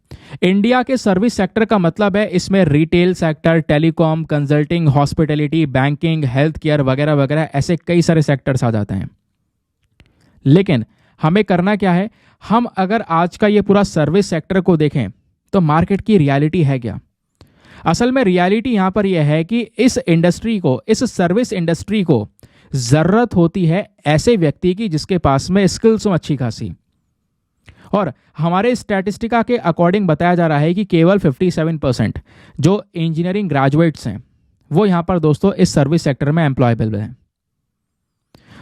इंडिया के सर्विस सेक्टर का मतलब है इसमें retail sector, telecom, consulting, hospitality, banking, health care वगैरह वगैरह, ऐसे कई सारे सेक्टर्स आ जाते हैं। लेकिन हमें करना क्या है? हम अगर आज का ये पूरा सर्विस सेक्टर को देखें तो मार्केट की रियलिटी है क्या? असल में रियलिटी यहां पर यह है कि इस इंडस्ट्री को, इस सर्विस इंडस्ट्री को जरूरत होती है ऐसे व्यक्ति की जिसके पास में स्किल्स हो अच्छी खासी। और हमारे स्टैटिस्टिका के अकॉर्डिंग बताया जा रहा है कि केवल 57% जो इंजीनियरिंग ग्रेजुएट्स हैं वो यहाँ पर दोस्तों इस सर्विस सेक्टर में एम्प्लॉयबल हैं।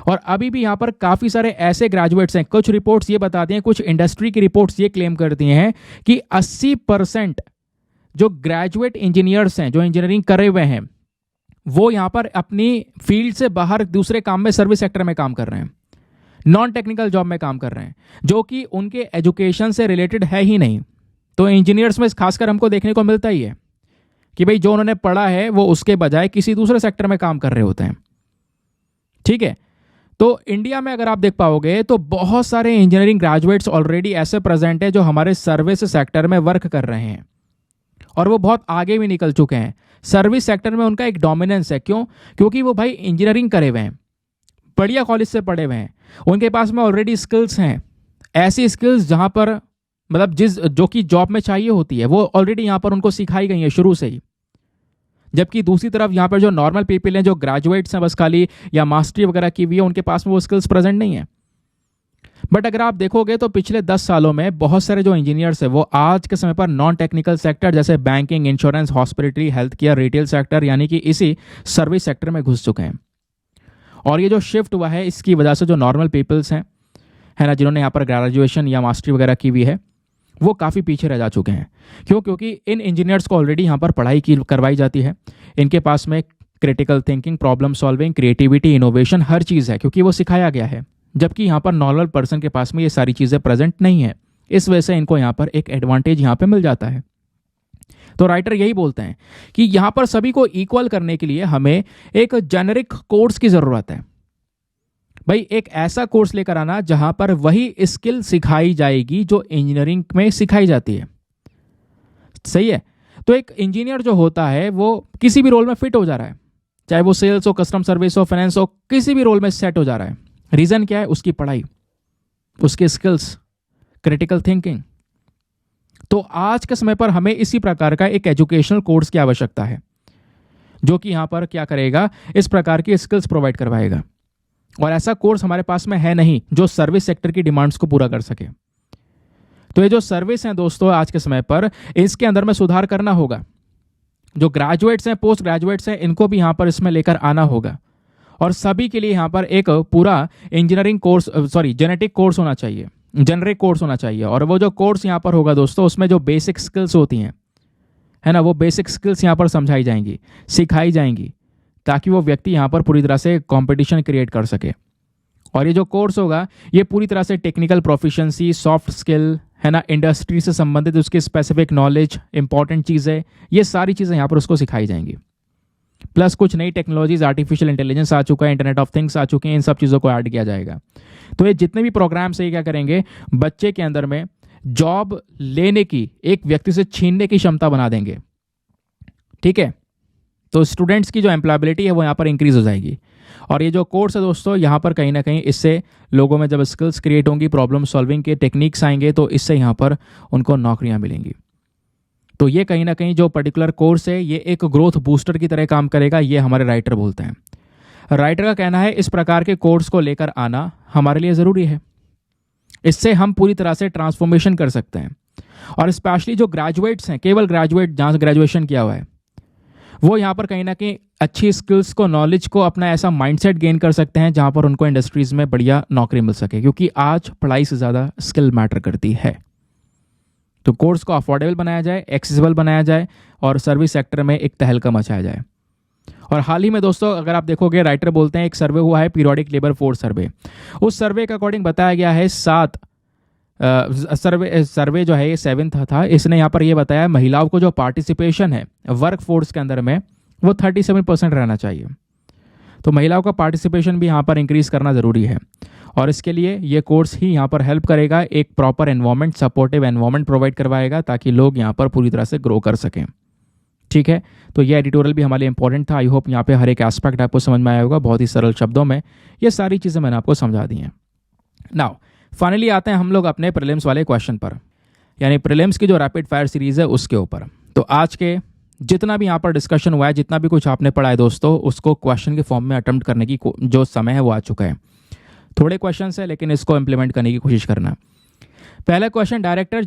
और अभी भी यहाँ पर काफ़ी सारे ऐसे ग्रेजुएट्स हैं, कुछ रिपोर्ट्स ये बताती हैं, कुछ इंडस्ट्री की रिपोर्ट्स ये क्लेम करती हैं कि 80% जो ग्रेजुएट इंजीनियर्स हैं, जो इंजीनियरिंग करे हुए हैं, वो यहाँ पर अपनी फील्ड से बाहर दूसरे काम में, सर्विस सेक्टर में काम कर रहे हैं, नॉन टेक्निकल जॉब में काम कर रहे हैं, जो कि उनके एजुकेशन से रिलेटेड है ही नहीं। तो इंजीनियर्स में खासकर हमको देखने को मिलता ही है कि भाई जो उन्होंने पढ़ा है वो उसके बजाय किसी दूसरे सेक्टर में काम कर रहे होते हैं। ठीक है, तो इंडिया में अगर आप देख पाओगे तो बहुत सारे इंजीनियरिंग ग्रेजुएट्स ऑलरेडी ऐसे प्रेजेंट है जो हमारे सर्विस सेक्टर में वर्क कर रहे हैं, और वो बहुत आगे भी निकल चुके हैं। सर्विस सेक्टर में उनका एक डोमिनेंस है। क्यों? क्योंकि वो भाई इंजीनियरिंग करे हुए हैं, बढ़िया कॉलेज से पढ़े हुए हैं, उनके पास में ऑलरेडी स्किल्स हैं, ऐसी स्किल्स जहां पर मतलब जो कि जॉब में चाहिए होती है वो ऑलरेडी यहां पर उनको सिखाई गई है शुरू से ही। जबकि दूसरी तरफ यहां पर जो नॉर्मल पीपल हैं, जो ग्रेजुएट्स हैं बस खाली या मास्टरी वगैरह की हुई है, उनके पास में वो स्किल्स प्रेजेंट नहीं है। बट अगर आप देखोगे तो पिछले 10 सालों में बहुत सारे जो इंजीनियर्स हैं वो आज के समय पर नॉन टेक्निकल सेक्टर जैसे banking, insurance, hospitality, health care, retail sector यानी कि इसी सर्विस सेक्टर में घुस चुके हैं। और ये जो शिफ्ट हुआ है इसकी वजह से जो नॉर्मल पीपल्स हैं, है ना, जिन्होंने यहाँ पर ग्रेजुएशन या मास्टरी वगैरह की हुई है, वो काफ़ी पीछे रह जा चुके हैं। क्यों? क्योंकि इन इंजीनियर्स को ऑलरेडी यहाँ पर पढ़ाई की करवाई जाती है, इनके पास में critical thinking, problem solving, creativity, innovation हर चीज़ है, क्योंकि वो सिखाया गया है। जबकि यहाँ पर नॉर्मल पर्सन के पास में ये सारी चीज़ें प्रेजेंट नहीं है, इस वजह से इनको यहाँ पर एक एडवांटेज यहाँ पर मिल जाता है। तो राइटर यही बोलते हैं कि यहाँ पर सभी को इक्वल करने के लिए हमें एक जेनरिक कोर्स की ज़रूरत है। भाई एक ऐसा कोर्स लेकर आना जहां पर वही स्किल सिखाई जाएगी जो इंजीनियरिंग में सिखाई जाती है। सही है? तो एक इंजीनियर जो होता है वो किसी भी रोल में फिट हो जा रहा है, चाहे वो सेल्स हो, कस्टमर सर्विस हो, फाइनेंस हो, किसी भी रोल में सेट हो जा रहा है। रीजन क्या है? उसकी पढ़ाई, उसके स्किल्स, क्रिटिकल थिंकिंग। तो आज के समय पर हमें इसी प्रकार का एक एजुकेशनल कोर्स की आवश्यकता है, जो कि यहां पर क्या करेगा, इस प्रकार की स्किल्स प्रोवाइड करवाएगा। और ऐसा कोर्स हमारे पास में है नहीं जो सर्विस सेक्टर की डिमांड्स को पूरा कर सके। तो ये जो सर्विस है दोस्तों आज के समय पर, इसके अंदर में सुधार करना होगा। जो ग्रेजुएट्स हैं, पोस्ट ग्रेजुएट्स हैं, इनको भी यहाँ पर इसमें लेकर आना होगा। और सभी के लिए यहाँ पर एक पूरा इंजीनियरिंग कोर्स, जेनेटिक कोर्स होना चाहिए, जेनरिक कोर्स होना चाहिए। और वो जो कोर्स यहाँ पर होगा दोस्तों, उसमें जो बेसिक स्किल्स होती हैं, है ना, वो बेसिक स्किल्स यहाँ पर समझाई जाएंगी, सिखाई जाएंगी, ताकि वो व्यक्ति यहाँ पर पूरी तरह से कंपटीशन क्रिएट कर सके। और ये जो कोर्स होगा ये पूरी तरह से टेक्निकल प्रोफिशिएंसी, सॉफ्ट स्किल, है ना, इंडस्ट्री से संबंधित उसकी स्पेसिफिक नॉलेज, इंपॉर्टेंट चीज़ें, ये सारी चीज़ें यहाँ पर उसको सिखाई जाएंगी। प्लस कुछ नई टेक्नोलॉजीज, आर्टिफिशियल इंटेलिजेंस आ चुका है, इंटरनेट ऑफ थिंग्स आ चुके हैं, इन सब चीज़ों को ऐड किया जाएगा। तो ये जितने भी प्रोग्राम्स है क्या करेंगे, बच्चे के अंदर में जॉब लेने की, एक व्यक्ति से छीनने की क्षमता बना देंगे। ठीक है? तो स्टूडेंट्स की जो एम्प्लॉयबिलिटी है वो यहाँ पर इंक्रीज हो जाएगी। और ये जो कोर्स है दोस्तों, यहाँ पर कहीं ना कहीं इससे लोगों में जब स्किल्स क्रिएट होंगी, प्रॉब्लम सॉल्विंग के टेक्निक्स आएंगे, तो इससे यहाँ पर उनको नौकरियाँ मिलेंगी। तो ये कहीं ना कहीं जो पर्टिकुलर कोर्स है ये एक ग्रोथ बूस्टर की तरह काम करेगा, ये हमारे राइटर बोलते हैं। राइटर का कहना है इस प्रकार के कोर्स को लेकर आना हमारे लिए ज़रूरी है, इससे हम पूरी तरह से ट्रांसफॉर्मेशन कर सकते हैं। और स्पेशली जो ग्रेजुएट्स हैं, केवल ग्रेजुएट जहाँ से ग्रेजुएशन किया हुआ है, वो यहाँ पर कहीं ना कहीं अच्छी स्किल्स को, नॉलेज को, अपना ऐसा माइंडसेट गेन कर सकते हैं जहाँ पर उनको इंडस्ट्रीज़ में बढ़िया नौकरी मिल सके, क्योंकि आज पढ़ाई से ज़्यादा स्किल मैटर करती है। तो कोर्स को अफोर्डेबल बनाया जाए, एक्सेसिबल बनाया जाए और सर्विस सेक्टर में एक तहलका मचाया जाए। और हाल ही में दोस्तों अगर आप देखोगे, राइटर बोलते हैं एक सर्वे हुआ है, पीरियोडिक लेबर फोर्स सर्वे। उस सर्वे के अकॉर्डिंग बताया गया है सर्वे जो है ये 7th था। इसने यहाँ पर ये बताया महिलाओं को जो पार्टिसिपेशन है वर्क फोर्स के अंदर में वो 37% रहना चाहिए। तो महिलाओं का पार्टिसिपेशन भी यहाँ पर इंक्रीज करना ज़रूरी है और इसके लिए ये कोर्स ही यहाँ पर हेल्प करेगा, एक proper environment, supportive environment provide करवाएगा ताकि लोग यहाँ पर पूरी तरह से ग्रो कर सकें। ठीक है, तो ये एडिटोरियल भी हमारे लिए इंपॉर्टेंट था। आई होप यहाँ पे हर एक एस्पेक्ट आपको समझ में आया होगा। बहुत ही सरल शब्दों में ये सारी चीज़ें मैंने आपको समझा दी हैं। नाउ फाइनली आते हैं हम लोग अपने प्रीलिम्स वाले क्वेश्चन पर, यानी प्रीलिम्स की जो रैपिड फायर सीरीज़ है उसके ऊपर। तो आज के जितना भी यहाँ पर डिस्कशन हुआ है, जितना भी कुछ आपने पढ़ा है दोस्तों, उसको क्वेश्चन के फॉर्म में अटेम्प्ट करने की जो समय है वो आ चुका है। थोड़े क्वेश्चन है लेकिन इसको इम्प्लीमेंट करने की कोशिश करना। पहला question director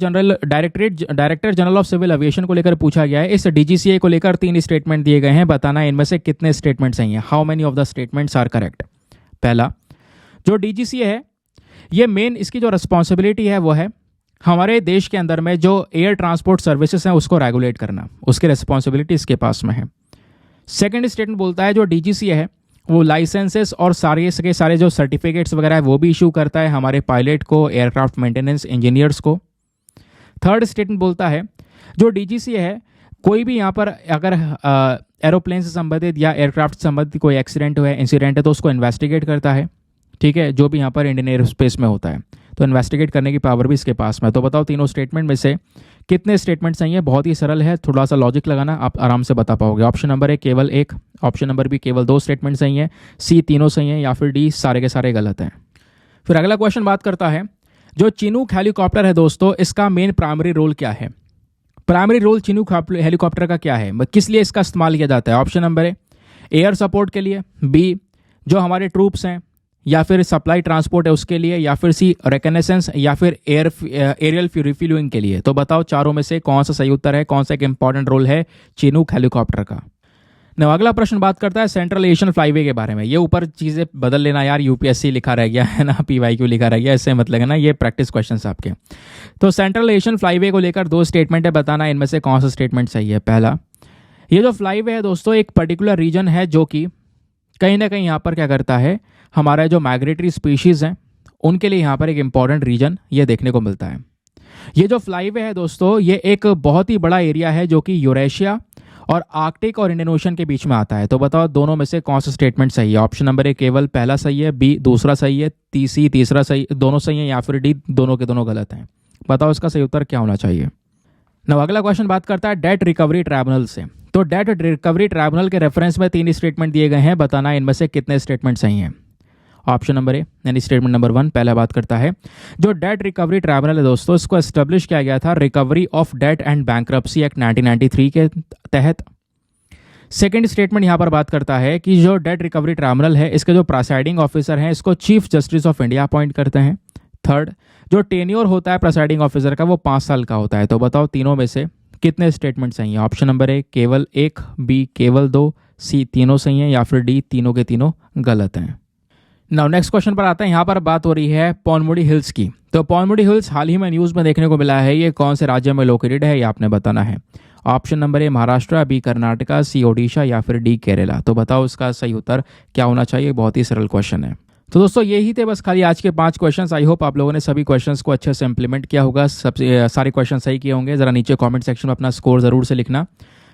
general of civil aviation को लेकर पूछा गया है। इस डीजीसीए को लेकर 3 स्टेटमेंट दिए गए हैं, बताना है इनमें से कितने स्टेटमेंट सही हैं। How many of the statements are correct. पहला, जो डीजीसीए है ये मेन इसकी जो रिस्पॉन्सिबिलिटी है वो है हमारे देश के अंदर में जो एयर ट्रांसपोर्ट सर्विसेज हैं उसको रेगुलेट करना, उसकी रिस्पॉन्सिबिलिटी इसके पास में है। सेकेंड स्टेटमेंट बोलता है जो डीजीसीए है वो लाइसेंसेस और सारे जो सर्टिफिकेट्स वगैरह है वो भी इशू करता है हमारे पायलट को, एयरक्राफ्ट मेंटेनेंस इंजीनियर्स को। थर्ड स्टेटमेंट बोलता है जो डीजीसीए है कोई भी यहाँ पर अगर एरोप्लेन से संबंधित या एयरक्राफ्ट से संबंधित कोई एक्सीडेंट हुआ है, इंसिडेंट है, तो उसको इन्वेस्टिगेट करता है। ठीक है, जो भी यहाँ पर इंडियन एयरस्पेस में होता है, तो इन्वेस्टिगेट करने की पावर भी इसके पास में। तो बताओ तीनों स्टेटमेंट में से कितने स्टेटमेंट सही है। बहुत ही सरल है, थोड़ा सा लॉजिक लगाना, आप आराम से बता पाओगे। ऑप्शन नंबर ए केवल 1, ऑप्शन नंबर बी केवल 2 स्टेटमेंट सही है, सी तीनों सही है, या फिर डी सारे के सारे गलत हैं। फिर अगला क्वेश्चन बात करता है जो चिनूक हेलीकॉप्टर है दोस्तों, इसका मेन प्राइमरी रोल क्या है। प्राइमरी रोल चिनूक हेलीकॉप्टर का क्या है, किस लिए इसका इस्तेमाल किया जाता है। ऑप्शन नंबर ए एयर सपोर्ट के लिए, बी जो हमारे ट्रूप्स हैं, या फिर सप्लाई ट्रांसपोर्ट है उसके लिए, या फिर सी रिकनेसेंस, या फिर एरियल रिफ्यूलिंग के लिए। तो बताओ चारों में से कौन सा सही उत्तर है, कौन सा एक इंपॉर्टेंट रोल है चिनूक हेलीकॉप्टर का। ना अगला प्रश्न बात करता है सेंट्रल एशियन फ्लाईवे के बारे में। ये ऊपर चीज़ें बदल लेना यार, यूपीएससी लिखा रह गया है ना, पीवाईक्यू लिखा रह गया, इससे मतलब है ना ये प्रैक्टिस क्वेश्चन आपके। तो सेंट्रल एशियन फ्लाईवे को लेकर 2 स्टेटमेंट है, बताना इनमें से कौन सा स्टेटमेंट सही है। पहला, ये जो फ्लाईवे है दोस्तों एक पर्टिकुलर रीजन है जो कि कहीं ना कहीं यहाँ पर क्या करता है, हमारा जो माइग्रेटरी स्पीशीज़ हैं उनके लिए यहाँ पर एक इंपॉर्टेंट रीजन ये देखने को मिलता है। ये जो फ्लाईवे है दोस्तों ये एक बहुत ही बड़ा एरिया है जो कि यूरेशिया और आर्कटिक और इंडियन ओशन के बीच में आता है। तो बताओ दोनों में से कौन सा स्टेटमेंट सही है। ऑप्शन नंबर ए केवल पहला सही है, बी दूसरा सही है, सी तीसरा सही, दोनों सही है, या फिर डी दोनों के दोनों गलत हैं। बताओ इसका सही उत्तर क्या होना चाहिए। ना अगला क्वेश्चन बात करता है डेट रिकवरी ट्राइब्यूनल से। तो डेट रिकवरी ट्राइब्यूनल के रेफरेंस में 3 स्टेटमेंट दिए गए हैं, बताना इनमें से कितने स्टेटमेंट सही हैं। ऑप्शन नंबर ए यानी स्टेटमेंट नंबर 1 पहला बात करता है जो डेट रिकवरी ट्राइब्यूनल है दोस्तों इसको एस्टेब्लिश किया गया था recovery of debt and bankruptcy act 1993 के तहत। सेकेंड स्टेटमेंट यहाँ पर बात करता है कि जो डेट रिकवरी ट्राइब्यूनल है इसके जो प्रेसाइडिंग ऑफिसर हैं इसको chief justice of India appoint करते हैं। थर्ड, जो टेन्योर होता है प्रेसाइडिंग ऑफिसर का वो 5 साल का होता है। तो बताओ तीनों में से कितने स्टेटमेंट सही हैं। ऑप्शन नंबर ए केवल 1, बी केवल 2, सी तीनों सही हैं, या फिर डी तीनों के तीनों गलत हैं। नाउ नेक्स्ट क्वेश्चन पर आते हैं। यहाँ पर बात हो रही है पॉनमुडी हिल्स की। तो पॉनमुडी हिल्स हाल ही में न्यूज़ में देखने को मिला है, ये कौन से राज्य में लोकेटेड है ये आपने बताना है। Option number A Maharashtra, B Karnataka, C Odisha, या फिर डी केरला। तो बताओ इसका सही उत्तर क्या होना चाहिए। बहुत ही सरल क्वेश्चन है। तो दोस्तों यही थे बस खाली आज के 5 क्वेश्चंस। आई होप आप लोगों ने सभी क्वेश्चंस को अच्छे से इंप्लीमेंट किया होगा, सबसे सारे क्वेश्चन सही किए होंगे। ज़रा नीचे कमेंट सेक्शन में अपना स्कोर ज़रूर से लिखना।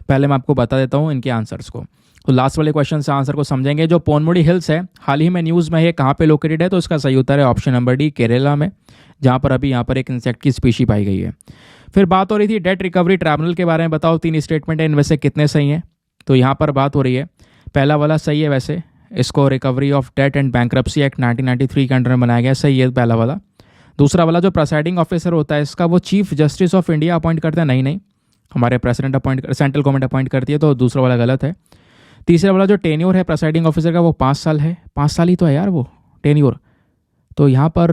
पहले मैं आपको बता देता हूँ इनके आंसर्स को। तो लास्ट वाले क्वेश्चन से आंसर को समझेंगे। जो पॉनमुडी हिल्स है हाल ही में न्यूज़ में है, कहाँ पे लोकेटेड है, तो इसका सही उत्तर है ऑप्शन नंबर डी केरला में, जहाँ पर अभी यहाँ पर एक इंसेक्ट की स्पीशी पाई गई है। फिर बात हो रही थी डेट रिकवरी ट्राइब्यूनल के बारे में, बताओ 3 स्टेटमेंट है इनमें से कितने सही हैं। तो यहाँ पर बात हो रही है पहला वाला सही है वैसे, इसको recovery of debt and bankruptcy act 1993 के अंडर में बनाया गया, सही है पहला वाला। दूसरा वाला जो प्रेसाइडिंग ऑफिसर होता है इसका, वो chief justice of India appoint करते हैं, नहीं हमारे प्रेसिडेंट सेंट्रल गवर्नमेंट अपॉइंट करती है, तो दूसरा वाला गलत है। तीसरा वाला जो टेन्योर है प्रेसाइडिंग ऑफिसर का वो 5 साल है, 5 साल ही तो है यार वो टेन्योर। तो यहाँ पर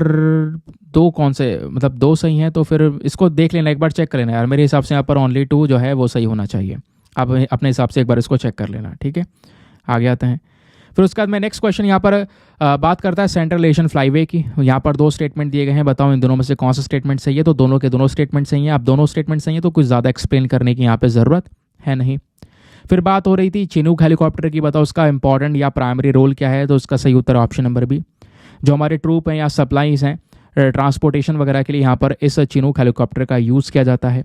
दो कौन से, मतलब 2 सही हैं, तो फिर इसको देख लेना, एक बार चेक कर लेना यार। मेरे हिसाब से यहाँ पर ओनली 2 जो है वो सही होना चाहिए। आप अपने हिसाब से एक बार इसको चेक कर लेना, ठीक है। आगे आते हैं। फिर उसके बाद में नेक्स्ट क्वेश्चन यहाँ पर बात करता है सेंट्रल एशियन फ्लाईवे की। यहाँ पर 2 स्टेटमेंट दिए गए हैं, बताओ इन दोनों में से कौन सा स्टेटमेंट सही है। तो दोनों के दोनों स्टेटमेंट सही हैं। अब दोनों स्टेटमेंट सही हैं तो कुछ ज़्यादा एक्सप्लेन करने की यहाँ पे ज़रूरत है नहीं। फिर बात हो रही थी चिनूक हेलीकॉप्टर की, बताओ उसका इंपॉर्टेंट या प्राइमरी रोल क्या है। तो उसका सही उत्तर ऑप्शन नंबर बी। जो हमारे ट्रूप हैं या सप्लाईज हैं ट्रांसपोर्टेशन वगैरह के लिए, यहाँ पर इस चिनूक हेलीकॉप्टर का यूज़ किया जाता है।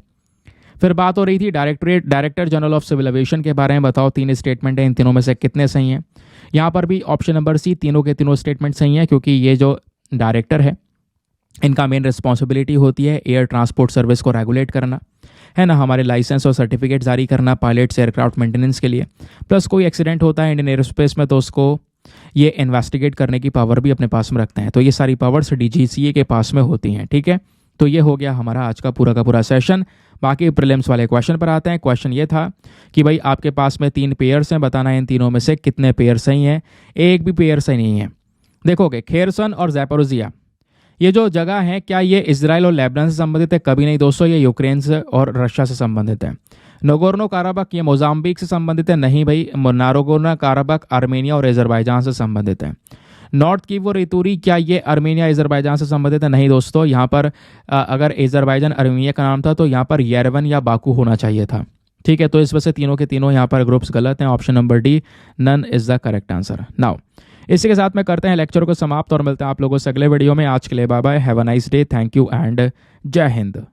फिर बात हो रही थी director general of civil aviation के बारे में, बताओ 3 स्टेटमेंट हैं, इन तीनों में से कितने सही हैं। यहाँ पर भी ऑप्शन नंबर सी, तीनों के तीनों स्टेटमेंट सही हैं, क्योंकि ये जो डायरेक्टर है इनका मेन रिस्पॉन्सिबिलिटी होती है एयर ट्रांसपोर्ट सर्विस को रेगुलेट करना, है ना, हमारे लाइसेंस और सर्टिफिकेट जारी करना पायलट्स एयरक्राफ्ट मेंटेनेंस के लिए। प्लस कोई एक्सीडेंट होता है इंडियन एयरोस्पेस में तो उसको ये इन्वेस्टिगेट करने की पावर भी अपने पास में रखते हैं। तो ये सारी पावर्स DGCA के पास में होती हैं, ठीक है। तो ये हो गया हमारा आज का पूरा सेशन। बाकी प्रीलिम्स वाले क्वेश्चन पर आते हैं। क्वेश्चन ये था कि भाई आपके पास में 3 पेयर्स हैं, बताना इन तीनों में से कितने पेयर सही हैं। एक भी पेयर सही नहीं है। देखोगे खेरसन और ज़ैपोरिज़िया ये जो जगह है, क्या ये इजराइल और लेबनान से संबंधित है? कभी नहीं दोस्तों, ये यूक्रेन से और रशिया से संबंधित है। नगोर्नो काराबक ये मोजाम्बिक से संबंधित है? नहीं भाई, नागोर्नो काराबक आर्मेनिया और अजरबैजान से संबंधित है। नॉर्थ कीव और इतूरी क्या ये आर्मेनिया अजरबैजान से संबंधित है? नहीं दोस्तों, यहाँ पर अगर अजरबैजान आर्मेनिया का नाम था तो यहाँ पर येरेवन या बाकू होना चाहिए था, ठीक है। तो इस वजह से तीनों के तीनों यहाँ पर ग्रुप्स गलत हैं। Option number D, none is the correct answer. Now इसी के साथ में करते हैं लेक्चर को समाप्त और मिलते हैं आप लोगों से अगले वीडियो में। आज के लिए bye bye, have a nice day, thank you and जय हिंद।